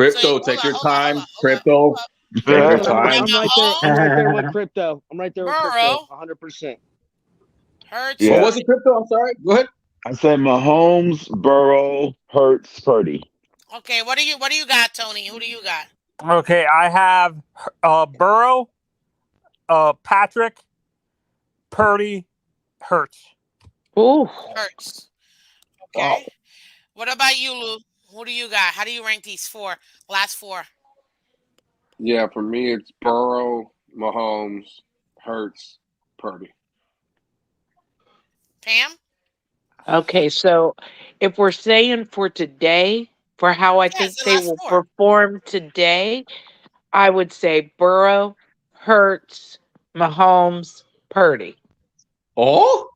So Crypto, hold take on, your hold on, hold on, time. hold on, hold Crypto, up. take your Man, You time. got I'm Mahomes, right there with crypto. I'm right there with crypto, Burrow, 100%. Hurts, What Yeah. was Purdy. it, Crypto? I'm sorry. Go ahead. I said Mahomes, Burrow, Hurts, Purdy. Okay, what do you got, Tony? Who do you got? Okay, I have Burrow, Patrick, Purdy, Hurts. Ooh, Hurts. Wow. Okay. What about you, Lou? Who do you got? How do you rank these last four? Yeah, for me, it's Burrow, Mahomes, Hurts, Purdy. Pam? Okay, so if we're saying for today, for how I Yes, think the they last will four. perform today, I would say Burrow, Hurts, Mahomes, Purdy. Oh?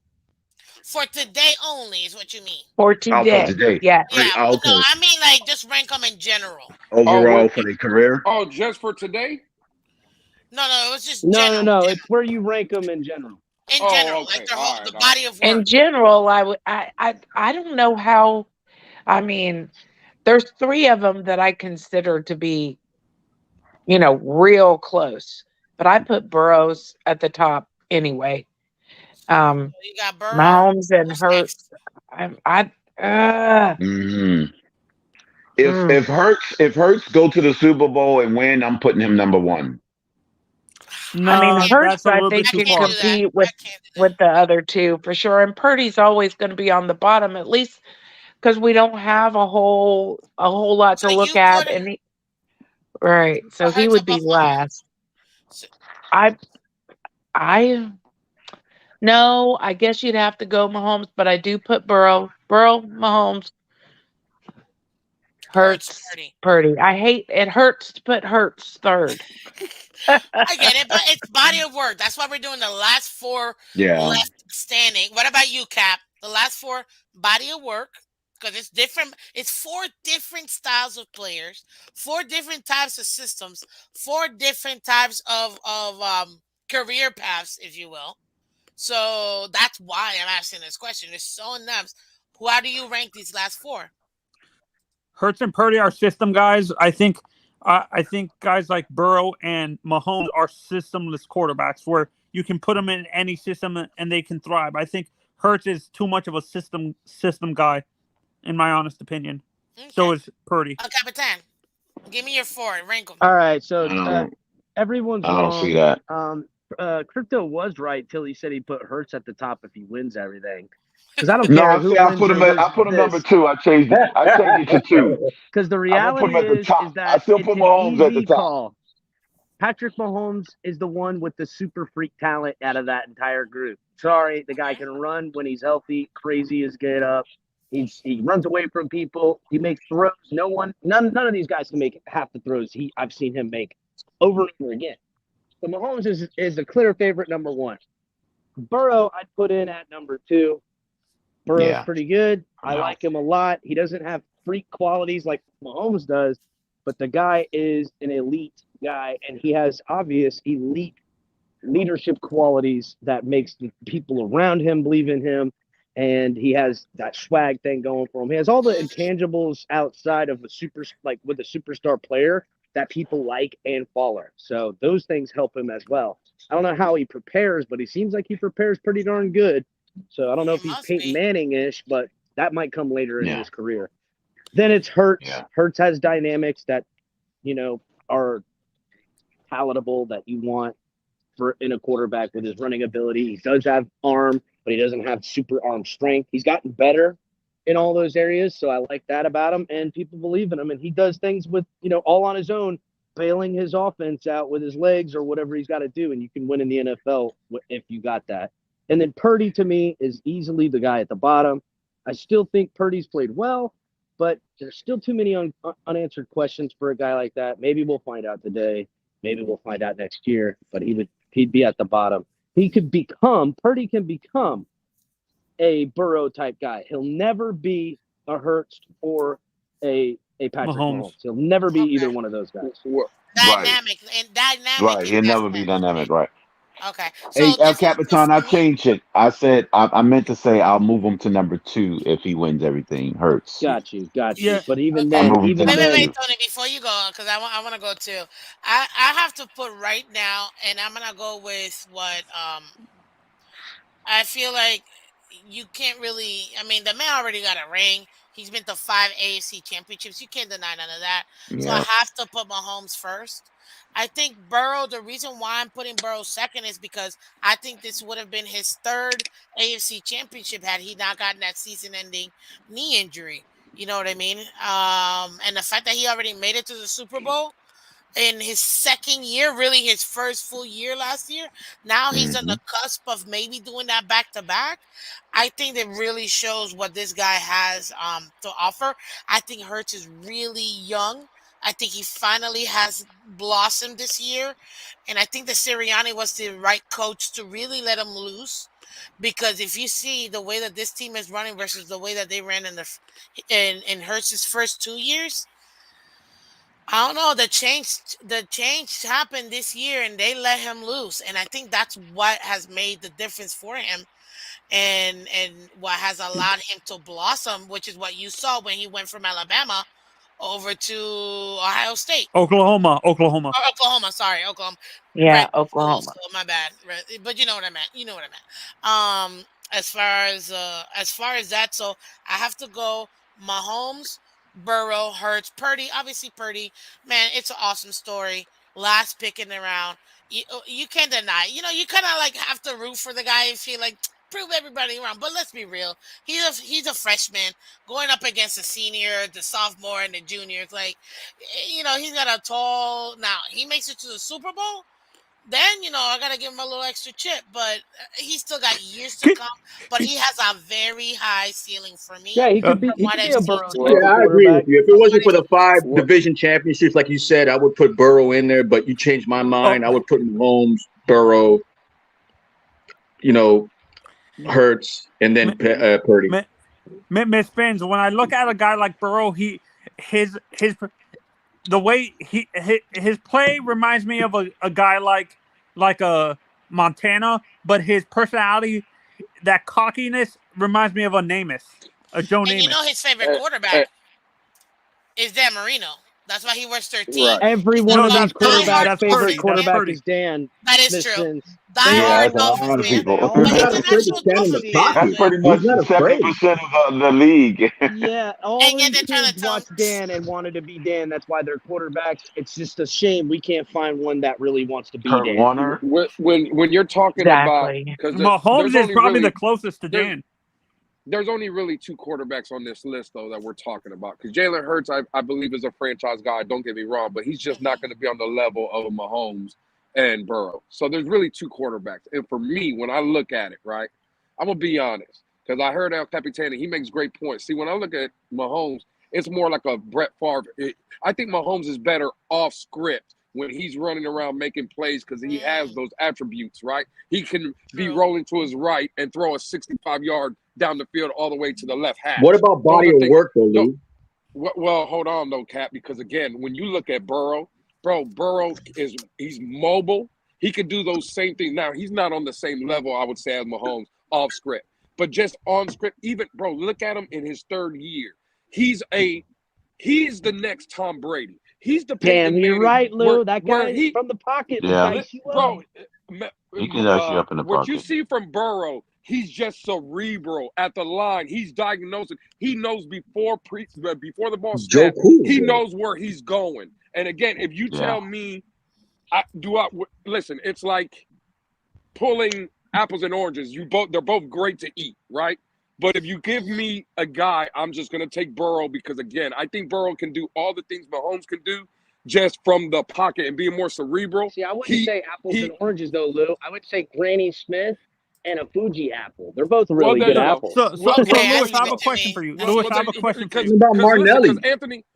For today only is what you mean. For Oh, for today, today. yes. Yeah, Oh, but no, okay. I mean like just rank them in general. Oh, Overall for their career. oh, just for today? No, it was just No, no, general. no. It's where you rank them in general. In Oh, general, like okay. their whole All the right, all right. body of In work. general, I don't know how. I mean, there's three of them that I consider to be, real close, but I put Burrows at the top anyway. Um, So you got Burrow. Mahomes and Who's next? Hurts. I hmm If mm. if Hurts go to the Super Bowl and win, I'm putting him number one. I mean, No, Can't, Hurts, that's a I little bit think I too can can't do far. that. compete I with can't do that. with the other two for sure. And Purdy's always going to be on the bottom, at least because we don't have a whole lot So to look you at. put And right, so he Hurts would be above Mahomes. last. So, I I no, I guess you'd have to go Mahomes, but I do put Burrow, Mahomes, Hurts Hurts, Purdy. Purdy. I hate it. Hurts to put Hurts third. I get it, but it's body of work. That's why we're doing the last four Yeah. left standing. What about you, Cap? The last four body of work, because it's different. It's four different styles of players, four different types of systems, four different types of career paths, if you will. So that's why I'm asking this question. It's so nuts. How do you rank these last four? Hurts and Purdy are system guys. I think guys like Burrow and Mahomes are systemless quarterbacks where you can put them in any system and they can thrive. I think Hurts is too much of a system guy, in my honest opinion. So Okay. is Purdy. Capitan, give me your four and rank them. All right, so I don't everyone's I don't see wrong. that. Crypto was right till he said he put Hurts at the top if he wins everything. Because I don't No, care I who say wins or I loses put him number this. two. I changed it to two. Because the I'm gonna put him reality at the is top. I that still it's put an Mahomes at the easy top. call. Patrick Mahomes is the one with the super freak talent out of that entire group. Sorry, the guy Okay. can run when he's healthy, crazy as get up. He runs away from people. He makes throws. None of these guys can make half the throws I've seen him make over and over again. So Mahomes is a clear favorite number one. Burrow I'd put in at number two. Burrow's Yeah. pretty good. I No. like him a lot. He doesn't have freak qualities like Mahomes does, but the guy is an elite guy, and he has obvious elite leadership qualities that makes the people around him believe in him. And he has that swag thing going for him. He has all the Mhm. intangibles outside of with a superstar player that people like and follow. So those things help him as well. I don't know how he prepares, but he seems like he prepares pretty darn good. So I don't know It if he's must Peyton be. Manning-ish, but that might come later in Yeah. his career. Then it's Hurts. Yeah. Hurts has dynamics that, are palatable that you want for in a quarterback with his running ability. He does have arm, but he doesn't have super arm strength. He's gotten better in all those areas, so I like that about him, and people believe in him. And he does things with all on his own, bailing his offense out with his legs or whatever he's got to do, and you can win in the NFL if you got that. And then Purdy to me is easily the guy at the bottom. I still think Purdy's played well, but there's still too many unanswered questions for a guy like that. Maybe we'll find out today. Maybe we'll find out next year. But he'd be at the bottom. Purdy can become a Burrow type guy. He'll never be a Hurts or a Patrick Mahomes. Mahomes. He'll never be either Okay. one of those guys. Well, Right. Dynamic Right. in He'll that never be sense. dynamic. Right. Okay. Hey, So El this is Capitan, I for me. changed it. I said I meant to say I'll move him to number two if he wins everything. Hurts. Got you. Yeah, But even I'll Okay. then, move him to number Wait, two. Tony. Before you go, because I want to go too. I have to put right now, and I'm gonna go with what I feel like you can't really. I mean, the man already got a ring. He's been to 5 AFC championships. You can't deny none of that. So I Yeah. have to put Mahomes first. I think Burrow. The reason why I'm putting Burrow second is because I think this would have been his third AFC championship had he not gotten that season-ending knee injury. You know what I mean? And the fact that he already made it to the Super Bowl in his second year, really his first full year last year. Now he's on Hmm. the cusp of maybe doing that back to back. I think that really shows what this guy has to offer. I think Hurts is really young. I think he finally has blossomed this year, and I think that Sirianni was the right coach to really let him loose. Because if you see the way that this team is running versus the way that they ran in Hurts' first 2 years, I don't know. The change happened this year, and they let him loose, and I think that's what has made the difference for him, and what has allowed him to blossom, which is what you saw when he went from Alabama over to Ohio State. Oklahoma. Or Oklahoma, sorry, Oklahoma. Yeah, Right, school, Oklahoma. so my bad. Right, but you know what I meant. You know what I meant. As far as that, so I have to go Mahomes, Burrow, Hurts, Purdy. Obviously, Purdy. Man, it's an awesome story. Last pick in the round. You can't deny. You kind of like have to root for the guy and feel like prove everybody wrong. But let's be real. He's a freshman going up against a senior, the sophomore, and the juniors. Like, he's got a tall. Now he makes it to the Super Bowl. Then I gotta give him a little extra chip, but he's still got years to come. But he has a very high ceiling for Yeah, me he could be from he what could be I've a seen Burrow so type Yeah, of I far. agree with quarterback. you. If it From wasn't what for I've the seen five so What? division championships, like you said, I would put Burrow in there. But you changed my Oh, mind. I would put Mahomes, Burrow, you know, Hurts, and then Purdy. Miss Fins. When I look at a guy like Burrow, his the way his play reminds me of a guy like a Montana, but his personality, that cockiness, reminds me of a Joe and Namath. his favorite Uh, uh, quarterback is Dan Marino. That's why he wears 13. right. Every He's one a No, of these that's Purdy. diehard quarterbacks' That's favorite Purdy. Dolphins That's fan. quarterback Purdy. is Dan, That is Miss true. Vince. They Yeah, Diehard that's a all Dolphins lot of fan. they people. all But He's not he's want an to afraid to actual be stand in the Dolphin fan. That's pocket. Dan. pretty He's much not afraid. 70% of the league. Yeah, And all yet his they're trying to kids tell him, watched Dan and wanted to be Dan. That's why they're quarterbacks. It's just a shame we can't find one that really wants to be Kurt Dan. Warner. When you're talking about, Exactly. because Mahomes there's is only probably the really closest to there's Dan. there's only really two quarterbacks on this list though that we're talking about. Because Jalen Hurts, I believe, is a franchise guy. Don't get me wrong, but he's just not mhm, going to be on the level of a Mahomes and Burrow. So there's really two quarterbacks. And for me, when I look at it, right, I'm gonna be honest because I heard El Capitan, he makes great points. See, when I look at Mahomes, it's more like a Brett Favre. I think Mahomes is better off script when he's running around making plays because he has mm, those attributes, right? He can be true. rolling to his right and throw a 65-yard down the field all the way to the left What hash. about Those body are of things. work, though, Don't, Lou? well, hold on though, Cap, because again, when you look at Burrow, bro, Burrow he's mobile. He could do those same things. Now he's not on the same level, I would say, as Mahomes off script, but just on script. Even bro, look at him in his third year. He's a he's the next Tom Brady. He's the Damn, Peyton you're Manning right, Lou. That where guy he from the pocket will Yeah, dice you up. bro, he can dash you up in the what you pocket. see from Burrow, he's just cerebral at the line. He's diagnosing. He knows before the ball Joe snaps. Cool, He bro. knows where he's going. And again, if you Yeah. tell me, listen. It's like pulling apples and oranges. They're both great to eat, right? But if you give Mhm. me a guy, I'm just gonna take Burrow because again, I think Burrow can do all the things Mahomes can do just from the pocket and being more cerebral. See, I wouldn't He say apples and he oranges though, Lou. I would say Granny Smith and a Fuji apple. They're both well, really there good you So, go. apples. so, so, Well, so, well, Okay, I there Lewis, you I see have a what go. you question mean. for you. I Well, see Lewis, well, I what have you a mean. question for because you. What about because listen, Martinelli?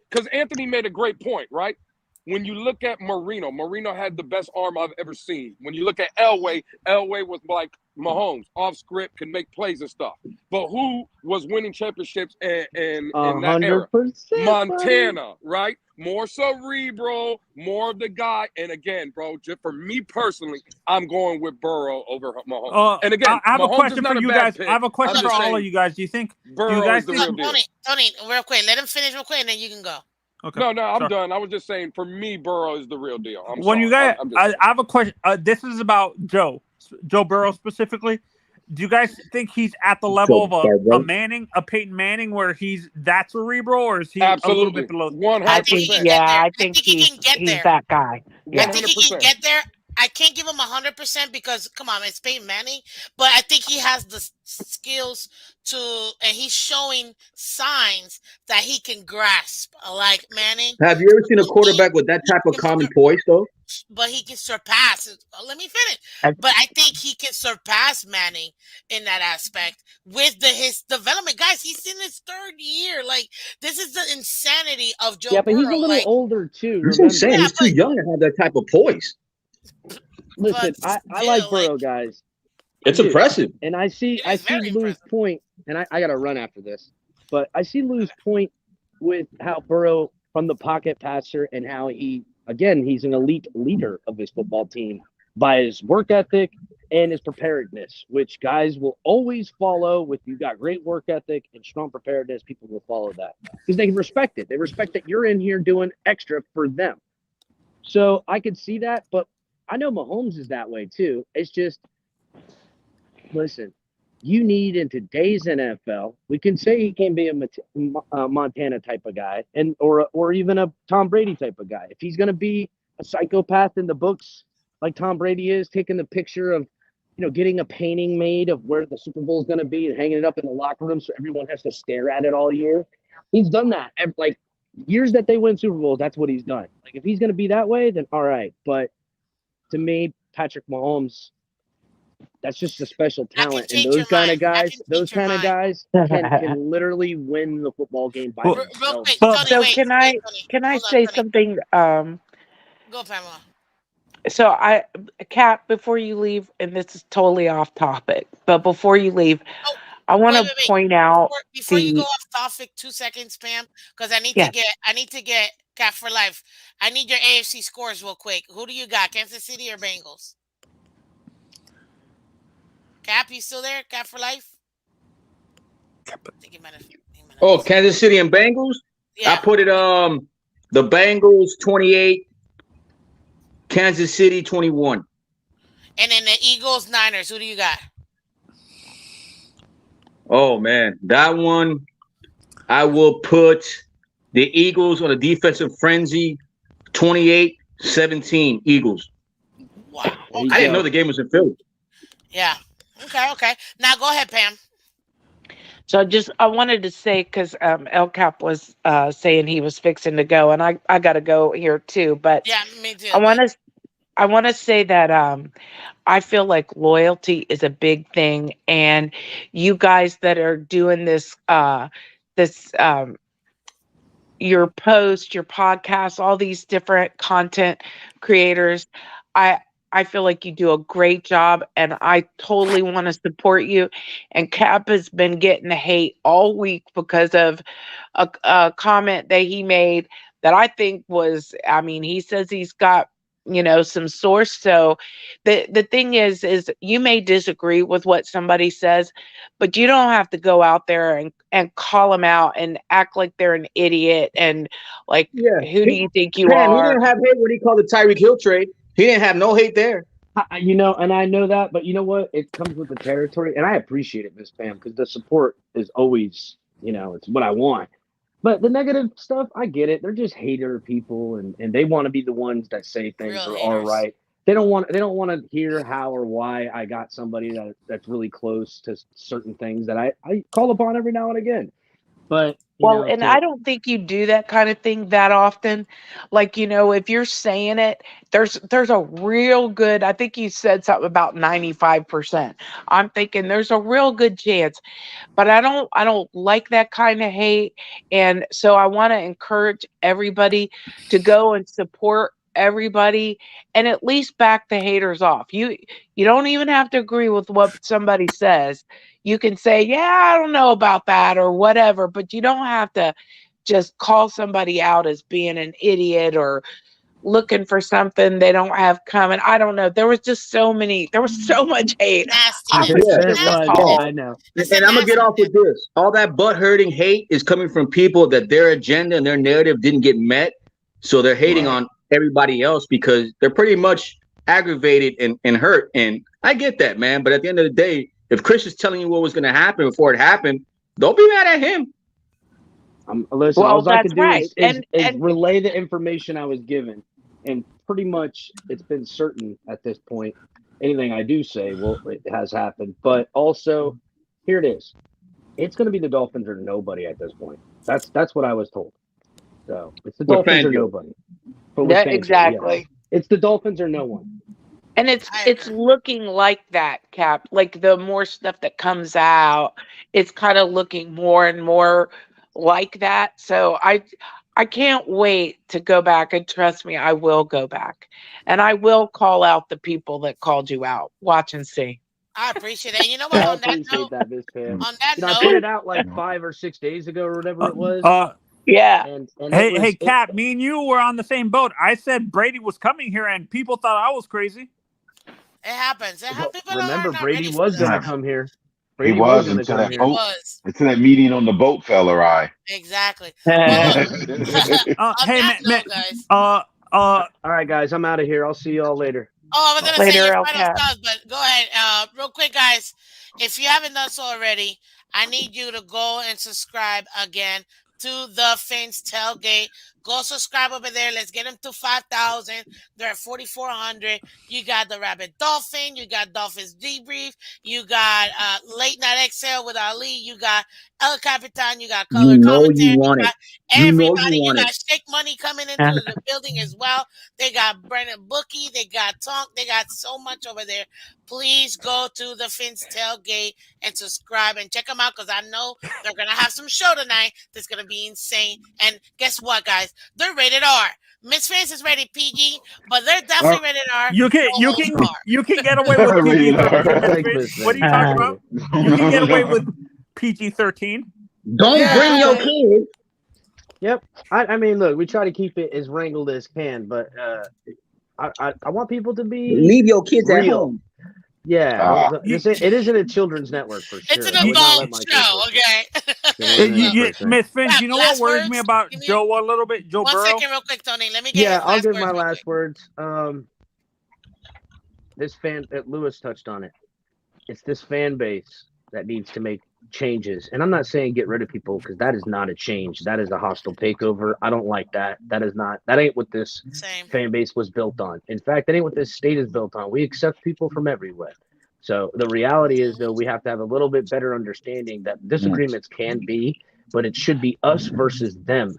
because Anthony made a great point, right? When you look at Marino had the best arm I've ever seen. When you look at Mhm. Elway was like Mahomes, off script, can make plays and stuff. But who was winning championships in that era? 100%, buddy. Montana, right? More cerebral, more of the guy. And again, bro, just for me personally, I'm going with Burrow over Mahomes. And I again, have a Mahomes is question for not a you bad guys. I pick. have a I'm question So, for just all of saying you guys. Do you Burrow is guys the think? real deal. Tony, real quick. Let him finish real quick, and then you can go. Okay, No, I'm sorry. done. I was just saying, for me, Burrow is the real deal. I'm When you sorry. guys, I'm just I saying. have a question. This is about Joe Burrow specifically. Do you guys think he's at the level Joe of a Barbour. Manning, a Peyton Manning, where he's that cerebral, or is he a little bit Absolutely. below? I I think he think, can 100%. get yeah, there. I I think think he can get he's there. that guy. I Yeah. think he can 100%. get there. I can't give him 100% because come on, it's Peyton Manning, but I think he has the skills and he's showing signs that he can grasp like Manning. Have you ever seen a He, quarterback with that he type of can common poise, though? but he can surpass it. Let me finish. I- But I think he can surpass Manning in that aspect with his development. Guys, he's in his third year. Like, this is the insanity of Joe Yeah, but he's a Burrow. little Like, older too. That's what I'm saying. Remember, yeah, He's too young to have that type of poise. but listen, I like still, like, Burrow, guys. I It's do, impressive. and I it is see very Lou's impressive. point, and I got to run after this, but I see Lou's point with how Burrow from the pocket passer and how he's an elite leader of his football team by his work ethic and his preparedness, which guys will always follow. With you got great work ethic and strong preparedness, people will follow that because they respect it. They respect that you're in here doing extra for them. So I could see that, but I know Mahomes is that way too. It's just, listen, you need in today's NFL, we can say he can be a Montana type of guy, and or even a Tom Brady type of guy. If he's going to be a psychopath in the books like Tom Brady is, taking the picture of, getting a painting made of where the Super Bowl is going to be and hanging it up in the locker room so everyone has to stare at it all year. He's done that. Like years that they win Super Bowls, that's what he's done. Like if he's going to be that way, then all right. But to me, Patrick Mahomes, that's just a special I can talent. And change your those kind mind. of I guys, can those change your kind of mind. guys can literally win the football game by Well, Real themselves. quick, but Tony, So wait, can wait, I Tony. can I Hold on, say Tony. something? Go, Pamela. So Kat, before you leave, and this is totally off topic, but before you leave, Oh, I want wait, to wait, wait. point out Before you go the off topic, 2 seconds, Pam, because yes. I need to get Cat for Life. I need your AFC scores real quick. Who do you got, Kansas City or Bengals? Cap, you still there? Cap for Life? I think he might have Oh, missed it. Kansas City and Bengals. I Yeah, put it the Bengals 28, Kansas City 21. and then the Eagles Niners. Who do you got? Oh man, that one I will put the Eagles on a defensive frenzy 28-17 Eagles. Wow. There you I didn't know go. the game was in Philly. Yeah. Okay. Now go ahead, Pam. So I wanted to say because El Cap was saying he was fixing to go, and I got to go here too. But Yeah, me I too. want But to I want to say that I feel like loyalty is a big thing, and you guys that are doing this your post, your podcast, all these different content creators, I I feel like you do a great job, and I totally want to support you. And Cap has been getting the hate all week because of a comment that he made that I think was, I mean, he says he's got, some source. So the thing is you may disagree with what somebody says, but you don't have to go out there and call them out and act like they're an idiot and like, Yeah, who do you think you Pam, he are? didn't have hate when he called the Tyreek Hill trade. He didn't have no hate there. And I know that, but you know what? It comes with the territory, and I appreciate it, Miss Pam, because the support is always, it's what I want. But the negative stuff, I get it. They're just hater people, and they want to be the ones that say things real are haters. right. They don't want to hear how or why I got somebody that's really close to certain things that I call upon every now and again. But Well, and I don't think you do that kind of thing that often. Like, if you're saying it, there's a real good, I think you said something about 95%. I'm thinking there's a real good chance, but I don't like that kind of hate. And so I want to encourage everybody to go and support everybody and at least back the haters off. You don't even have to agree with what somebody says. You can say, "Yeah, I don't know about that," or whatever, but you don't have to just call somebody out as being an idiot or looking for something they don't have coming. I don't know. There was so much hate. I Nastiness. was Yeah, there just was, yeah. I appalled. know. That's a And I'm gonna get off with nastiness. this. All that butt hurting hate is coming from people that their agenda and their narrative didn't get met, so they're hating Right. on everybody else because they're pretty much aggravated and hurt. And I get that, man. But at the end of the day, if Chris is telling you what was gonna happen before it happened, don't be mad at him. Listen, Well, all I that's could do right. is And relay the information I was given, and pretty much it's been certain at this point. Anything I do say, well, it has happened. But also, here it is. It's going to be the Dolphins or nobody at this point. That's what I was told. So it's the With Dolphins or Fangio. nobody. But with yeah, Fangio, yes, exactly. it's the Dolphins or no one. And it's I it's agree. looking like that, Cap. Like the more stuff that comes out, it's kind of looking more and more like that. So I can't wait to go back, and trust me, I will go back. And I will call out the people that called you out. Watch and see. I appreciate it. And you know what? I On that appreciate note, that, Miss Pam. on that I put note, it out like 5 or 6 days ago or whatever it was. uh, Yeah. And Hey, Cap, me and you were on the same boat. I said Brady was coming here, and people thought I was crazy. It happens. People are remember, not Brady ready for was this. going to Nah, come here. he Brady was going to until come that It here. boat, was. until that meeting on the boat fell awry. Exactly. Well, look, on Hey, that note, guys. All right, guys, I'm out of here. I'll see y'all later. Oh, I was gonna say Later, your El final Cap. thoughts, but go ahead. Real quick, guys. If you haven't done so already, I need you to go and subscribe again to the Phins Tailgate. Go subscribe over there. Let's get them to 5,000. They're at 4,400. You got the Rabbit Dolphin. You got Dolphins Debrief. You got Late Night Exhale with Ali. You got El Capitan. You got You Color know you Commentary. You want it. got You know you everybody. You want it. got Shake Money coming into the building as well. They got Brennan Bookie. They got Tonk. They got so much over there. Please go to the Phins Tailgate and subscribe and check them out because I know they're going to have some show tonight that's going to be insane. And guess what, guys? They're rated R. Miss Face is rated PG, but they're definitely rated R. You can get away with PG 13. Thanks, Miss What are you Fangio. talking about? You can get away with PG 13. Don't bring your Yeah. kid. Yep. I mean, look, we try to keep it as wrangled as can, but I want people to be Leave your kids at real. home. Yeah, it isn't a children's network for sure. It's an I would not let adult my kids show, listen. okay? It wasn't that person. Miss Fins, Yeah, you know what last worries me words? about Give me- Joe a little bit? Joe One Burrow? second, real quick, Tony. Let me get Yeah, his I'll last give words my real last quick. words. This fan that Lewis touched on it. It's this fan base that needs to make changes. And I'm not saying get rid of people because that is not a change. That is a hostile takeover. I don't like that. That ain't what this Same. fan base was built on. In fact, that ain't what this state is built on. We accept people from everywhere. So the reality is, though, we have to have a little bit better understanding that disagreements can be, but it should be us versus them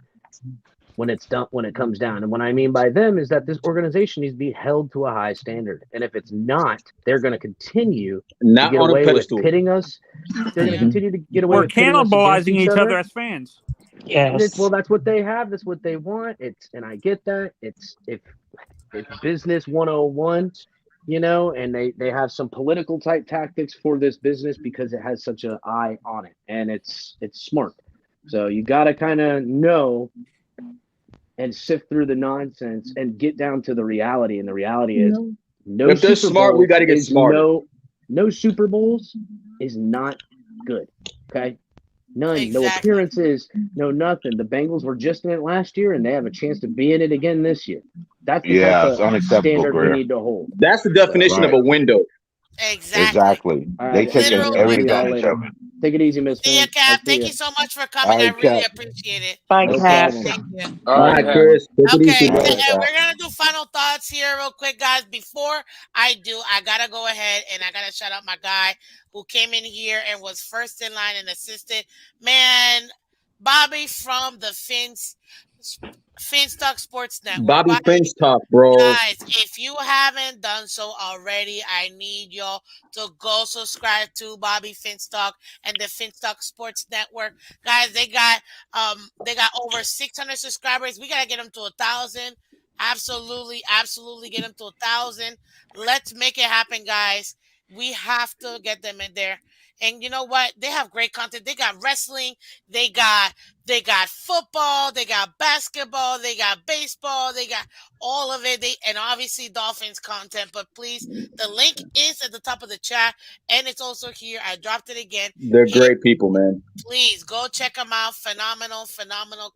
when it comes down. And what I mean by them is that this organization needs to be held to a high standard. And if it's not, they're going to continue to Not get on a away with pedestal. pitting us. They're going to continue to get away We're with pitting us against cannibalizing each other other. as fans. Yes. Well, that's what they have. That's what they want. And I get that. It's business 101, and they have some political type tactics for this business because it has such an eye on it, and it's smart. So you got to kind of know and sift through the nonsense and get down to the reality. And the reality is no If they're Super smart, we Bowls got to get is smarter. no Super Bowls is not good. Okay. None. No Exactly. appearances, no nothing. The Bengals were just in it last year and they have a chance to be in it again this year. That's the Yeah, type it's of unacceptable, standard we Greer. need to hold. That's the definition of a window. Exactly. Exactly. All They right, take Literal every window. advantage of it. Take it easy, Miss See ya, Finn. Cap. I'll see Thank ya. you so much for coming. All I right, really Cap. appreciate it. Bye, No Cap. problem. Thank you. All All right, right, Cap. Chris. Take it Okay, easy, bro. we're gonna do final thoughts here real quick, guys. Before I do, I gotta go ahead and I gotta shout out my guy who came in here and was first in line and assisted. Man, Bobby from the Finstock Sports Network. Bobby Fins talk, bro. Guys, if you haven't done so already, I need y'all to go subscribe to Bobby Finstock and the Finstock Sports Network. Guys, they got over 600 subscribers. We gotta get them to 1,000. Absolutely get them to 1,000. Let's make it happen, guys. We have to get them in there. And you know what? They have great content. They got wrestling. They got football. They got basketball. They got baseball. They got all of it. And obviously Dolphins content. But please, the link is at the top of the chat, and it's also here. I dropped it again. They're great people, man. Please go check them out. Phenomenal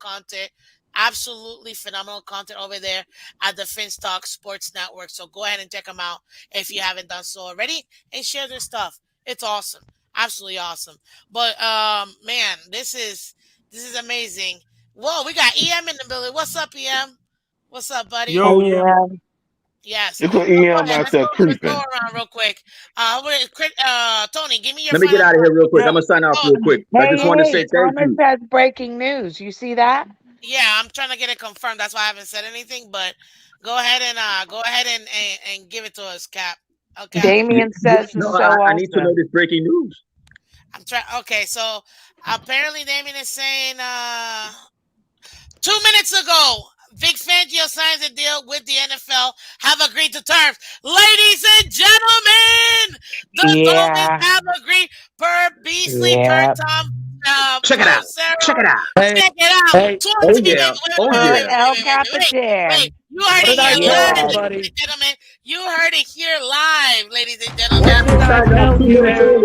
content. Absolutely phenomenal content over there at the Finstock Sports Network. So go ahead and check them out if you haven't done so already, and share their stuff. It's awesome. Absolutely awesome. But man, this is amazing. Whoa, we got EM in the building. What's up, EM? What's up, buddy? Yo, Hey, yeah. Yes. It's an Go EM ahead. out there Let's creeping. go around real quick. Tony, give me your Let me get final out of here real quick. Yeah. I'm gonna sign off real quick. I just wanted to say thank Thomas you. has breaking news. You see that? Yeah, I'm trying to get it confirmed. That's why I haven't said anything. But go ahead and give it to us, Cap. Okay. Damien says No, so I need to know also. this breaking news. I'm trying. Okay, so apparently Damien is saying 2 minutes ago, Vic Fangio signs a deal with the NFL, have agreed to terms. Ladies and gentlemen, the Dolphins have agreed per Beasley, per Yep. Tom Check it out. Check it out. Hey, Check it out. hey, Talk Oh to me. yeah. Oh Oh, yeah. El Wait. Capitan. You heard what it did I here tell live, Yes. ladies everybody? and gentlemen. You heard it here live, ladies and What gentlemen. did I tell you, Eric?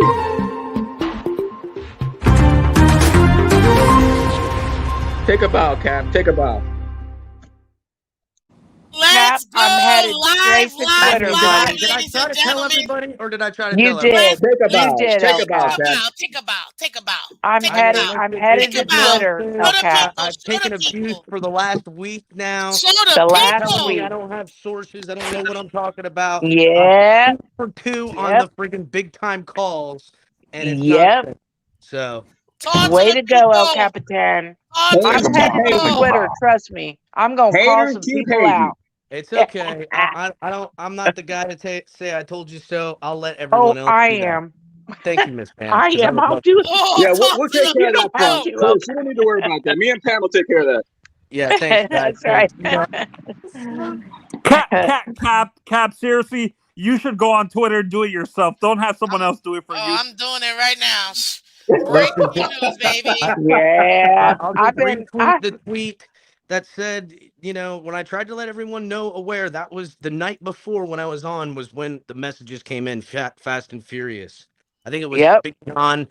Take a bow, Cap. Take a bow. Let's go I'm headed live, straight to Twitter, buddy. Did I ladies try and to tell gentlemen. everybody, or did I try to You tell everybody? did. Take a You bow. did, Take El a bow, Cap. Cap. Take a bow. I'm Take a headed. bow. I'm headed Take a to bow. Twitter, Show El the Cap. people. I've Show taken the abuse people. for the last week now. Show the The They're last telling me people. I week. don't have sources. I don't know what I'm talking about. Yeah. 2 for 2 on Yep. the freaking big time calls, and it's not Yep. good. So Talk to Way the to go, El people. Capitan. Talk to I'm Haters the keep headed to hating. people. Twitter. Trust me. I'm gonna call Haters some keep people hating. out. it's okay. I don't. I'm not the guy to say I told you so. I'll let everyone Oh, else I do that. am. Thank you, Miss Pam. I 'Cause I am. would I'll love. do it. Oh, Yeah, talk we'll to take the care You of that don't have front. people. to, Chris, okay? you don't need to worry about that. Me and Pam will take care of that. Yeah, thanks, guys. That's right. Cap. Seriously, you should go on Twitter and do it yourself. Don't have someone else do it for you. I'm doing it right now. Listen, Breaking news, baby. Yeah. I'll just retweet the tweet that said, when I tried to let everyone know aware, that was the night before when I was on, was when the messages came in, Fast and Furious. I think it was Yep. Big John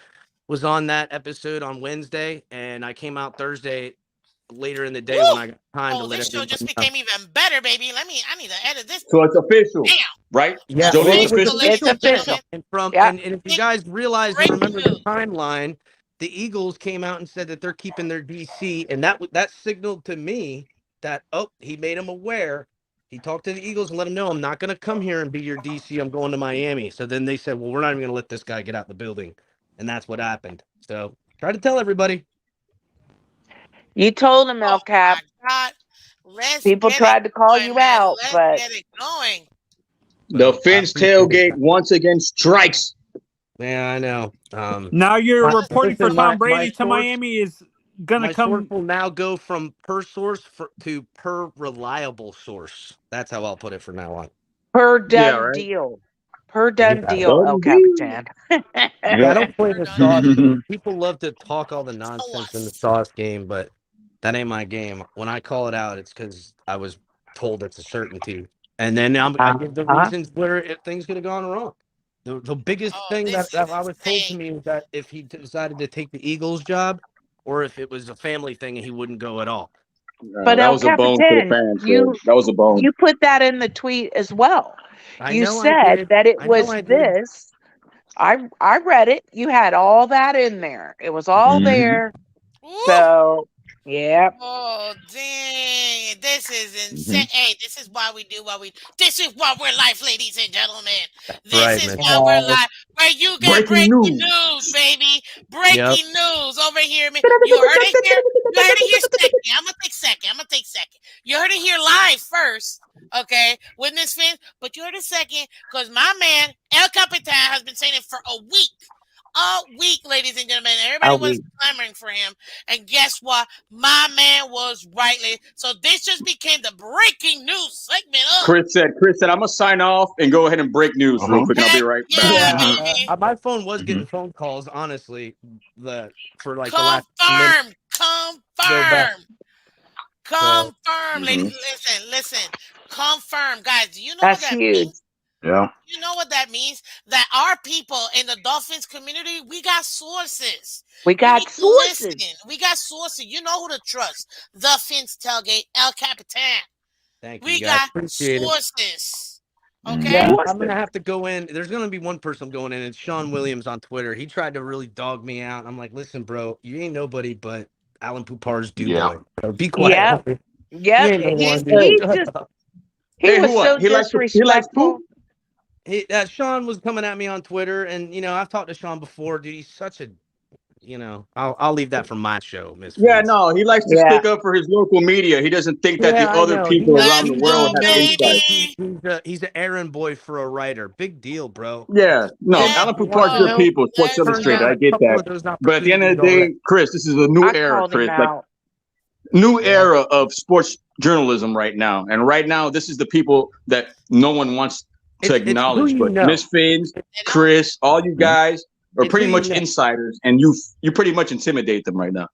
was on that episode on Wednesday, and I came out Thursday later in the day when I got time to Oh, let this show everyone just know. became even better, baby. I need to edit this. So it's official, Damn. right? Yeah, Jody, it's it was Official, official. ladies It's official. and official. gentlemen. Yep. And if you guys realize and Breaking remember the news. timeline, the Eagles came out and said that they're keeping their DC, and that signaled to me that he made them aware. He talked to the Eagles and let them know, I'm not going to come here and be your DC. I'm going to Miami. So then they said, well, we're not even going to let this guy get out the building, and that's what happened. So try to tell everybody. You told him, El Oh Cap. my God. Let's People get tried it to call going, you man. out, Let's but get it going. The Well, I Phins appreciate it. tailgate once again strikes. Yeah, I know. Now you're My- reporting for listen, Tom my Brady to source- Miami is gonna My source come. will now go from per source to per reliable source. That's how I'll put it from now on. per Yeah, done right. deal. Per done Yeah. deal, El Done deal. Capitan. I don't play the sauce Yep. game. People love to talk all the nonsense in the Us. sauce game, but that ain't my game. When I call it out, it's because I was told it's a certainty. And then I give the Uh-huh. reasons where things could have gone wrong. The biggest Oh, thing this that is I was told to insane. me was that if he decided to take the Eagles job or if it was a family thing and he wouldn't go at all. But That El was a bone for the Capitan, fans, man. That was a bone. you put that in the tweet as well. I You know I said did. that it I know was I did. this. I read it. You had all that in there. It was all there. Woo! So, yeah. Oh, dang. This is insane. Hey, this is why we do what we This is why we're live, ladies and gentlemen. This Right, is man. why we're live. Where you get Breaking breaking news. news, baby. Yep. Breaking news over here, man. You heard it here. You heard it here second. I'm gonna take second. You heard it here live first. Okay, witness Finn, but you heard it second because my man El Capitan has been saying it for a week. Ladies and gentlemen. Everybody A was week. clamoring for him. And guess what? My man was right. So this just became the breaking news segment of Chris said, I'm gonna sign off and go ahead and break news real quick, and I'll be right back. yeah, baby. My phone was getting phone calls, honestly, for like the last Confirmed. go back. Confirmed, ladies. Listen. Confirmed. Guys, do you know That's what that huge. means? Yeah. You know what that means? That our people in the Dolphins community, we got sources. We You got need to sources. listen. We got sources. You know who to trust. The Phins tailgate, El Capitan. Thank you, We guys. got Appreciate it. sources. Yeah, Okay? I'm gonna have to go in. There's gonna be one person going in. It's Sean Williams on Twitter. He tried to really dog me out. I'm like, listen, bro, you ain't nobody but Alan Poupar's do Yeah. boy. So be quiet. Yep. You Yep. ain't no He, one, dude. he Shut just up. he Hey, was who so what? He likes disrespectful. poop? Sean was coming at me on Twitter, and I've talked to Sean before, dude. He's such a, I'll leave that for my show, Miss Yeah, Phins. no, he likes to Yeah. stick up for his local media. He doesn't think that Yeah, the I other know. people around the Let's world go, have insight. baby. He's an errand boy for a writer. Big deal, bro. Yeah, no, Let's Alan You want Poupar's to good go. know? people. Sports Let's Turned Illustrated, down I a get couple that. of those But at the end of the opportunities day, already. Chris, this is a new I era, called him Chris. Like out. new era of sports journalism right now. And right now, this is the people that no one wants to It's who acknowledge. you But know. Miss Fins, Chris, all you guys, are And who pretty do you much know? insiders, and you pretty much intimidate them right now.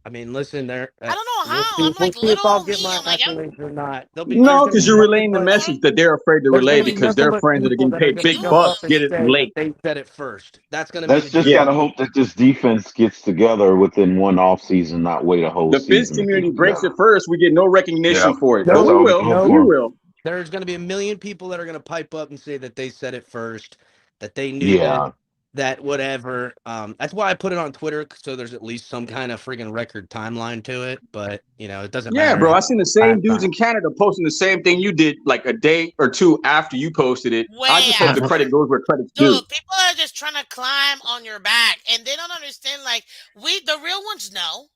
I mean, listen, there. I don't know We'll how. see. I'm We'll like see if little I'll old get me. my I'm like, I'm accolades or not. There's No, gonna because be you're nothing relaying the but message that they're afraid to there's relay gonna be because nothing their but friends that are people getting that are paid gonna big jump up bucks and get it say that late. they said it first. That's gonna be Let's the just Yeah. gotta deal. hope that this defense gets together within one off season, not wait a whole The Fizz season to get community breaks it together. first. We get no recognition Yeah, for it, but that's Nope, we all we can will. hope nope. We for. will. There's gonna be a million people that are gonna pipe up and say that they said it first, that they knew it, Yeah, that whatever. That's why I put it on Twitter, so there's at least some kind of friggin' record timeline to it. But it doesn't Yeah, matter. bro. I seen the same Last dudes time. in Canada posting the same thing you did like a day or two after you posted it. I way just hope the after. credit goes where credit's due. Dude, people are just trying to climb on your back and they don't understand. Like, the real ones know.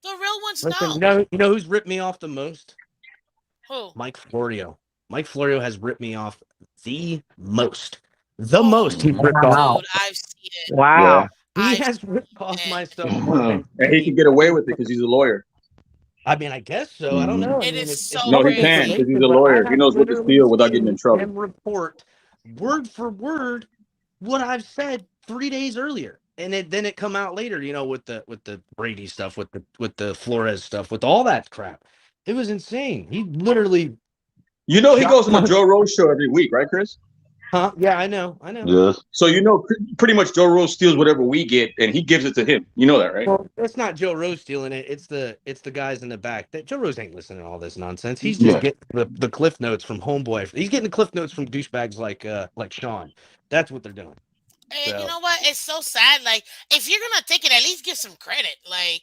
The real ones Listen, know. you know who's ripped me off the most? Who? Mike Florio. Mike Florio has ripped me off the most. The most he's Oh, ripped off. Wow. dude, I've seen it. yeah. Wow. He I've has ripped off seen it. my stuff more than And he any can get away fucking. with it because he's a lawyer. I mean, I guess so. I don't Hmm. know. I It mean, is it's so No, he public can crazy. because he's a information, but I lawyer. He have knows what to literally steal without getting in seen trouble. him report word for word what I've said 3 days earlier, and then it come out later. With the Brady stuff, with the Flores stuff, with all that crap. It was insane. He literally You know he shot goes on the my. Joe Rose show every week, right, Chris? Huh? Yeah, I know. I know. Yes. So pretty much Joe Rose steals whatever we get and he gives it to him. You know that, right? Well, it's not Joe Rose stealing it. It's the guys in the back. That Joe Rose ain't listening to all this nonsense. He's just Yeah. getting the cliff notes from homeboy. He's getting the cliff notes from douchebags like Sean. That's what they're doing. And you So know what? It's so sad. Like, if you're gonna take it, at least give some credit. Like,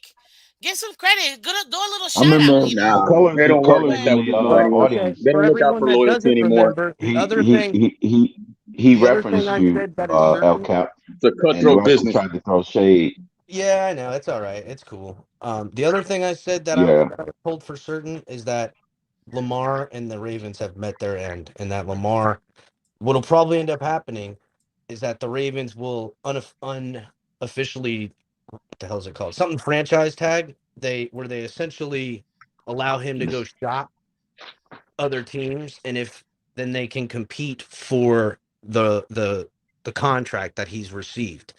give some credit. Do a little I shout out. remember Nah, they don't work Colors like in that But with the people anymore. okay, audience. They for don't look out everyone for that loyalty doesn't anymore. remember, the He other he thing, he he he the other thing referenced I you, said that is El certain. Cap, It's a and you cutthroat also business. tried to throw shade. Yeah, I know. It's all right. It's cool. The other thing I said Yeah. that I was told for certain is that Lamar and the Ravens have met their end, and that Lamar, what'll probably end up happening is that the Ravens will unofficially, what the hell is it called? Something franchise tag. Where they essentially allow him to go shop other teams, and if then they can compete for the contract that he's received.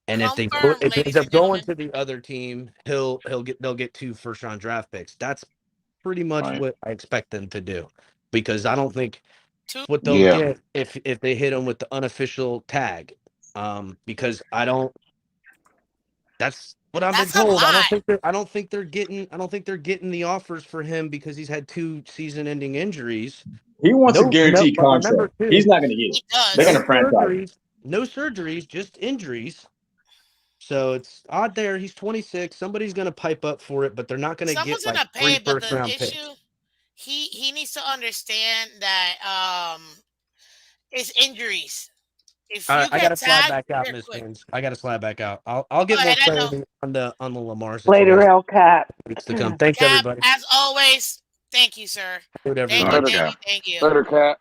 And confirm, if he ends ladies up and going gentlemen. to the other team, they'll get 2 first-round draft picks. That's pretty much Right. what I expect them to do, because I don't think Two. what they'll Yeah. get if they hit him with the unofficial tag. Because I don't. That's what I've been That's a told. lot. I don't think they're getting. I don't think they're getting the offers for him because he's had 2 season-ending injuries. He wants a No, guaranteed but contract. remember He's too, not going to get it. He They're going does. to franchise him. no surgeries, just injuries. So it's odd there. He's 26. Somebody's going to pipe up for it, but they're not going to get Someone's like gonna 3 pay, but first the round picks. issue, he needs to understand that it's injuries. If you I got get to slide tagged, back out, you're Miss quick. Phins. I got to slide back out. I'll Go get more ahead. I know. clarity on the Lamar Later, situation Hellcat. weeks to come. Thanks Cap, everybody. as always, thank you, sir. Good Thank you, everybody. Later, thank Cap. you, thank you. Later, Cat.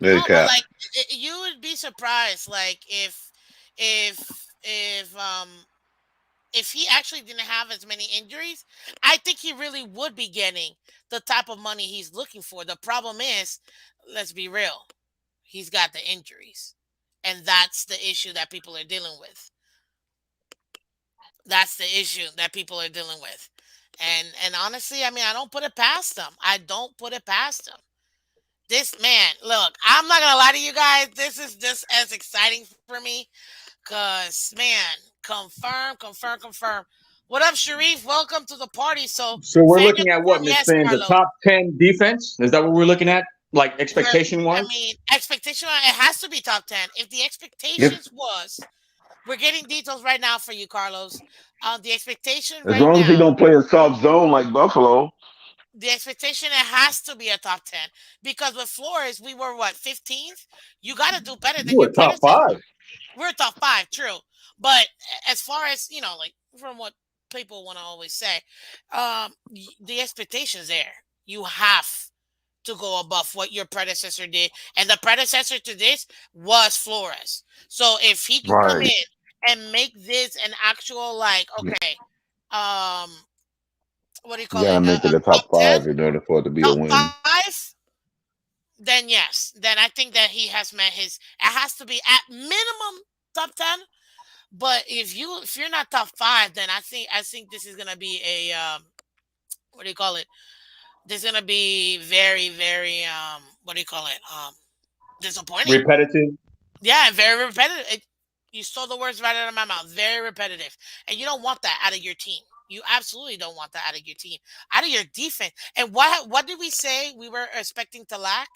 There, No, but Cap. like you would be surprised, like if if he actually didn't have as many injuries, I think he really would be getting the type of money he's looking for. The problem is, let's be real, he's got the injuries, and that's the issue that people are dealing with. That's the issue that people are dealing with. And honestly, I mean, I don't put it past them. I don't put it past them. This man, look, I'm not gonna lie to you guys. This is just as exciting for me, cause man, confirm. What up, Sharif? Welcome to the party. So, So we're Fangio looking at what, confirmed, Miss yes, Fans? A Carlos. top 10 defense? Is that what we're looking at? Like We're, expectation I wise? mean, expectation. It has to be top 10. If the If expectations was, we're getting details right now for you, Carlos. The expectation as right long as he now, don't play a soft zone like Buffalo. the expectation it has to be a top 10 because with Flores we were what 15th. You got to do better than You your were top predecessor. 5. We're top 5, true, but as far as like from what people want to always say, the expectations there. You have to go above what your predecessor did, and the predecessor to this was Flores. So if he can come Right. in and make this an actual like okay, um, what do you You call gotta it? make it a Top top 10, 5 in order for it to be a top win. 5. Then yes, then I think that he has met his. It has to be at minimum top 10. But if you're not top 5, then I think this is gonna be a what do you call it? This is gonna be very very what do you call it? Disappointing. Repetitive. Yeah, very repetitive. You stole the words right out of my mouth. Very repetitive, and you don't want that out of your team. You absolutely don't want that out of your team, out of your defense. And what did we say we were expecting to lack?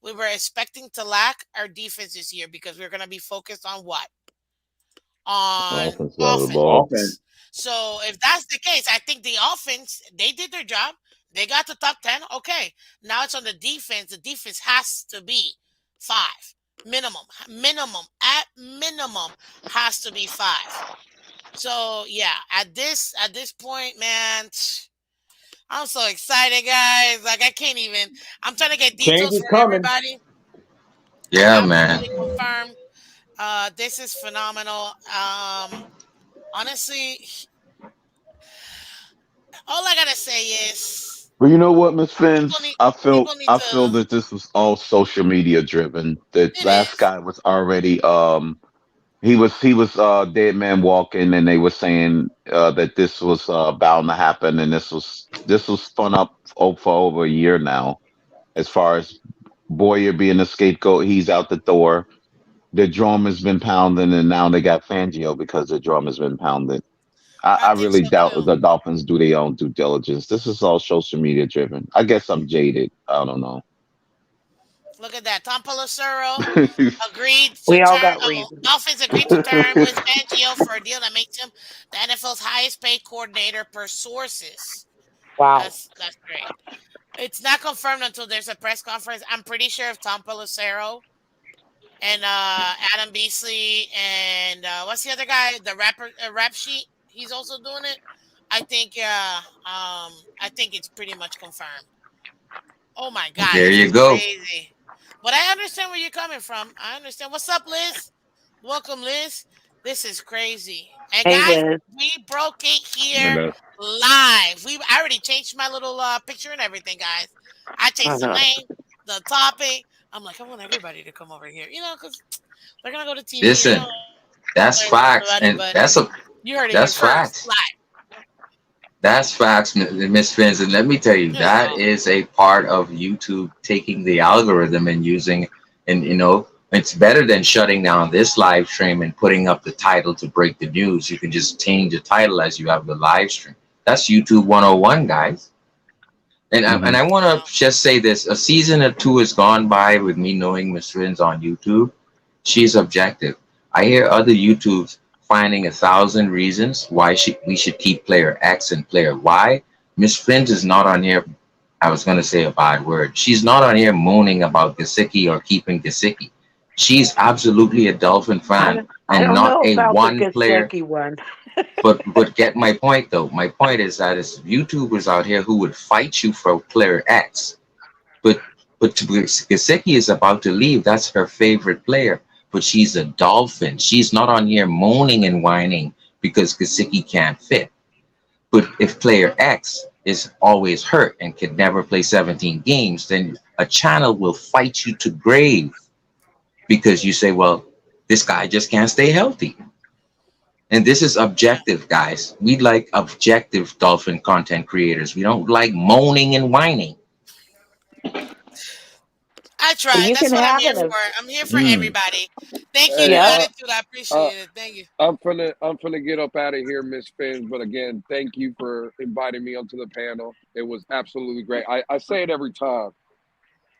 We were expecting to lack our defense this year because we're going to be focused on what? On Offense side of the ball. Offense. offense. So if that's the case, I think the offense, they did their job. They got the top 10. Okay. Now it's on the defense. The defense has to be 5 minimum. Minimum at minimum has to be 5. So yeah, at this point, man, I'm so excited, guys. Like I can't even. I'm trying to get Change details is for coming. everybody. I Yeah, man. absolutely confirm. This is phenomenal. Honestly, all I gotta say is But you know what, Miss people Fins? need I feel people need I feel to. that this was all social media driven. The It last is. guy was already he was dead man walking, and they were saying that this was bound to happen, and this was spun up for over a year now. As far as Boyer being the scapegoat, he's out the door. The drum has been pounding, and now they got Fangio because the drum has been pounded. I I think really so doubt too. the Dolphins do their own due diligence. This is all social media driven. I guess I'm jaded. I don't know. Look at that. Tom Pelissero agreed to We all term. got Oh, reasons. Dolphins agreed to term with Fangio for a deal that makes him the NFL's highest paid coordinator per sources. Wow. That's great. It's not confirmed until there's a press conference. I'm pretty sure if Tom Pelissero and Adam Beasley and what's the other guy? The rapper, rap sheet. He's also doing it. I think. I think it's pretty much confirmed. Oh my God, There this you is go. crazy. But I understand where you're coming from. I understand. What's up, Liz? Welcome, Liz. This is crazy. And Hey, guys, Liz. we broke it And here live. I already changed my little picture and everything, guys. I changed the Uh-huh. name, the topic. I'm like, I want everybody to come over here, because they're gonna go to TV. They Listen, don't that's learn nothing facts, about it, and but that's a you heard it here that's first, facts. live. That's facts, Miss Fins. And let me tell you, There you that go. is a part of YouTube taking the algorithm and using, and it's better than shutting down this live stream and putting up the title to break the news. You can just change the title as you have the live stream. That's YouTube 101, guys. And I hmm want Wow. to just say this: a season or two has gone by with me knowing Miss Fins on YouTube. She's objective. I hear other YouTubes finding 1,000 reasons why we should keep player X and player Y. Miss Flint is not on here. I was going to say a bad word. She's not on here moaning about Gasicki or keeping Gasicki. She's absolutely a Dolphin I fan don't, I and don't not know a about the one player. Gasecki one. But get my point though. My point is that it's YouTubers out here who would fight you for player X, but Gesicki is about to leave. That's her favorite player. But she's a Dolphin. She's not on here moaning and whining because Gesicki can't fit. But if player X is always hurt and can never play 17 games, then a channel will fight you to grave because you say, well, this guy just can't stay healthy. And this is Yeah. objective, guys. We like objective Dolphin content creators. We don't like moaning and whining. I Well, tried. you That's can what I'm have here it. for. I'm here for Mm. everybody. Thank you, Hey, New Yep. Attitude. I uh, appreciate it. Thank you. I'm finna get up out of here, Miss Fins. But again, thank you for inviting me onto the panel. It was absolutely great. I say it every time.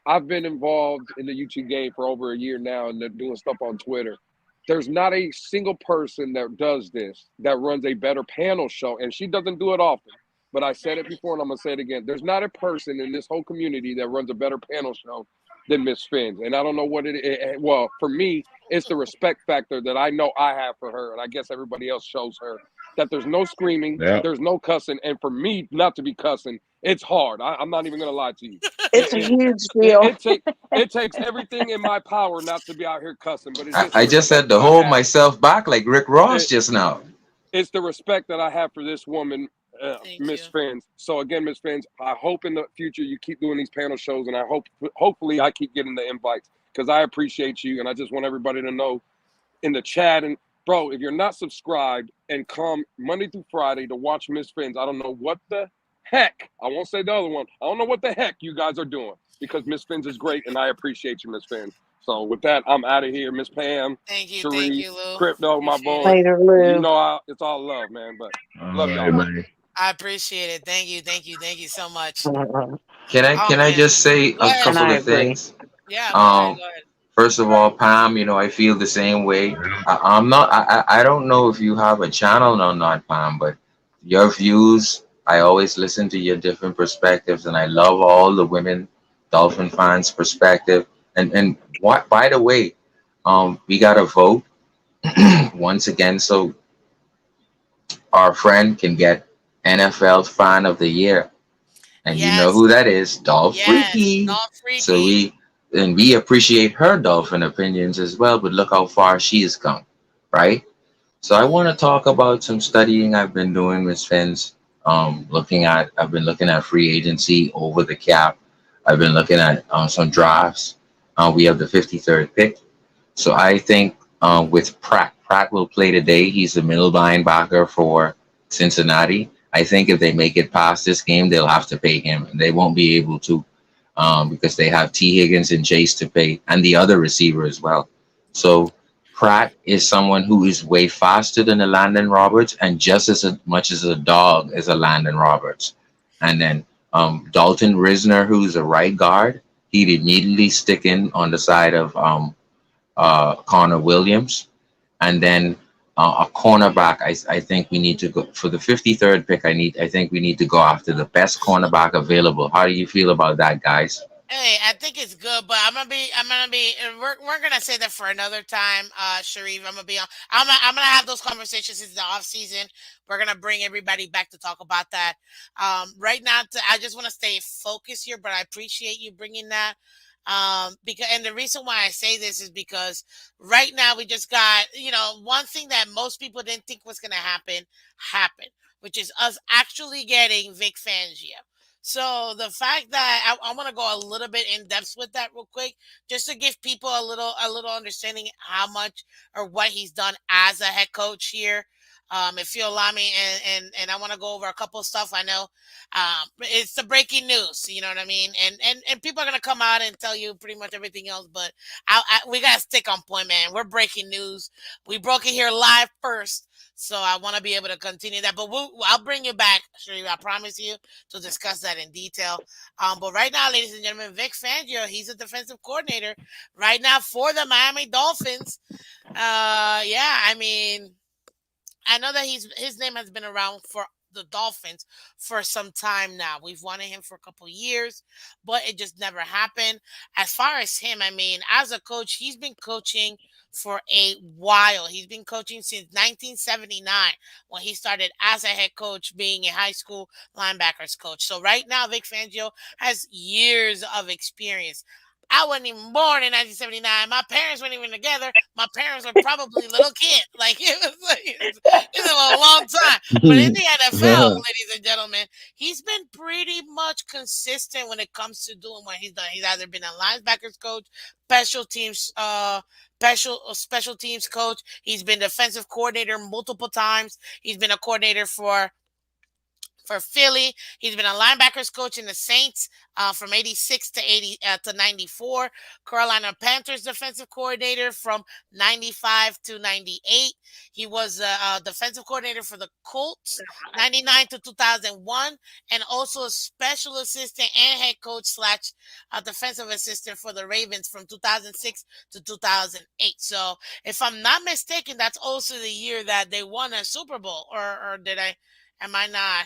I've been involved in the YouTube game for over a year now and they're doing stuff on Twitter. There's not a single person that does this that runs a better panel show, and she doesn't do it often. But I said it before and I'm gonna say it again. There's not a person in this whole community that runs a better panel show than Miss Fins. And I don't know what it is. Well, for me, it's the respect factor that I know I have for her, and I guess everybody else shows her that there's no screaming, Yeah. there's no cussing, and for me not to be cussing, it's hard. I'm not even gonna lie to you. It's a It, huge it, deal. it take it takes everything in my power not to be out here cussing, but it's I, just the I just respect had that to I hold have. myself back like Rick Ross It, just now. it's the respect that I have for this woman, Thank Miss you. Fins. So again, Miss Fins, I hope in the future you keep doing these panel shows, and I hopefully I keep getting the invites because I appreciate you, and I just want everybody to know in the chat. And bro, if you're not subscribed and come Monday through Friday to watch Miss Fins, I don't know what the heck, I won't say the other one, I don't know what the heck you guys are doing, because Miss Fins is great and I appreciate you, Miss Fins. So with that, I'm out of here. Miss Pam, thank Cherie, you, Lou. Crypto, my Appreciate boy. it. Later, You Lou. know it's all love, man. But All love right, y'all. man. I appreciate it. Thank you so much. And Oh Can I man, just say go a ahead, couple I of Sharif. agree. things? Yeah, go ahead, Um, go ahead. First of all, Pam, I feel the same way. I'm not. I don't know if you have a channel or not, Pam, but your views. I always listen to your different perspectives, and I love all the women Dolphin fans' perspective. And what? By the way, we got a vote once again, so our friend can get NFL Fan of the Year. And you know Yes, who that is, Dolph yes, Freaky. all So freaky. we appreciate her dolphin opinions as well, but look how far she has come, right? So I want to talk about some studying I've been doing with Fins. I've been looking at free agency over the cap. I've been looking at some drafts. We have the 53rd pick. So I think with Pratt will play today. He's the middle linebacker for Cincinnati. I think if they make it past this game, they'll have to pay him. They won't be able to because they have T. Higgins and Chase to pay, and the other receiver as well. So Pratt is someone who is way faster than a Landon Roberts and just as much as a dog as a Landon Roberts. And then Dalton Risner, who's a right guard, he'd immediately stick in on the side of Connor Williams. And then a cornerback, I think we need to go for the 53rd pick. I think we need to go after the best cornerback available. How do you feel about that, guys? Hey, I think it's good, but we're gonna say that for another time, Sharif. I'm gonna have those conversations in the off season. We're gonna bring everybody back to talk about that. Right now, I just want to stay focused here, but I appreciate you bringing that. Because, and the reason why I say this is because right now we just got, one thing that most people didn't think was gonna happened, which is us actually getting Vic Fangio. So the fact that I want to go a little bit in depth with that real quick, just to give people a little understanding how much or what he's done as a head coach here. If you allow me, and I want to go over a couple of stuff. I know it's the breaking news. You know what I mean, and people are gonna come out and tell you pretty much everything else, but we gotta stick on point, man. We're breaking news. We broke it here live first. So I want to be able to continue that, but I'll bring you back, Sharif. I promise you to discuss that in detail. But right now, ladies and gentlemen, Vic Fangio, he's a defensive coordinator right now for the Miami Dolphins. Yeah, I mean, I know that his name has been around for the Dolphins for some time now. We've wanted him for a couple years, but it just never happened. As far as him, I mean, as a coach, he's been coaching for a while. He's been coaching since 1979 when he started as a head coach, being a high school linebackers coach. So right now, Vic Fangio has years of experience. I wasn't even born in 1979. My parents weren't even together. My parents were probably little kids. Like it's a long time. But in the NFL, ladies and gentlemen, he's been pretty much consistent when it comes to doing what he's done. He's either been a linebackers coach, special teams, special teams coach. He's been defensive coordinator multiple times. He's been a coordinator for Philly. He's been a linebackers coach in the Saints from 86 to 80 to 94. Carolina Panthers defensive coordinator from 95 to 98. He was a defensive coordinator for the Colts 99 to 2001, and also a special assistant and head coach slash defensive assistant for the Ravens from 2006 to 2008. So if I'm not mistaken, that's also the year that they won a Super Bowl, or did I? Am I not?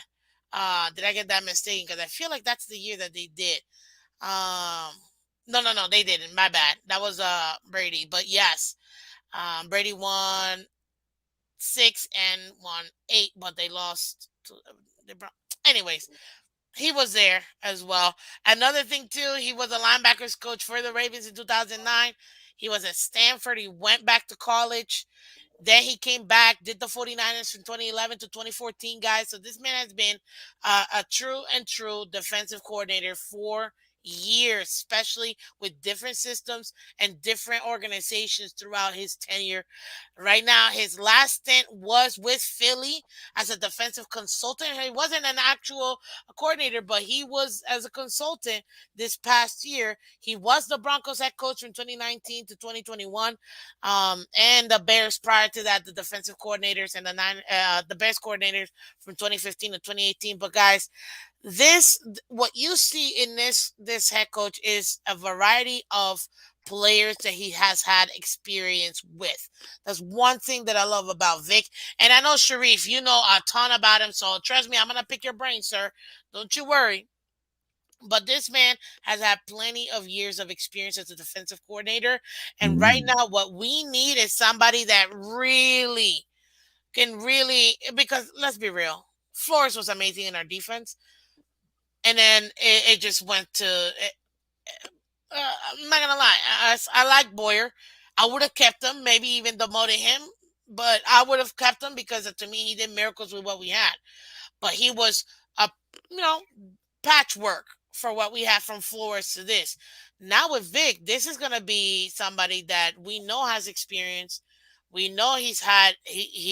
Did I get that mistaken? Because I feel like that's the year that they did. Um, no, they didn't. My bad. That was Brady. But yes, Brady won 6 and won 8, but they lost to anyways. He was there as well. Another thing too, he was a linebackers coach for the Ravens in 2009. He was at Stanford. He went back to college. Then he came back, did the 49ers from 2011 to 2014, guys. So this man has been a true and true defensive coordinator for years, especially with different systems and different organizations throughout his tenure. Right now, his last stint was with Philly as a defensive consultant. He wasn't an actual coordinator, but he was as a consultant this past year. He was the Broncos head coach from 2019 to 2021, and the Bears prior to that, the defensive coordinators and the Bears coordinators from 2015 to 2018. But guys, this what you see in this head coach is a variety of players that he has had experience with. That's one thing that I love about Vic. And I know Sharif, you know a ton about him, so trust me, I'm gonna pick your brain, sir. Don't you worry. But this man has had plenty of years of experience as a defensive coordinator. And right Mm. now, what we need is somebody that really can really, because let's be real, Flores was amazing in our defense. And then it just went to, I'm not going to lie, I like Boyer. I would have kept him, maybe even demoted him, but I would have kept him because to me, he did miracles with what we had. But he was a, you know, patchwork for what we have from Flores to this. Now with Vic, this is going to be somebody that we know has experience. We know he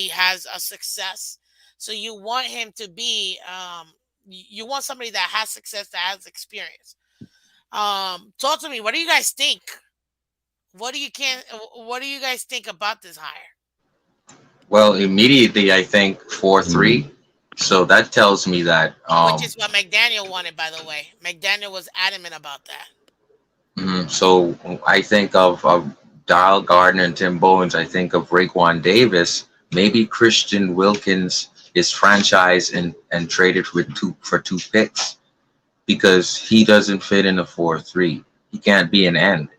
has a success. So you want him to be you want somebody that has success, that has experience. Talk to me. What do you guys think? What do you guys think about this hire? Well, immediately I think Mm. 4-3. So that tells me that Which is what McDaniel wanted, by the way. McDaniel was adamant about that. so I think of Dial Gardner and Tim Bowens. I think of Raekwon Davis. Maybe Christian Wilkins is franchised and traded with two picks because he doesn't fit in a 4-3. He can't be an end.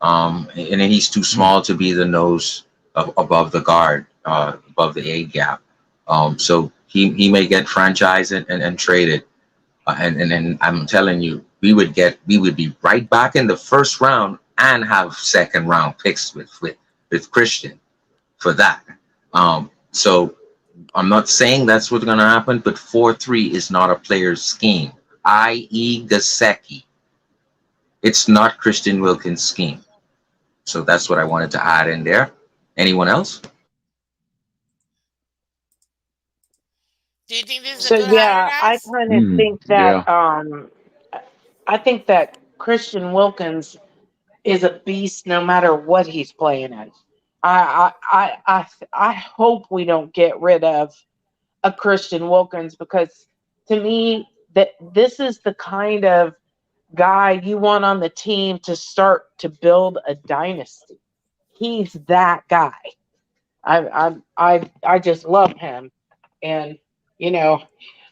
And then he's too Mm. small to be the nose above the guard, above the A gap. So he may get franchised and traded. And then I'm telling you, we would be right back in the first round and have second round picks with Christian for that. So I'm not saying that's what's gonna happen, but 4-3 is not a player's scheme, i.e. Gasecki. It's not Christian Wilkins' scheme. So that's what I wanted to add in there. Anyone else? Do you think this is a So good hire, yeah, I guys? kind of Mm. think Yeah. that I think that Christian Wilkins is a beast no matter what he's playing in. I hope we don't get rid of a Christian Wilkins because to me that this is the kind of guy you want on the team to start to build a dynasty. He's that guy. I just love him, and you know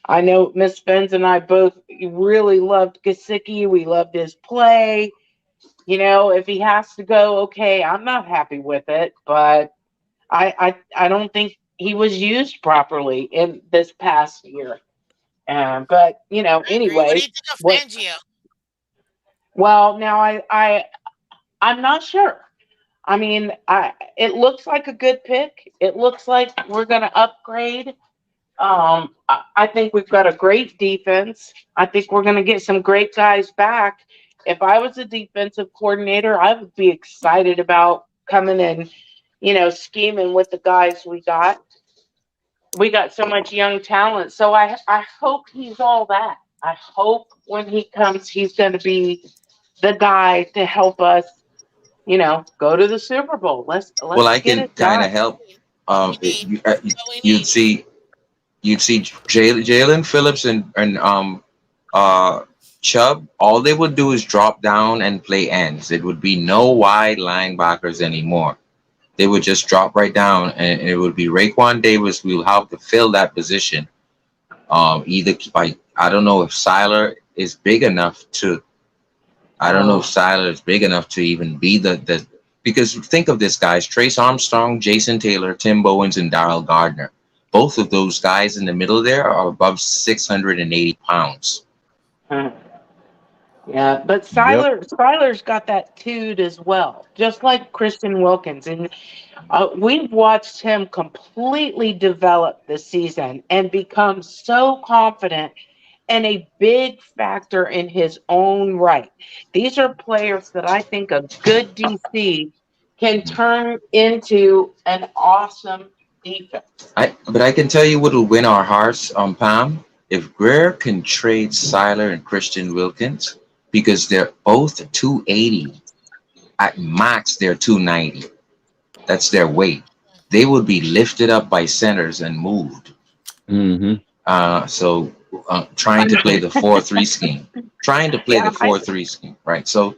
I know Miss Phins and I both really loved Gasicki. We loved his play. If he has to go, okay, I'm not happy with it, but I don't think he was used properly in this past year. But I agree. What do anyway, you think of what? Fangio? Well, now I'm not sure. I mean, it looks like a good pick. It looks like we're going to upgrade. I think we've got a great defense. I think we're going to get some great guys back. If I was a defensive coordinator, I would be excited about coming in, scheming with the guys we got. We got so much young talent. So I hope he's all that. I hope when he comes, he's going to be the guy to help us, go to the Super Bowl. Let's Well, let's I get can it kind done. of help. We need. What we You'd need. see Jalen Phillips and uh Chubb. All they would do is drop down and play ends. It would be no wide linebackers anymore. They would just drop right down, and it would be Raekwon Davis. We'll have to fill that position. Either by I don't know if Siler is big enough to. I don't know if Oh, Siler is big enough to even be the because think of this guys: Trace Armstrong, Jason Taylor, Tim Bowens, and Darrell Gardner. Both of those guys in the middle there are above 680 pounds. huh. Yeah, but Yep. Siler's got that toot as well, just like Christian Wilkins, and we've watched him completely develop this season and become so confident and a big factor in his own right. These are players that I think a good DC can turn into an awesome defense. But I can tell you what will win our hearts on Pam if Greer can trade Seiler and Christian Wilkins because they're both 280. At max, they're 290. That's their weight. They would be lifted up by centers and moved. Mm-hmm. So I trying to play mean, the 4-3 scheme, trying to play yeah, the 4-3 scheme, right? So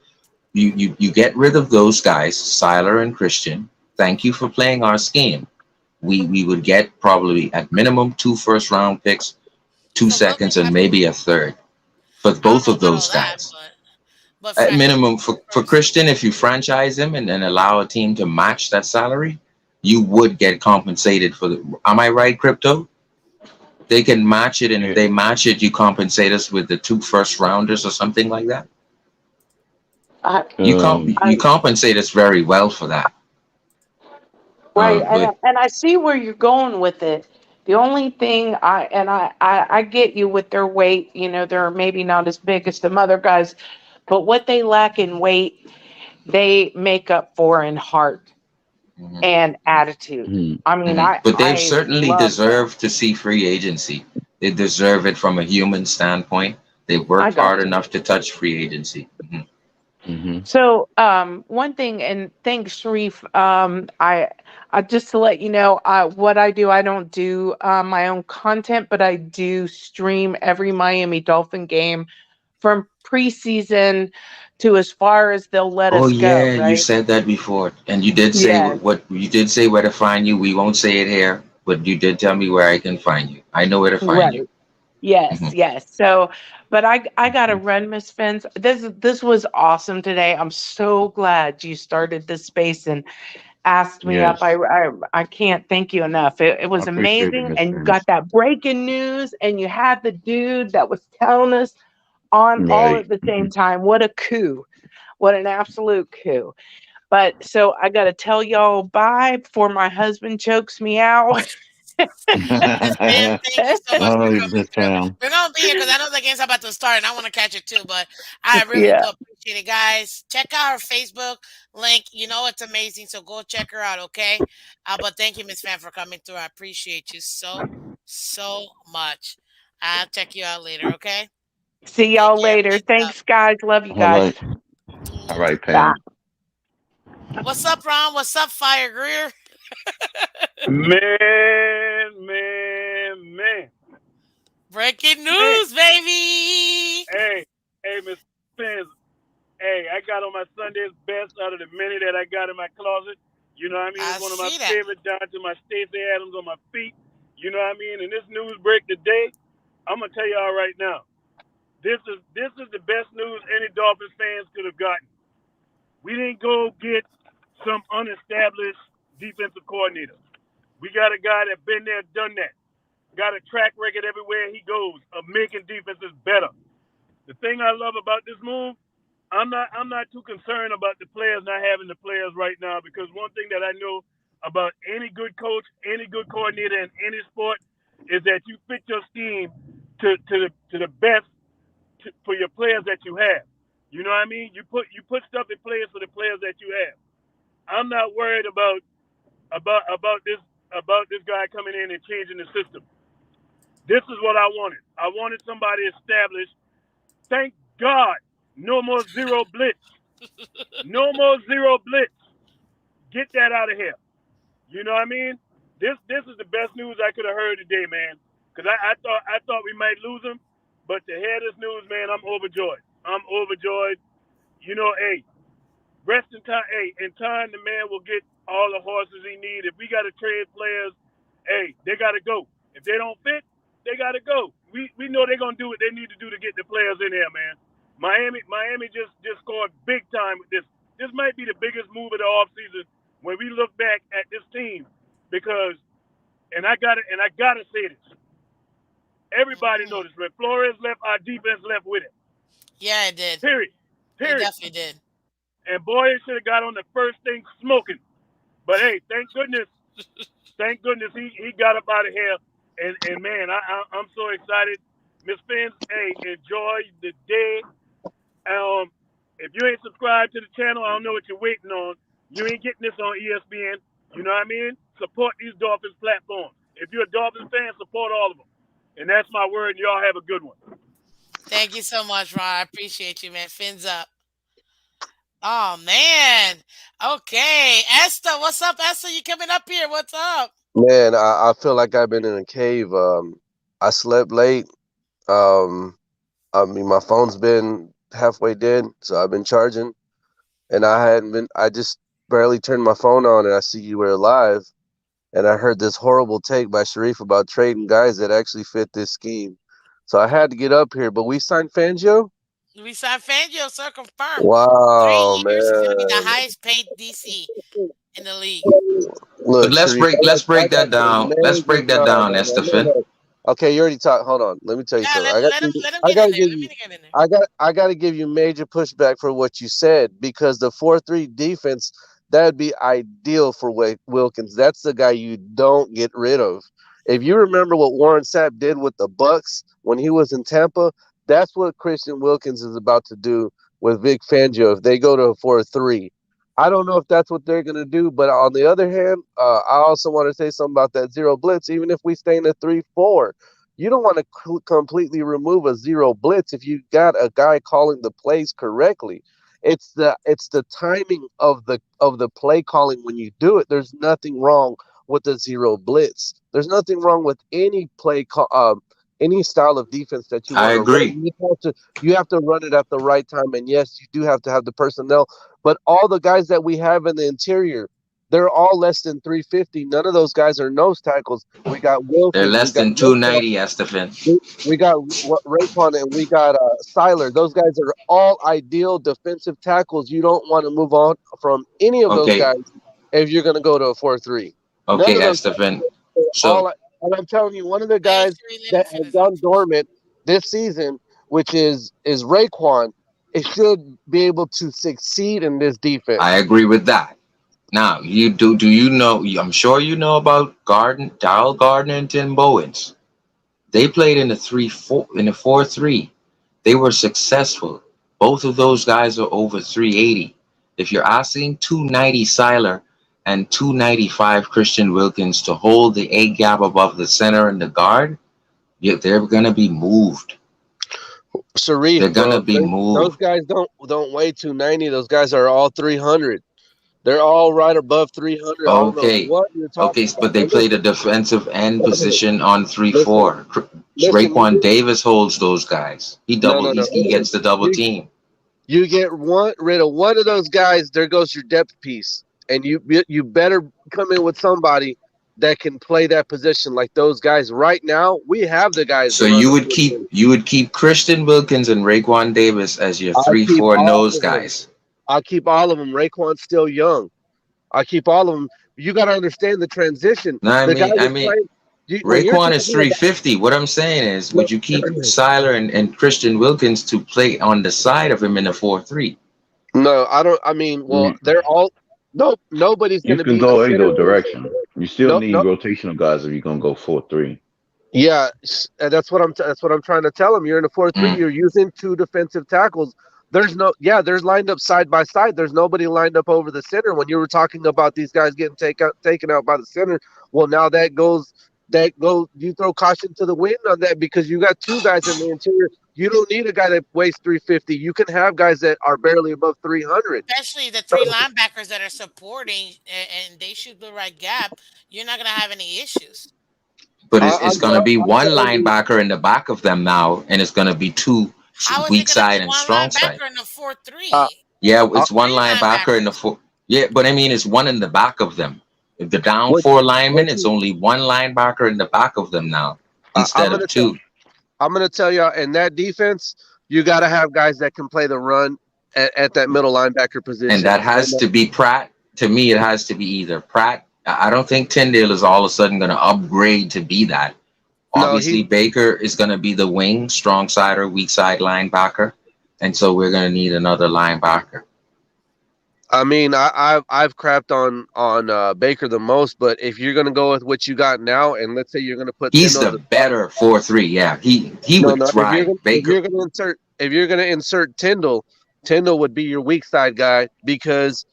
you get rid of those guys, Seiler and Christian. Thank you for playing our scheme. We would get probably at minimum 2 first-round picks, two So seconds, Wilkins and have to. maybe a third for I don't both know of about those all that, guys. but At franchise minimum, two for first. Christian, if you franchise him and allow a team to match that salary, you would get compensated for the. Am I right, Crypto? They can match it, and if Yeah. they match it, you compensate us with the 2 first-rounders or something like that. I, You I compensate us very well for that. right, But and I see where you're going with it. The only thing I get you with their weight. You know, they're maybe not as big as some other guys, but what they lack in weight, they make up for in heart mhm, and attitude. Mhm. I mean, mhm. But they've I certainly love that. deserved to see free agency. They deserve it from a human standpoint. They I worked hard got you. enough to touch free agency. Mhm. Mhm. So, one thing, and thanks, Sharif. I just to let you know, what I do, I don't do my own content, but I do stream every Miami Dolphin game from preseason to as far as they'll let Oh us go. yeah, you Right? said that before, and you did say Yes. what you did say where to find you. We won't say it here, but you did tell me where I can find you. I know where to find you. Right. Yes, Mhm. yes. So, but I gotta run, Miss Fence. This was awesome today. I'm so glad you started this space and asked me up. Yes. I can't thank you enough. It I was appreciate it, amazing, Miss and you got Pence. that breaking news, and you had the dude that was telling us on all Right. at the same time. What a coup! What an absolute coup! But so I got to tell y'all bye before my husband chokes me out. Miss Pam, thank you so much for Oh, coming Miss through. Pam. We're gonna be here because I know the game's about to start, and I want to catch it too. But I really Yeah. do appreciate it, guys. Check out her Facebook link. You know it's amazing, so go check her out. Okay. But thank you, Miss Fan, for coming through. I appreciate you so much. I'll check you out later. Okay. See Take y'all care. later. Peace out. Thanks, guys. Love you All guys. right. All right, Bye. Pam. What's up, Ron? What's up, Fire Greer? Man. Breaking Man. news, baby. Hey, hey, Miss Phins. Hey, I got on my Sunday's best out of the many that I got in my closet. You know what I mean? I It's one of my see that. favorite down to my Stacey Adams on my feet. You know what I mean? And this news break today, I'm gonna tell y'all right now. This is the best news any Dolphins fans could have gotten. We didn't go get some unestablished defensive coordinator. We got a guy that been there, done that. Got a track record everywhere he goes of making defenses better. The thing I love about this move, I'm not too concerned about the players not having the players right now because one thing that I know about any good coach, any good coordinator in any sport is that you fit your scheme to the best for your players that you have. You know what I mean? You put stuff in place for the players that you have. I'm not worried about this guy coming in and changing the system. This is what I wanted. I wanted somebody established. Thank God, no more zero blitz. No more zero blitz. Get that out of here. You know what I mean? This is the best news I could have heard today, man. Cause I thought we might lose him, but to hear this news, man, I'm overjoyed. I'm overjoyed. You know, hey, rest in time. Hey, in time, the man will get all the horses he needs. If we got to trade players, hey, they got to go. If they don't fit, they got to go. We know they're gonna do what they need to do to get the players in here, man. Miami just scored big time with this. This might be the biggest move of the offseason when we look back at this team, because and I gotta say this. Everybody Mhm. noticed when Flores left, our defense left with it. Yeah, it did. Period. It Period. definitely did. And Boyer should have got on the first thing smoking. But hey, thank goodness he got up out of here. And man, I'm so excited. Miss Phins, hey, enjoy the day. If you ain't subscribed to the channel, I don't know what you're waiting on. You ain't getting this on ESPN. You know what I mean? Support these Dolphins platforms. If you're a Dolphins fan, support all of them. And that's my word, and y'all have a good one. Thank you so much, Ron. I appreciate you, man. Fins up. Oh man. Okay. Esther, what's up, Esther? You coming up here? What's up? Man, I feel like I've been in a cave. I slept late. Um, I mean, my phone's been halfway dead, so I've been charging, and I just barely turned my phone on, and I see you were live, and I heard this horrible take by Sharif about trading guys that actually fit this scheme. So I had to get up here, but we signed Fangio? We signed Fangio, sir, confirmed. Three Wow, years. He's gonna be the man. highest paid DC in the league. But Look, Sharif, let's I break got that some down. Let's major. break that No, no, down, no, no, no, Estefan. no. Okay, you already talked. Hold on. Let me tell you Yeah, something. let him I get in gotta there. give Let you me get in there. I gotta give you major pushback for what you said because the 4-3 defense that'd be ideal for Wilkins. That's the guy you don't get rid of. If you remember what Warren Sapp did with the Bucks when he was in Tampa, that's what Christian Wilkins is about to do with Vic Fangio if they go to a 4-3. I don't know if that's what they're gonna do, but on the other hand, I also want to say something about that zero blitz. Even if we stay in a 3-4, you don't want to completely remove a zero blitz if you got a guy calling the plays correctly. It's the timing of the play calling when you do it. There's nothing wrong with the zero blitz. There's nothing wrong with any any style of defense that you I want to run. agree. You have to run it at the right time, and yes, you do have to have the personnel. But all the guys that we have in the interior, they're all less than 350. None of those guys are nose tackles. We got They're Wilkins, we less got than Raekwon, 290, Estefan. we got Raekwon, and we got Siler. Those guys are all ideal defensive tackles. You don't want to move on from any of those Okay, guys if you're going to go to a 4-3. None okay, of those Estefan. guys are So all. And I'm telling you, one of the Hey, guys Sheree, let him that has finish. gone dormant this season, which is Raekwon, it should be able to succeed in this I defense. agree with that. Now, do you know? I'm sure you know about Darrell Gardner, and Tim Bowens. They played in a 4-3. They were successful. Both of those guys are over 380. If you're asking 290 Siler and 295 Christian Wilkins to hold the A gap above the center and the guard, they're gonna be moved. Sharif, They're gonna bro, be those moved. guys don't weigh 290. Those guys are all 300. They're all right above 300. I don't know Okay. what you're Okay, talking about. but they And play the defensive end position on three listen, four. listen. Raekwon Davis holds those guys. No, no, no. He Listen, gets the double you team. you get rid of one of those guys. There goes your depth piece, and you better come in with somebody that can play that position like those guys. Right now, we have the guys So to run the football. you would keep Christian Wilkins and Raekwon Davis as your I three keep four all nose of them. guys. I keep all of them. Raekwon's still young. I keep all of them. You got to understand the transition. No, The guy I was mean playing. When you're Raekwon is talking 350. What I'm saying is, would about you keep Siler and Christian Wilkins to play on the side of him in a 4-3? no, I don't. I mean, well, You they're all. Nope, nobody's going you to can be a go center. either direction. You still Nope, need nope. rotational guys if you're gonna go 4-3. Yeah, and that's what I'm trying to tell him. You're in a 4-3. Mm. You're using two defensive tackles. There's lined up side by side. There's nobody lined up over the center. When you were talking about these guys getting taken out by the center, well, now you throw caution to the wind on that because you got two guys in the interior. You don't need a guy that weighs 350. You can have guys that are barely above 300. Especially the three linebackers that are supporting and they shoot the right gap, you're not gonna have any issues. But I, it's I'm, going to be I'm one telling you, linebacker in the back of them now, and it's going to be two How is it weak gonna be side and one strong side. linebacker in the four uh, three? Yeah, uh, it's one Three linebacker in the linebackers. four. Yeah, but I mean, it's one in the back of them. If they're down what four linemen, what it's you, only one linebacker in the back of them now I'm instead of gonna two. I'm going to tell you, in that defense, you got to have guys that can play the run at that middle linebacker And position. that has to be Pratt. To me, it has to be either Pratt. I don't think Tyndale is all of a sudden going to upgrade to be that. No, Obviously, Baker is going to be the wing, strong side or weak side linebacker. And so we're going to need another linebacker. I mean, I've crapped on Baker the most, but if you're gonna go with what you got now, and let's say you're gonna put He's Tyndall the as a start, better 4-3. Yeah, he no, would no. thrive. Baker. If you're gonna insert Tyndall, Tyndall would be your weak side guy because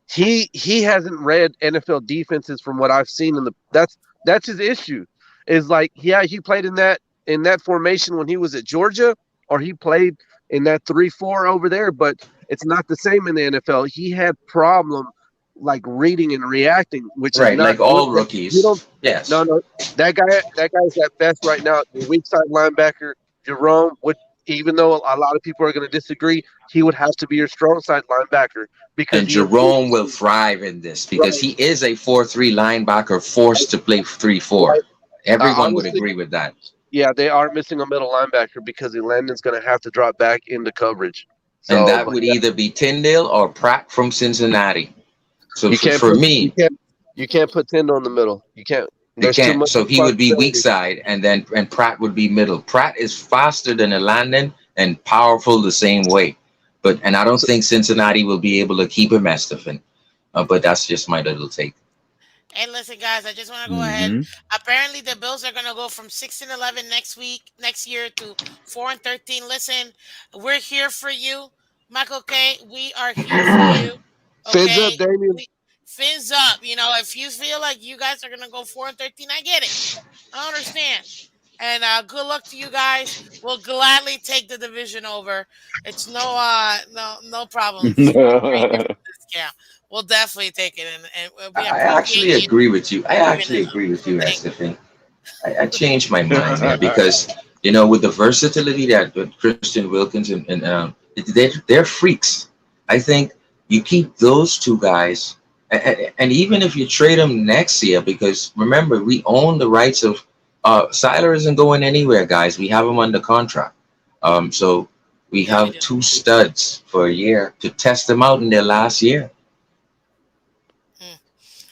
he hasn't read NFL defenses from what I've seen in the that's his issue. Is like, yeah, he played in that formation when he was at Georgia, or he played in that 3-4 over there, but it's not the same in the NFL. He had problem like reading and reacting, which is Right, not like good. all You don't rookies. no Yes. no that guy's at best right now. The weak side linebacker, Jerome, would even though a lot of people are going to disagree, he would have to be your strong side linebacker because And he improved. Jerome will thrive in this because Right. he is a 4-3 linebacker forced to play 3-4. Right. Everyone would Honestly, agree with that. yeah, they are missing a middle linebacker because Landon's going to have to drop back into coverage. And So, that but would yeah, either be Tyndale or Pratt from Cincinnati. So you can't for put me, you can't put Tyndall in the middle. You can't. you There's too can't. much So he would be weak responsibility. side, and Pratt would be middle. Pratt is faster than a Landon and powerful the same way. And I don't So, think Cincinnati will be able to keep him, Estefan. But that's just my little take. Hey, listen, guys, I just want to go ahead. Hmm. Apparently, the Bills are going to go from 6-11 next year to 4-13. Listen, we're here for you, Michael K. We are here for you. fins up, Okay, Damien. we, fins up. If you feel like you guys are going to go 4-13, I get it. I understand. And good luck to you guys. We'll gladly take the division over. It's no problem. It's for free discount. We'll definitely take it, and we I appreciate actually you agree with you. I giving actually it up. agree with you, Thank you. Estefan. I changed my mind here because with the versatility that with Christian Wilkins and they're freaks. I think you keep those two guys, and even if you trade them next year, because remember we own the rights of Siler isn't going anywhere, guys. We have him under contract, so we Yeah, we have do. two studs for a year to test them out in their last year. Mm.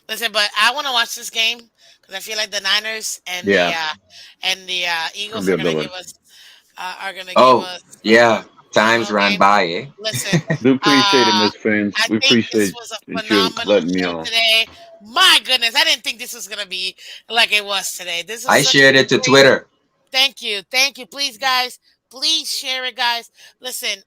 Listen, but I want to watch this game because I feel like the Niners Yeah, and the it's gonna Eagles be a good one. are gonna give Oh us yeah, a times phenomenal ran game. by, eh? Listen, Do appreciate it, uh, Miss Fins. I We think this appreciate was a that you phenomenal letting me show on. today. My goodness, I didn't think this was gonna be like it was today. This was I such a shared it to great. Twitter. Thank you. Thank you. Please, guys, please share it, guys. Listen,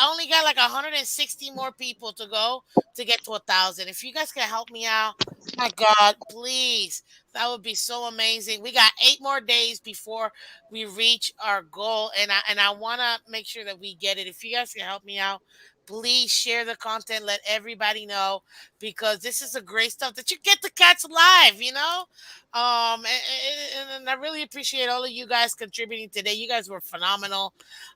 I only got like 160 more people to go to get to 1,000. If you guys can help me out, my God, please. That would be so amazing. We got 8 more days before we reach our goal, and I want to make sure that we get it. If you guys can help me out, please share the content. Let everybody know because this is the great stuff that you get to catch live. And I really appreciate all of you guys contributing today. You guys were phenomenal.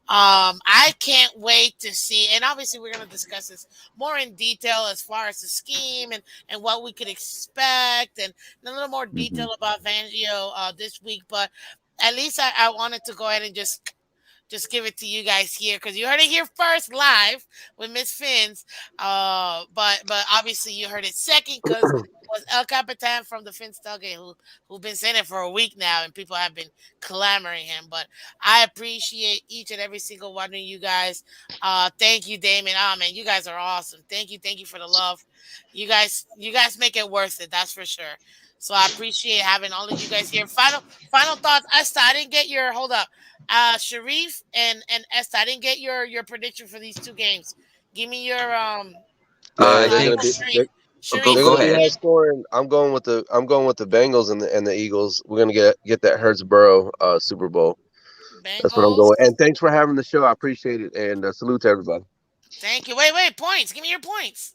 I can't wait to see, and obviously we're going to discuss this more in detail as far as the scheme and what we could expect, and a little more Hmm. detail about Fangio this week. But at least I wanted to go ahead and just give it to you guys here because you heard it here first live with Miss Fins. But obviously you heard it second because it was El Capitan from the Fins tailgate who been saying it for a week now, and people have been clamoring him. But I appreciate each and every single one of you guys. Thank you, Damon. Oh man, you guys are awesome. Thank you for the love. You guys make it worth it. That's for sure. So I appreciate having all of you guys here. Final thoughts. Esther, I didn't get your hold up. Sharif and Esther, I didn't get your prediction for these two games. Give me your I Man, they're think gonna no, be Sharif. go Sharif, they're what go gonna do you be ahead. high think? scoring. I'm going with the Bengals and the Eagles. We're gonna get that Hurtsboro Super Bowl. That's what I'm Bengals. going. And thanks for having the show. I appreciate it. And salute to everybody. Thank you. Wait, points. Give me your points.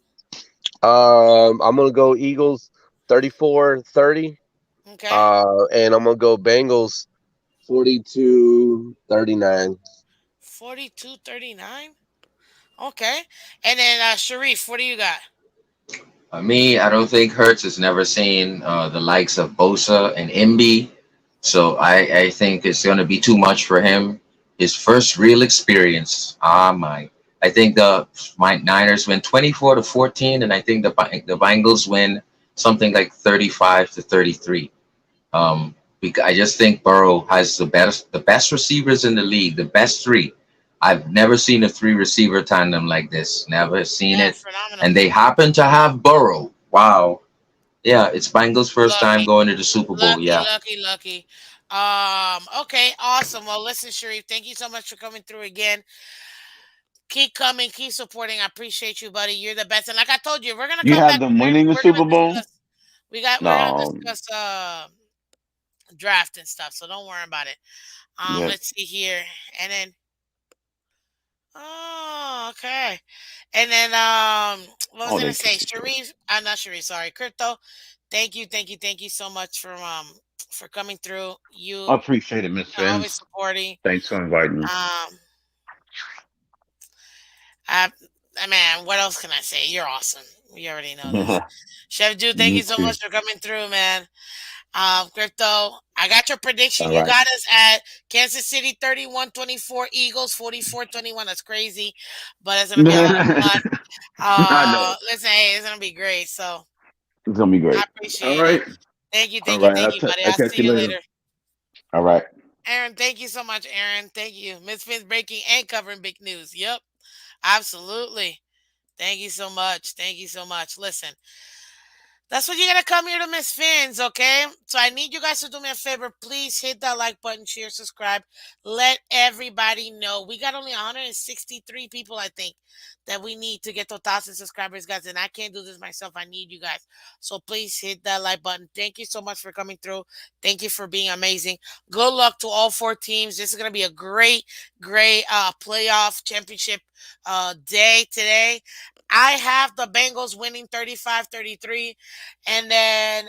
I'm gonna go Eagles 34-30. Okay. And I'm gonna go Bengals 42-39. 42-39. Okay. And then Sharif, what do you got? Me, I don't think Hertz has never seen the likes of Bosa and Imby, so I think it's going to be too much for him. His first real experience. Ah, my! I think my Niners win 24-14, and I think the Bengals win something like 35-33. I just think Burrow has the best receivers in the league, the best three. I've never seen a three receiver tandem like this. Never seen Yeah, it. phenomenal. And they happen to have Burrow. Wow. Yeah, it's Bengals' first time Lucky, going to the Super Bowl. lucky, Yeah. lucky, lucky. Okay, awesome. Well, listen, Sharif, thank you so much for coming through again. Keep coming, keep supporting. I appreciate you, buddy. You're the best. And like I told you, we're gonna You come have back. them winning the We're gonna Super Bowl? discuss. We're gonna No. discuss draft and stuff. So don't worry about it. Yeah. Let's see here, and then okay, and then what was Oh, I gonna they say? kicked it. Sharif, I'm not Sharif. Sorry, Crypto. Thank you so much for coming through. I You appreciate it, Miss always Fins. supporting. Thanks for inviting me. Um, I, man, what else can I say? You're awesome. We already know this. Chef Jew, thank You you so too. much for coming through, man. Crypto, I got your prediction. All You right. got us at Kansas City 31-24, Eagles 44-21. That's crazy, but it's gonna be a lot of fun. I know. Listen, hey, it's gonna be great. So It's gonna be I great. All appreciate it. right. All right. Thank you, buddy. I'll I'll catch see you you later. later. All right. Aaron, thank you so much, Aaron. Thank you. Miss Finn's breaking and covering big news. Yep, absolutely. Thank you so much. Thank you so much. Listen, that's what you gotta come here to Miss Fins, okay? So I need you guys to do me a favor. Please hit that like button, share, subscribe. Let everybody know. We got only 163 people, I think, that we need to get to 1,000 subscribers, guys. And I can't do this myself. I need you guys. So please hit that like button. Thank you so much for coming through. Thank you for being amazing. Good luck to all four teams. This is gonna be a great playoff championship day today. I have the Bengals winning 35-33. And then,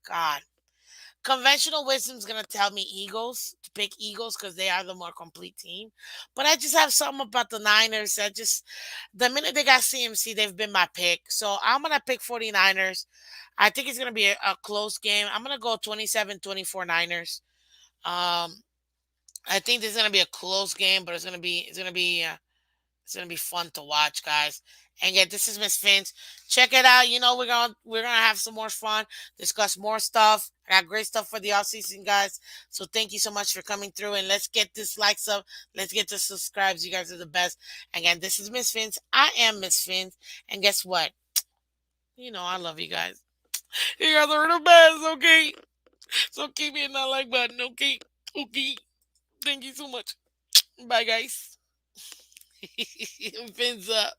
God, conventional wisdom is going to tell me Eagles, to pick Eagles because they are the more complete team. But I just have something about the Niners that just, the minute they got CMC, they've been my pick. So I'm going to pick 49ers. I think it's going to be a close game. I'm going to go 27-24 Niners. Um, I think this is going to be a close game, but it's gonna be fun to watch, guys. And yeah, this is Miss Fins. Check it out. You know we're gonna have some more fun, discuss more stuff. I got great stuff for the off season, guys. So thank you so much for coming through, and let's get this likes up. Let's get the subscribes. You guys are the best. Again, this is Miss Fins. I am Miss Fins, and guess what? You know I love you guys. You guys are the best. Okay, so keep hitting that like button. Okay, okay. Thank you so much. Bye, guys. Fins up.